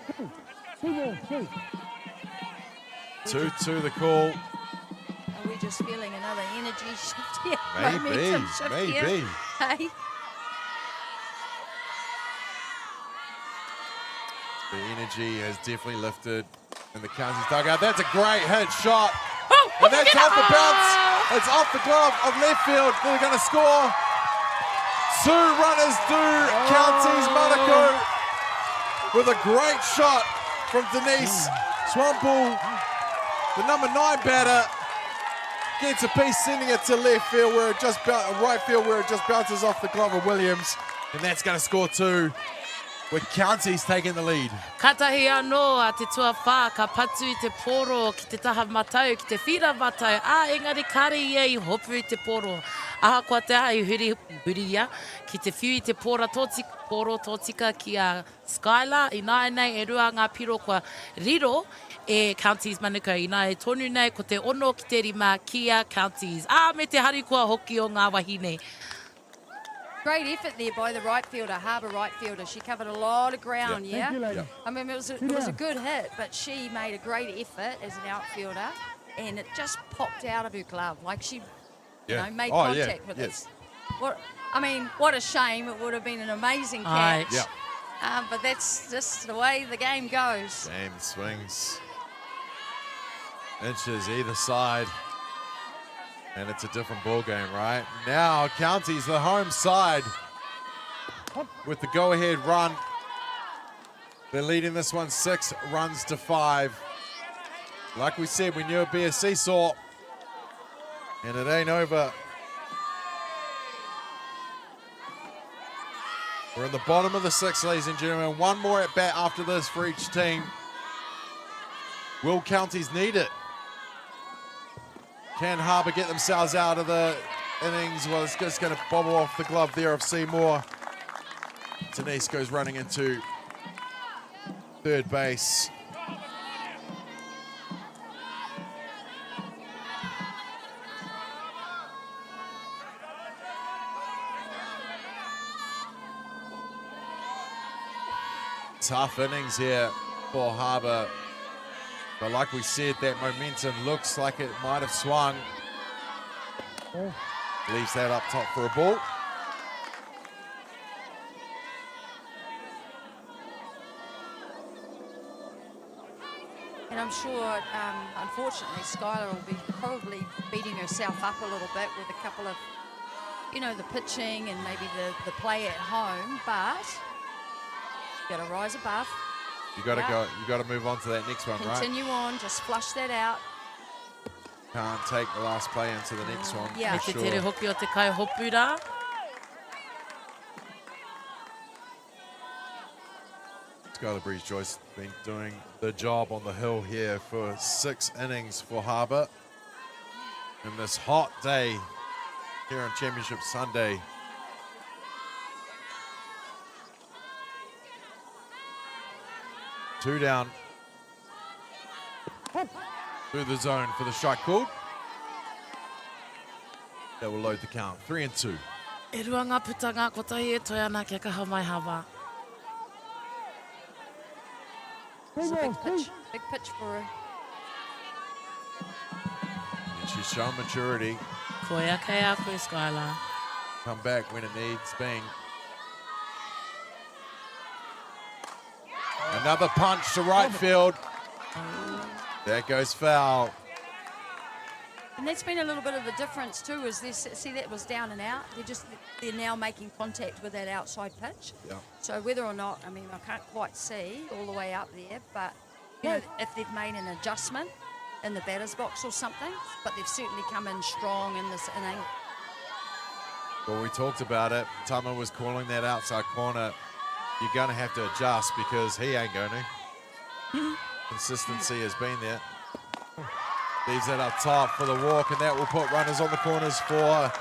2-2 the call. Are we just feeling another energy shift here? Maybe, Momentum shift maybe. Here? Hey? The energy has definitely lifted in the Counties dugout. That's a great hit shot. And that's off the bounce. It's off the glove of left field. They're going to score. 2 runners do Counties Manukau with a great shot from Denise Swampole. The number 9 batter gets a piece, sending it to left field where it just right field where it just bounces off the glove of Williams. And that's going to score 2. With Counties taking the lead. Katahi anō a te tuawha, ka patu I te poro, ki te taha matau, ki te whira matau. Engari kare ia I hopu I te poro. Aha kua te aha I huri ia, ki te whiu I te poro tōtika ki a Skylar. I nāi nei e rua ngā piro kua riro e Counties Manukau. I nā e tonu nei ko te ono ki te rima ki a Counties. Me te hari kua hoki o ngā wahine. Great effort there by the right fielder, Harbour right fielder. She covered a lot of ground, yeah? I mean, it was a good hit, but she made a great effort as an outfielder, and it just popped out of her glove. Like she, you know, made contact with it. What a shame. It would have been an amazing catch. But that's just the way the game goes. Game swings inches either side. And it's a different ball game, right? Now, Counties, the home side, with the go-ahead run. They're leading this one 6 runs to 5. Like we said, we knew it'd be a seesaw. And it ain't over. We're in the bottom of the 6th, ladies and gentlemen. One more at bat after this for each team. Will Counties need it? Can Harbour get themselves out of the innings? Well, it's just going to bobble off the glove there of Seymour. Denise goes running into third base. Tough innings here for Harbour. But like we said, that momentum looks like it might have swung. Leaves that up top for a ball. And I'm sure, unfortunately, Skylar will be probably beating herself up a little bit with a couple of, you know, the pitching and maybe the play at home. But you got to rise above. You got to go. You got to move on to that next one, right? Continue on. Just flush that out. Can't take the last play into the next one. Yeah. For Te tere hoki o te kai hopura. Skylar Breeze-Joyce been doing the job on the hill here for 6 innings for Harbour. And this hot day here on Championship Sunday. Two down. Through the zone for the strike called. That will load the count. 3-2. E rua ngā putanga, ko tahi e toi ana kia kaha mai hawa. It's a big pitch for her. And she's shown maturity. Koia kei a koe, Skylar. Come back when it needs being. Another punch to right field. That goes foul. And that's been a little bit of a difference too, is this, see that was down and out. They're now making contact with that outside pitch. Yeah. So whether or not, I mean, I can't quite see all the way up there, but you know, if they've made an adjustment in the batter's box or something, but they've certainly come in strong in this inning. Well, we talked about it. Tama was calling that outside corner. You're going to have to adjust because he ain't going to. Consistency has been there. Leaves that up top for the walk, and that will put runners on the corners for...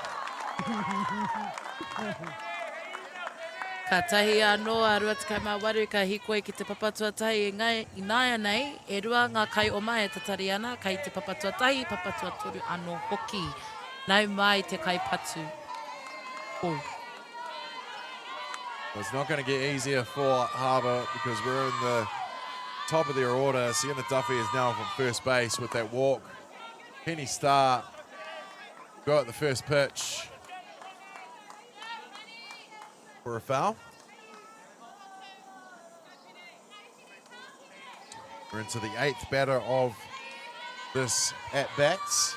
Ka tahi anō a rua te kai MāORI ka hikoe ki te papatuatahi I nāia nei, e rua ngā kai o mai e tatari ana, kai te papatuatahi, papatua toru anō hoki. Nau mai te kai patu. Oh. It's not going to get easier for Harbour because we're in the top of their order. Sienna Duffy is now from first base with that walk. Penny Starr go at the first pitch for a foul. We're into the 8th batter of this at-bats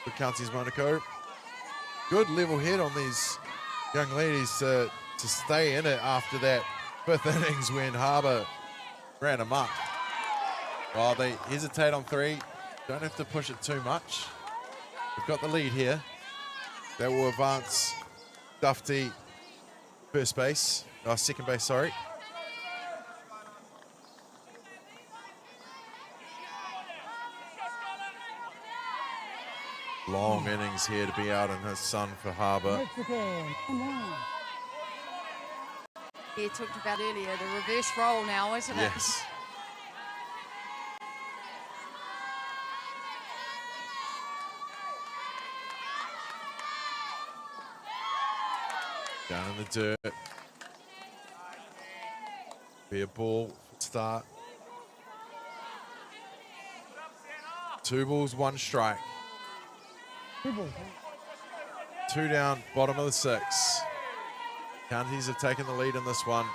for Counties Monaco. Good level head on these young ladies to stay in it after that 5th innings when Harbour ran amok. Well, they hesitate on 3. Don't have to push it too much. We've got the lead here. That will advance Duffy first base, second base, sorry. Long innings here to be out in his sun for Harbour. Yeah, talked about earlier, the reverse role now, isn't it? Yes. Down in the dirt. Be a ball start. 2 balls, 1 strike. 2 down, bottom of the 6th. Counties have taken the lead in this one.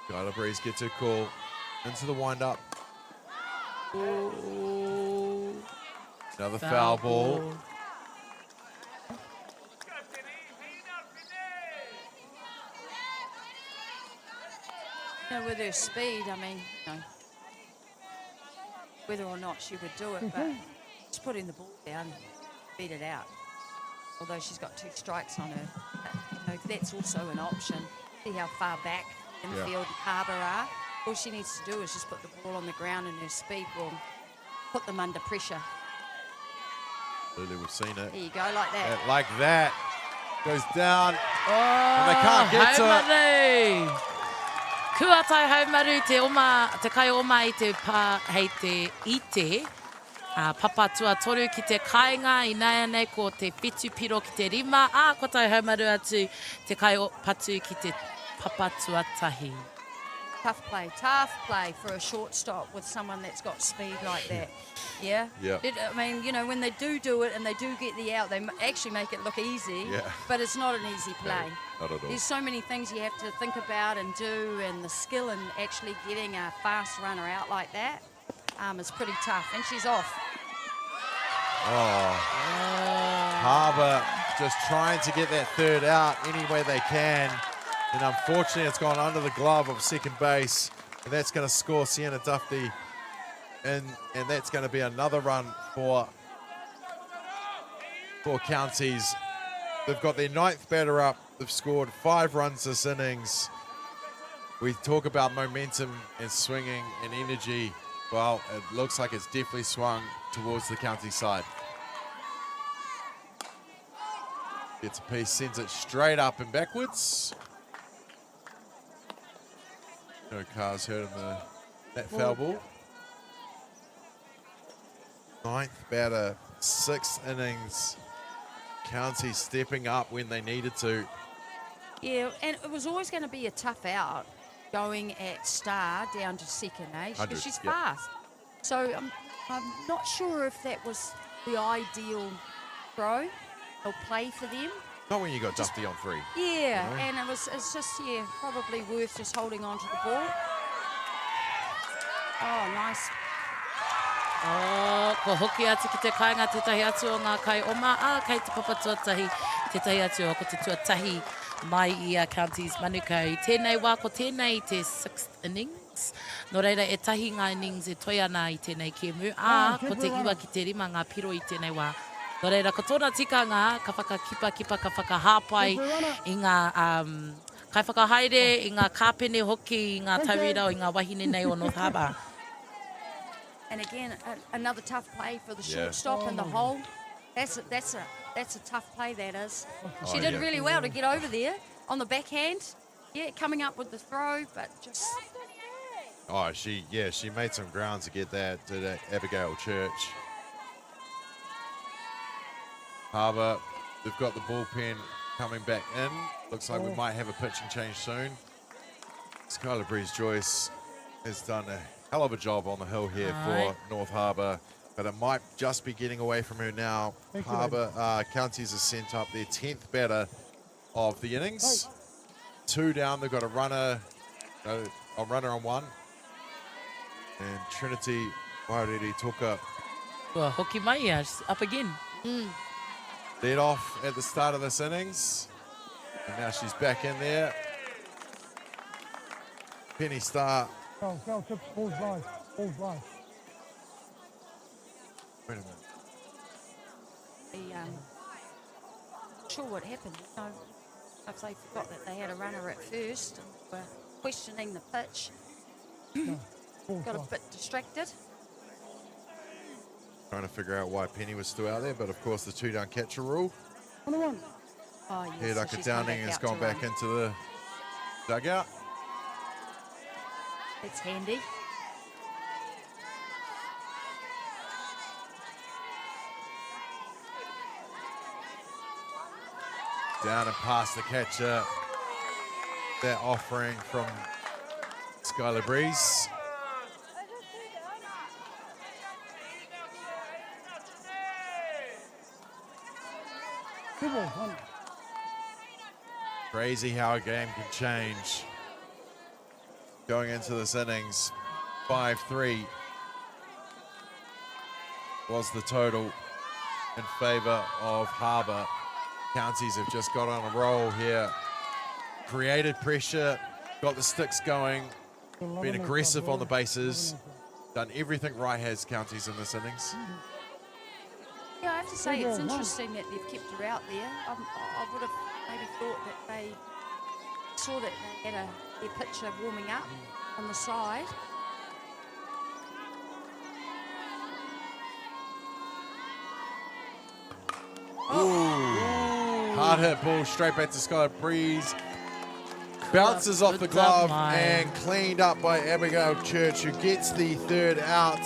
Skylar Breeze gets her call into the wind-up. Another foul ball. You know, with her speed, I mean, you know, whether or not she would do it, but just putting the ball down, beat it out. Although she's got 2 strikes on her, but, you know, that's also an option. See how far back in the field Harbour are. All she needs to do is just put the ball on the ground, and her speed will put them under pressure. Lulu, we've seen it. There you go, like that. Like that. Goes down. And they can't get to it. Kua tai haumaru te kai oma I te pā hei te ite. Papatua toru ki te kāinga I nai nei ko te whitu piro ki te 5. Ko tai haumaru atu te kai patu ki te papatua tahi. Tough play for a shortstop with someone that's got speed like that. Yeah? Yeah. I mean, you know, when they do it and they do get the out, they actually make it look easy, but it's not an easy play. No, not at all. There's so many things you have to think about and do, and the skill in actually getting a fast runner out like that is pretty tough, and she's off. Harbour just trying to get that 3rd out any way they can. And unfortunately, it's gone under the glove of second base. And that's going to score Sienna Duffy. And that's going to be another run for Counties. They've got their 9th batter up. They've scored 5 runs this innings. We talk about momentum and swinging and energy. Well, it looks like it's definitely swung towards the County side. Gets a piece, sends it straight up and backwards. No cars hurt in that foul ball. 9th batter, 6th innings. County stepping up when they needed to. Yeah, and it was always going to be a tough out going at Star down to second, because she's fast. So I'm not sure if that was the ideal throw or play for them. Not when you got Duffy on 3. Yeah, you know? And it's just, probably worth just holding on to the ball. Oh, nice. Ko hoki atu ki te kāinga tētahi atu o ngā kai oma, kei te papatua tahi, tētahi atu o ko te tuatahi mai I a Counties Manukau. Tēnei wā ko tēnei te 6th innings. No reira e tahi ngā innings e toi ana I tēnei kēmu, ko te iwa ki te 5 ngā piro I tēnei wā. No reira, ko tōna tikanga, ka whakakipa, ka whakahāpai I ngā kai whakahaere, I ngā kāpene hoki, I ngā tauira o I ngā wahine nei o North Harbour. And again, another tough play for the shortstop in the hole. That's a tough play, that is. She did really well to get over there on the backhand. Yeah, coming up with the throw, but just... Oh, she made some ground to get that to Abigail Church. Harbour, they've got the bullpen coming back in. Looks like we might have a pitching change soon. Skylar Breeze-Joyce has done a hell of a job on the hill here for North Harbour, but it might just be getting away from her now. Harbour Counties has sent up their 10th batter of the innings. 2 down, they've got a runner on 1. And Trinity Wairere took up. Well, Hoki Mai up again. Led off at the start of this innings. And now she's back in there. Penny Star. Go, tips, balls live. Wait a minute. Not sure what happened. No, if they forgot that they had a runner at first and were questioning the pitch. Got a bit distracted. Trying to figure out why Penny was still out there, but of course the 2 down catcher rule. Oh, yes, Head Downing has gone back into the dugout. It's handy. Down and past the catcher. That offering from Skylar Breeze. Crazy how a game can change. Going into this innings, 5-3 was the total in favour of Harbour. Counties have just got on a roll here. Created pressure, got the sticks going, been aggressive on the bases, done everything right has Counties in this innings. Yeah, I have to say it's interesting that they've kept her out there. I would have maybe thought that they saw that they had their pitcher warming up on the side. Hard hit ball straight back to Skylar Breeze. Bounces off the glove and cleaned up by Abigail Church, who gets the 3rd out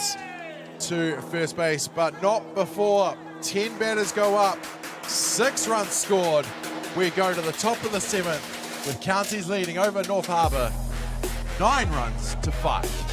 to first base, but not before 10 batters go up, 6 runs scored. We go to the top of the 7th with Counties leading over North Harbour, 9 runs to 5.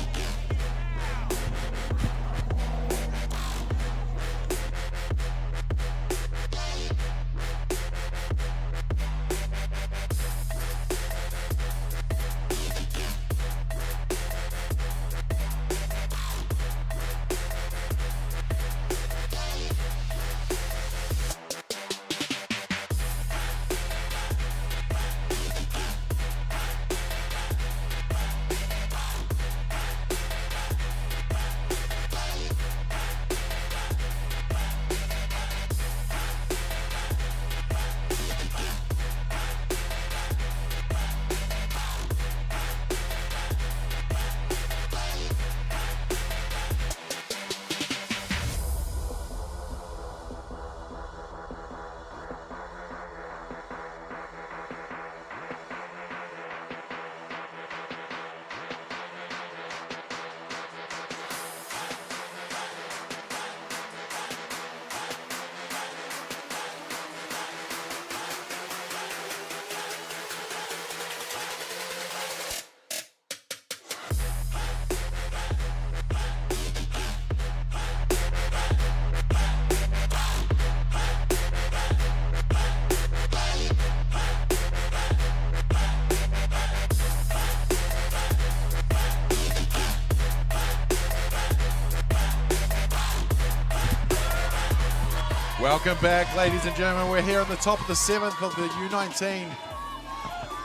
Welcome back, ladies and gentlemen. We're here on the top of the 7th of the U19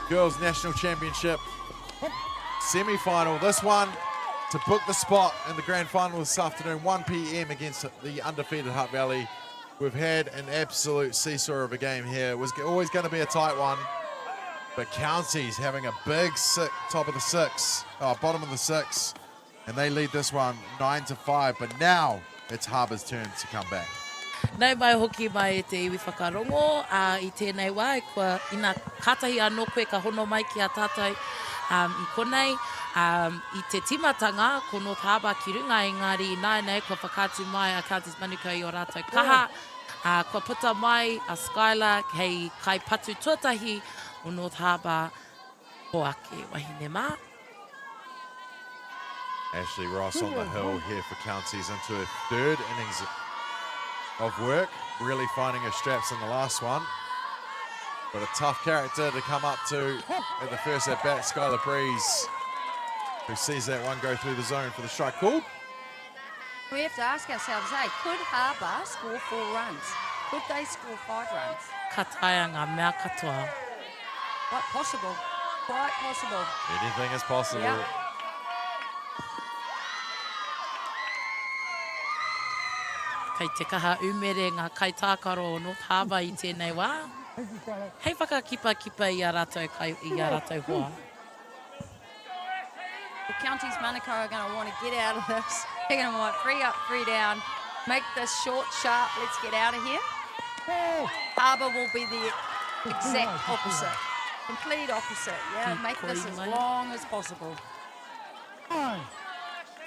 Girls National Championship semi-final. This one to book the spot in the grand final this afternoon, 1 p.m. against the undefeated Hutt Valley. We've had an absolute seesaw of a game here. It was always going to be a tight one, but Counties having a big bottom of the 6, and they lead this one 9-5. But now it's Harbour's turn to come back. Nei mai hoki mai e te iwi whakarongo, I tēnei wā, kua ina katahi anō koe ka hono mai ki a tātou I konei, I te timatanga ko North Harbour ki runga engari, nai nei kua whakātu mai a Counties Manukau I o rātou kaha, Kua puta mai a Skylar hei kai patu tuatahi o North Harbour hoake wahine mā. Ashley Ross on the hill here for Counties into her third innings of work, really finding her straps in the last one. But a tough character to come up to at the first at bat, Skylar Breeze, who sees that one go through the zone for the strike called. We have to ask ourselves, hey, could Harbour score 4 runs? Could they score 5 runs? Ka taia ngā mea katoa. Quite possible. Quite possible. Anything is possible. Yeah. Kei te kaha umere ngā kaitākaro o North Harbour I tēnei wā. Hei whakakipa I a rātou hoa. The Counties Manukau are going to want to get out of this. They're going to want 3 up, 3 down. Make this short, sharp. Let's get out of here. Harbour will be the exact opposite. Complete opposite. Yeah, make this as long as possible.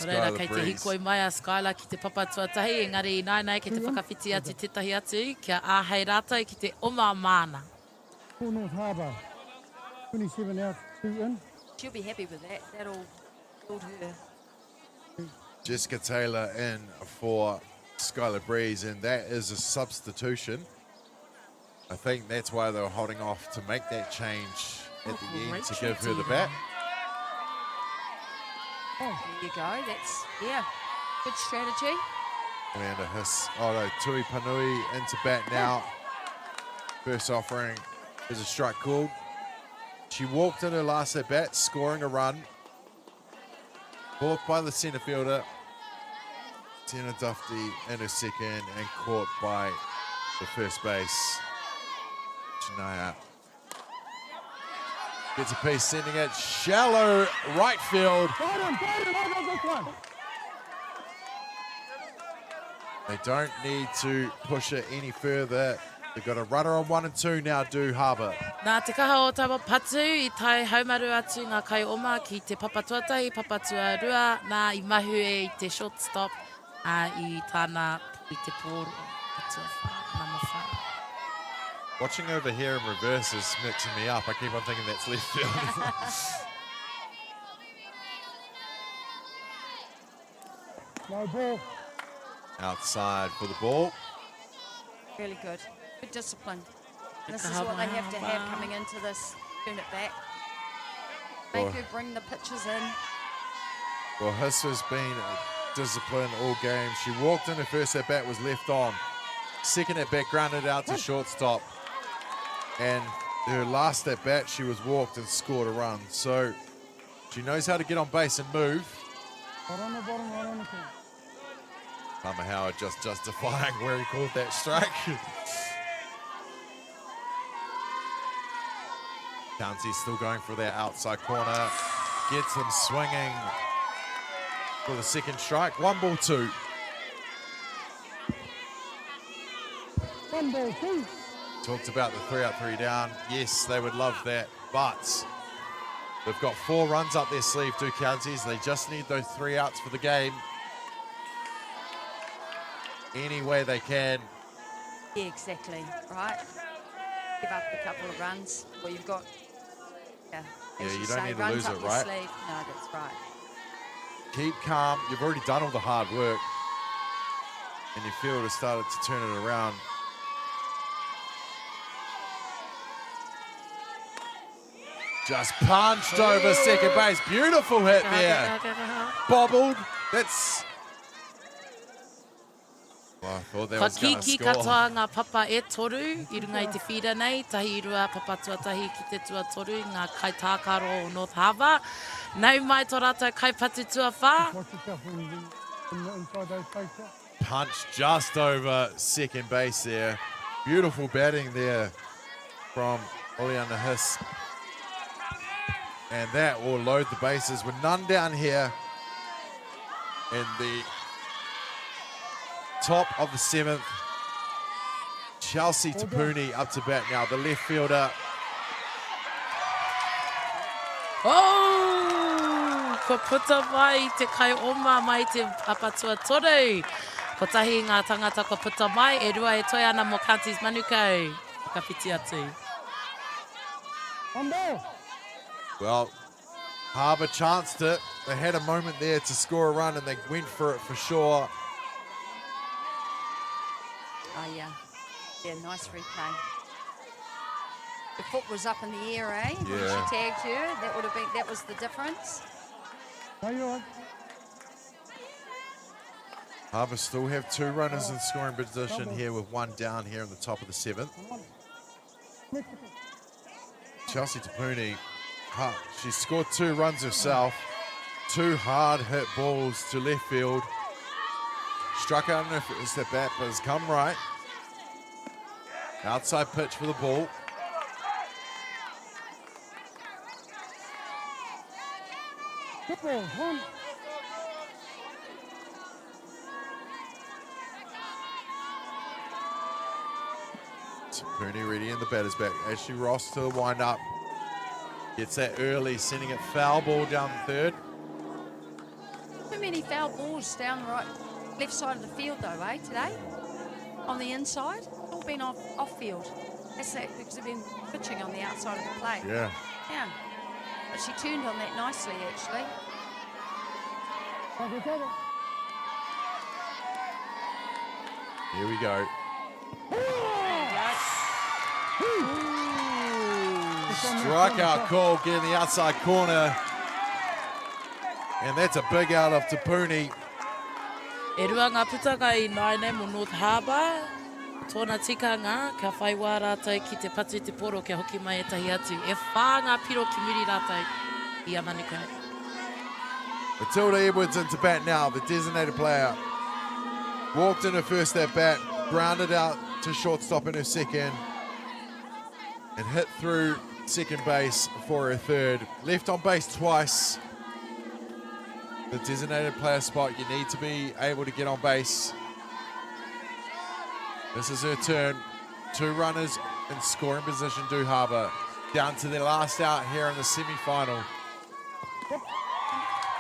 Reira, kei te hikoi mai a Skylar ki te papa tuatahi, engari I kei te whakawhiti atu tetahi atu, kia āhei rātou ki te oma māna. For North Harbour, 27 out, 2 in. She'll be happy with that. That'll build her. Jessica Taylor in for Skylar Breeze, and that is a substitution. I think that's why they were holding off to make that change at the end to give her the bat. There you go. That's, yeah, good strategy. And a hiss. Oh no, Tui Panui into bat now. First offering is a strike called. She walked in her last at bat, scoring a run. Caught by the centre fielder. Tina Dufty in her second and caught by the first base. Shania gets a piece, sending it shallow right field. They don't need to push it any further. They've got a runner on 1 and 2 now, do Harbour. Nā te kaha o tawa patu I tai haumaru atu ngā kai oma ki te papatuatahi, papatua nā I mahu I te shortstop I tāna I te pōro. Number 5. Watching over here in reverse is mixing me up. I keep on thinking that's left field. No ball. Outside for the ball. Really good. Good discipline. This is what they have to have coming into this. Turn it back. Make her bring the pitches in. Well, Hiss has been disciplined all game. She walked in, her first at bat was left on. Second at bat grounded out to shortstop. And her last at bat, she was walked and scored a run. So she knows how to get on base and move. Palmer Howard just justifying where he called that strike. County's still going for their outside corner. Gets them swinging for the second strike. 1 ball 2. 1 ball 2. Talked about the 3 up, 3 down. Yes, they would love that, but they've got 4 runs up their sleeve, 2 Counties. They just need those 3 outs for the game. Any way they can. Yeah, exactly. Right. Give up a couple of runs. Well, you've got. Yeah, you don't need to lose it, right? Sleeve. No, that's right. Keep calm. You've already done all the hard work, and your field has started to turn it around. Just punched over second base. Beautiful hit there. Bobbled. That's. Well, I thought that was going to score. Katoa ngā papa e toru, I runga I te whira nei, tahi rua papa tuatahi ki te tua toru, ngā kai tākaro o North Harbour. Nau mai tō rātou kai patu tua whā. Punched just over second base there. Beautiful batting there from Oleana Hiss. And that will load the bases with none down here in the top of the 7th. Chelsea Tapuni up to bat now, the left fielder. Oh! Ko puta mai te kai oma mai te apatua toru. Ko tahi ngā tangata ko puta mai, e rua e toi ana mo Counties Manukau. Ka piti atu. Well, Harbour chanced it. They had a moment there to score a run and they went for it for sure. Oh, yeah. Yeah, nice replay. The foot was up in the air, eh? When Yeah. she tagged her, that was the difference. Harbour still have 2 runners in scoring position here with 1 down here in the top of the 7th. Chelsea Tapuni, she scored 2 runs herself. 2 hard hit balls to left field. Struck out on her step back, but has come right. Outside pitch for the ball. Tapuni ready in the batter's back. Ashley Ross to the wind up. Gets that early, sending it foul ball down the third. Too many foul balls down the left side of the field though, eh, today? On the inside, all been off field. That's that because they've been pitching on the outside of the plate. Yeah. Yeah. But she turned on that nicely, actually. Here we go. Strikeout call, getting the outside corner. And that's a big out of Tapuni. E rua ngā putanga I Naine mo North Harbour. Tōna tikanga, ka whai wā rātou ki te patu te poro kia hoki mai e tahi atu. E whā ngā piro ki muri rātou I a Manukau. Matilda Edwards into bat now, the designated player. Walked in her first at bat, grounded out to shortstop in her second, and hit through second base for her third. Left on base twice. The designated player spot, you need to be able to get on base. This is her turn. 2 runners in scoring position, do Harbour. Down to their last out here in the semi-final. I'm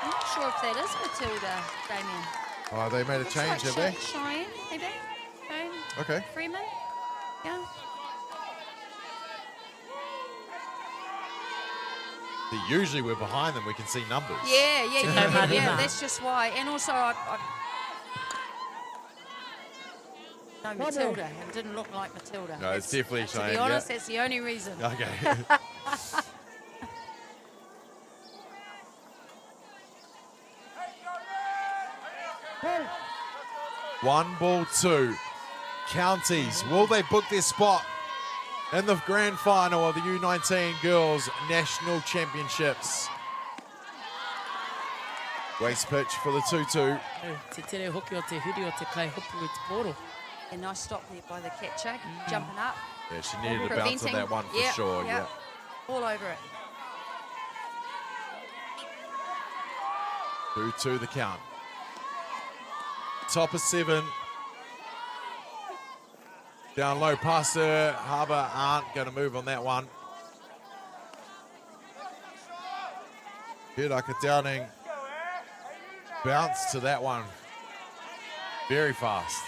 not sure if that is Matilda, Damien. Oh, they made a change, have they? Cheyenne, maybe? Cheyenne Okay. Freeman? Yeah. Usually we're behind them, we can see numbers. Yeah, that's just why. And also, no, Matilda. It didn't look like Matilda. No, it's definitely Cheyenne. To be honest, that's the only reason. Okay. 1-2. Counties, will they book their spot in the grand final of the U19 Girls National Championships? Waste pitch for the 2-2. Te tere hoki o te huri o te kai hopu i te poro. A nice stop there by the catcher, jumping up. Yeah, she needed a bounce on that one for sure. Yeah. All over it. 2-2 the count. Top of 7. Down low past her. Harbour aren't going to move on that one. Like a Downing bounce to that one. Very fast.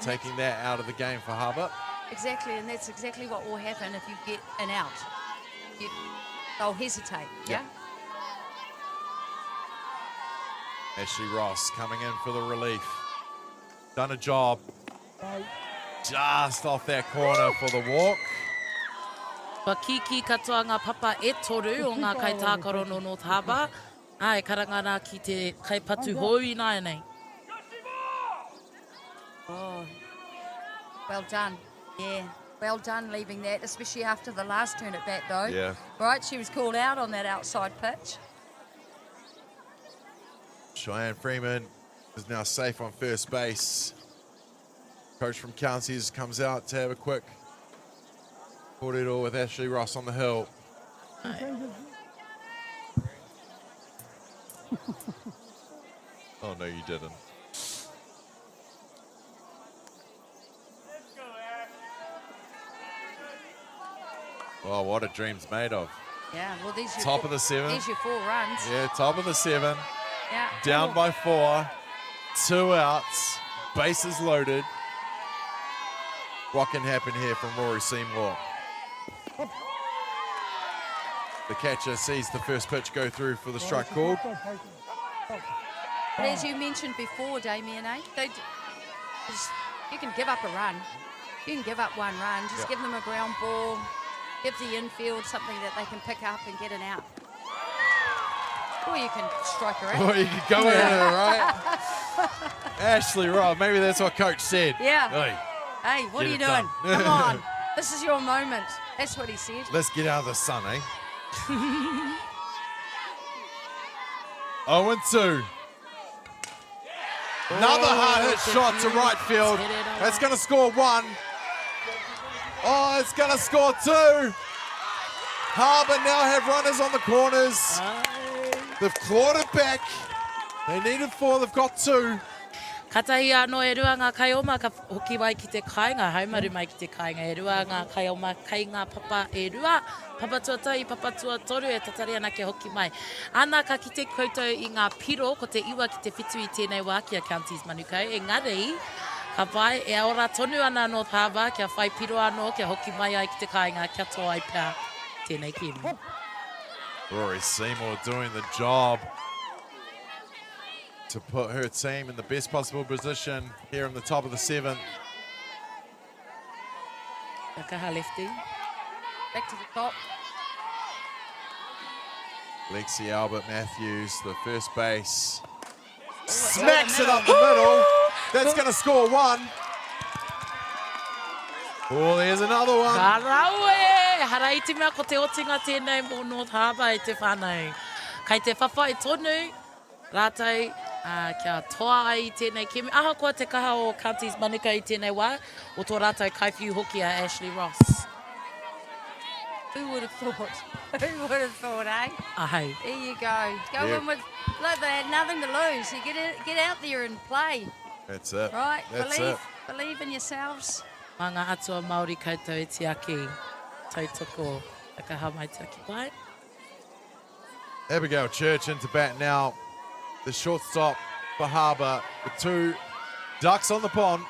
Taking that out of the game for Harbour. Exactly, and that's exactly what will happen if you get an out. They'll hesitate, yeah? Ashley Ross coming in for the relief. Done a job. Just off that corner for the walk. Pa kiki katoa ngā papa e toru o ngā kai tākaro no North Harbour. Ai, karangana ki te kai patu hoi nai nei. Oh, well done. Yeah, well done leaving that, especially after the last turn at bat though. Yeah. Right, she was called out on that outside pitch. Cheyenne Freeman is now safe on first base. Coach from Counties comes out to have a quick cordial with Ashley Ross on the hill. Oh, no, you didn't. Oh, what a dream's made of. Yeah, well, these top of the 7. There's your 4 runs. Yeah, top of the 7. Yeah. Down by 4. 2 outs, bases loaded. What can happen here from Rory Seymour? The catcher sees the first pitch go through for the strike called. But as you mentioned before, Damien, you can give up a run. You can give up 1 run. Just give them a ground ball. Give the infield something that they can pick up and get an out. Or you can strike her out. Or you can go in her, right? Ashley Robb, maybe that's what Coach said. Yeah. Hey, Hey, what are you get it doing? done. Come on. This is your moment. That's what he said. Let's get out of the sun, eh? 0-2. Another hard hit shot to right field. That's going to score 1. Oh, it's going to score 2. Harbour now have runners on the corners. They've clawed it back. They needed 4, they've got 2. Katahi anō e rua ngā kaioma ka hoki mai ki te kāinga, haumaru mai ki te kāinga. E rua ngā kaioma kai ngā papa e rua, papa tuatai, papa tuatoru e tatari ana ke hoki mai. Ana ka ki te koutou I ngā piro ko te iwa ki te whitu I tēnei wā kia Counties Manukau. Engari, ka pai e aora tonu ana North Harbour, kia whai piro anō, kia hoki mai ai ki te kāinga, kia toa ai pia tēnei kimi. Rory Seymour doing the job to put her team in the best possible position here in the top of the 7th. Kaha lefty. Back to the top. Lexi Albert Matthews, the first base. Smacks it up the middle. That's going to score 1. Oh, there's another one. Karaue! Harai te mea ko te otinga tēnei mō North Harbour I te whānau. Kai te whawhai tonu, rātou, kia toa ai tēnei kimi. Aha koa te kaha o Counties Manukau I tēnei wā, o tō rātou kaiwhiu hoki a Ashley Ross. Who would have thought? Who would have thought, eh? Ahai. There you go. Go in with, look, they had nothing to lose. You get out there and play. That's it. Right? That's Believe in yourselves. Mā ngā atua Māori koutou e tiaki, tautoko, e kaha mai tiaki pai. Abigail Church into bat now. The shortstop for Harbour with 2 ducks on the pond.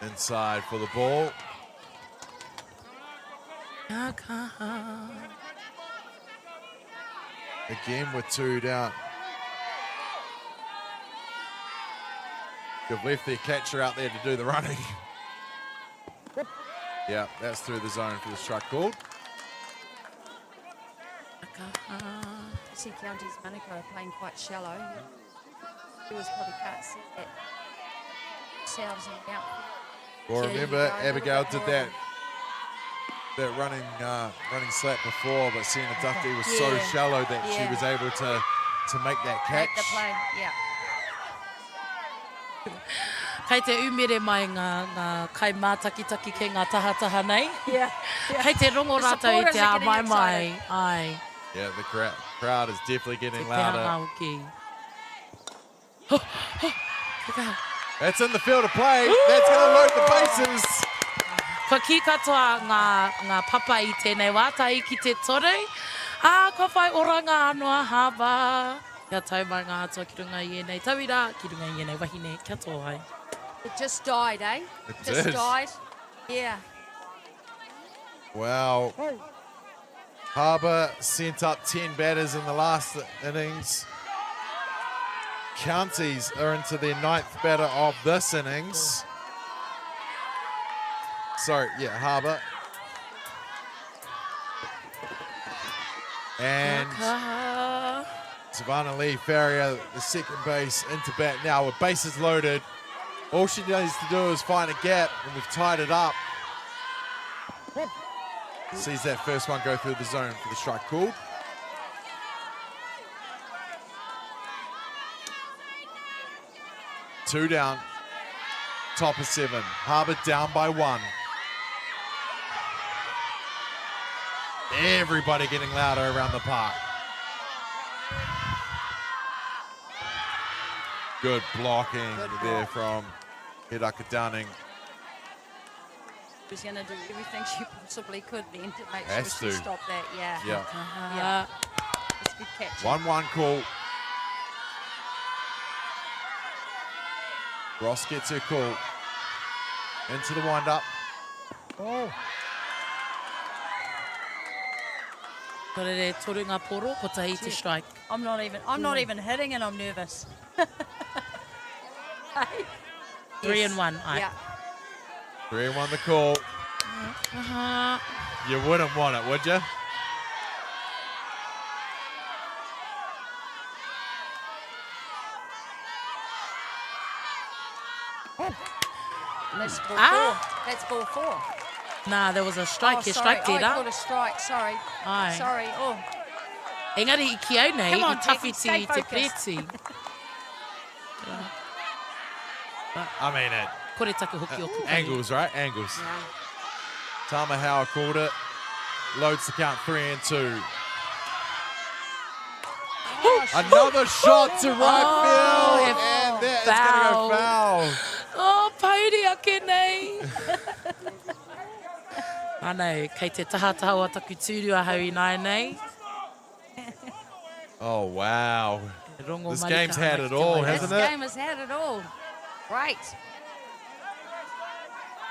Inside for the ball. Again with 2 down. You've left their catcher out there to do the running. Yeah, that's through the zone for the strike called. You see Counties Manukau are playing quite shallow. He was probably can't see that themselves in the outfield. Well, remember, Abigail did that running slap before, but seeing the Duffy was so shallow that she was able to make that catch. Make the play, yeah. Kei te umere mai ngā kai mātakitaki ke ngā tahataha nei. Yeah. Kei te rongo rātou I te a mai. Ai. Yeah, the crowd is definitely getting louder. That's in the field of play. That's going to load the bases. Ko ki katoa ngā papa I tēnei wātai ki te tore. Ko whai oranga anō Harbour. Kia tau mai ngā atua ki runga I enei tauira, ki runga I enei wahine, kia tō ai. It just died, eh? It just did. died. Yeah. Wow. Harbour sent up 10 batters in the last innings. Counties are into their 9th batter of this innings. Sorry, yeah, Harbour. And Savannah Lee Farrier, the second base, into bat now with bases loaded. All she needs to do is find a gap, and we've tied it up. Sees that first one go through the zone for the strike called. Two down, top of 7. Harbour down by 1. Everybody getting louder around the park. Good blocking there from Hidaka Downing. She's going to do everything she possibly could then to make Has sure she to. stopped that. Yeah. Yeah. Yeah. It's Good catch. 1-1 call. Ross gets her call. Into the wind-up. Korere torunga poro, ko Tahiti strike. I'm not even hitting and I'm nervous. 3-1. Yeah. 3-1 the call. You wouldn't want it, would you? That's ball 4. That's ball 4. Nah, there was a strike. He strike I there. caught a strike. Sorry. Aye. Sorry. Oh. Engari I ki au nei, Come on, I Jackie, tawhiti stay I te focused. preti. I mean it. Kore taku hoki o kukai. Angles, right? Angles. Tama Howard called it. Loads the count 3 and 2. Another shot to right field. And that is going to go foul. Oh, pauri ake nei. Anei, kei te taha o taku tūru a haui nai nei. Oh, wow. Rongo This marika game's had ana it ki te all, mai. hasn't This it? game has had it all. Great.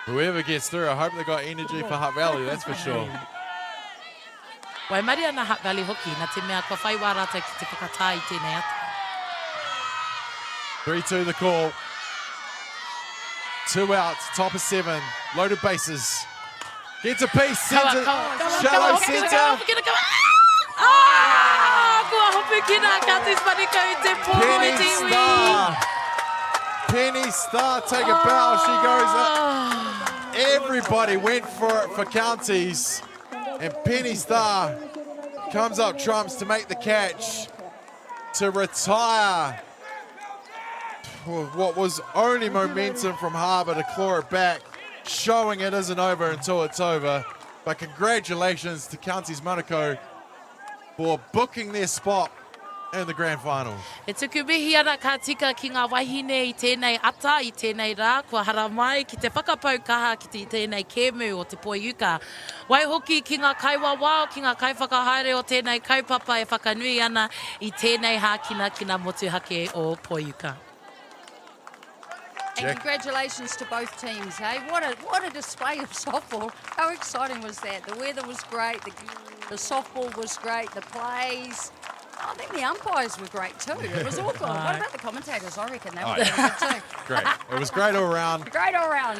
Whoever gets through, I hope they got energy for Hutt Valley, that's for sure. Wai mari ana Hutt Valley hoki, na te mea kua whai wā rātou ki te whakatai tēnei atu. 3-2 the call. 2 outs, top of 7, loaded bases. Gets a piece, sends it, shallow centre. Kua hopu kina, Counties Manukau I te poro I te hui. Penny Star, take a bow, she goes up. Everybody went for it for Counties. And Penny Star comes up trumps to make the catch to retire what was only momentum from Harbour to claw it back, showing it isn't over until it's over. But congratulations to Counties Manukau for booking their spot in the grand final. E tuku mihi ana ka tika ki ngā wahine I tēnei ata, I tēnei rā, kua hara mai ki te whakapau kaha ki tēnei kēmu o te poiuka. Wai hoki ki ngā kaiwa wao, ki ngā kaiwhakahaere o tēnei kaupapa e whakanui ana I tēnei hākina kina motuhake o poiuka. And congratulations to both teams, hey? What a display of softball. How exciting was that? The weather was great, the softball was great, the plays. I think the umpires were great too. It was all good. What about the commentators? I reckon they were really good too. Great. It was great all around. Great all round.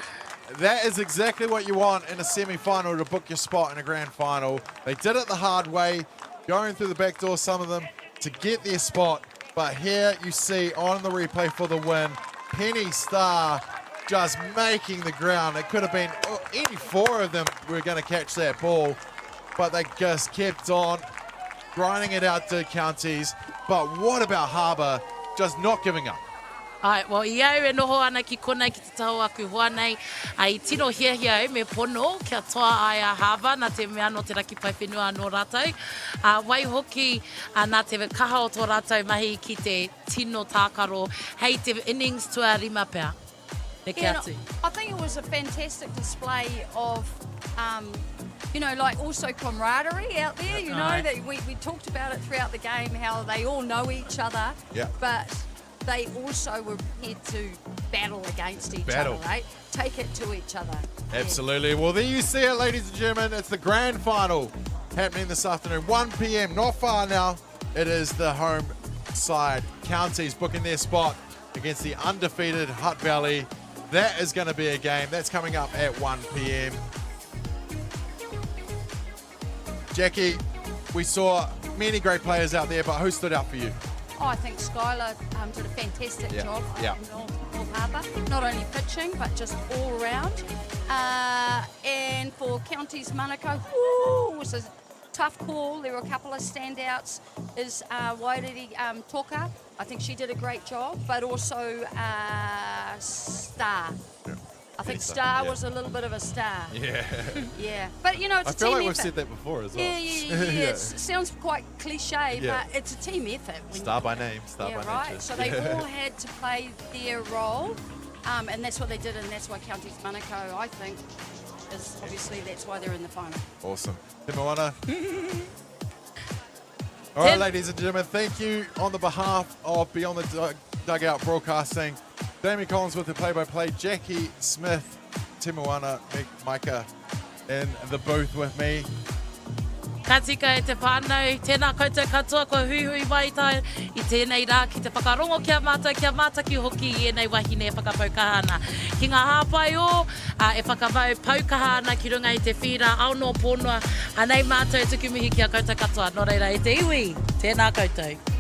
That is exactly what you want in a semi-final to book your spot in a grand final. They did it the hard way, going through the back door, some of them, to get their spot. But here you see on the replay for the win, Penny Star just making the ground. It could have been any 4 of them were going to catch that ball, but they just kept on grinding it out to Counties. But what about Harbour just not giving up? Ai, well, iau e noho ana ki konei ki te tau aku hoa nei. Ai tino hia au me pono kia toa ai a Harbour na te mea no te raki pai whenua no rātou. Wai hoki nā te kaha o tō rātou mahi ki te tino tākaro. Hei te innings tua rima pēr. Ne kia atu. I think it was a fantastic display of, you know, like also camaraderie out there. You know, that we talked about it throughout the game, how they all know each other. Yeah. But they also were prepared to battle against each other, right? Take it to each other. Absolutely. Yeah. Well, there you see it, ladies and gentlemen. It's the grand final happening this afternoon, 1 p.m. Not far now. It is the home side Counties booking their spot against the undefeated Hutt Valley. That is going to be a game. That's coming up at 1 p.m. Jackie, we saw many great players out there, but who stood out for you? Oh, I think Skylar did a fantastic job in North Harbour. Not only pitching, but just all round. And for Counties Manukau, it was a tough call. There were a couple of standouts. Is Wairiri Toka. I think she did a great job, but also Star. Yeah. I think Star was a little bit of a star. Yeah. Yeah. But, you know, it's a team I feel like effort. we've said that before as well. Yeah. It sounds quite cliche, but it's a team effort. Star by name, star by right. nature. So they all had to play their role, and that's what they did, and that's why Counties Manukau, I think, is obviously that's why they're in the final. Awesome. Te moana. All right, ladies and gentlemen, thank you on the behalf of Beyond the Dugout Broadcasting. Damien Collins with the play-by-play, Jackie Smith, Timuana, Micah in the booth with me. Ka tika e te whānau, tēnā koutou katoa, ko hui mai tai I tēnei rā ki te whakarongo kia mātaki hoki I enei wahine e whakapaukahana. Ki ngā hāpai o, e whakavau paukahana ki runga I te whira, ao no pōnua, anei mātou tuku mihi kia koutou katoa, no reira e te iwi, tēnā koutou.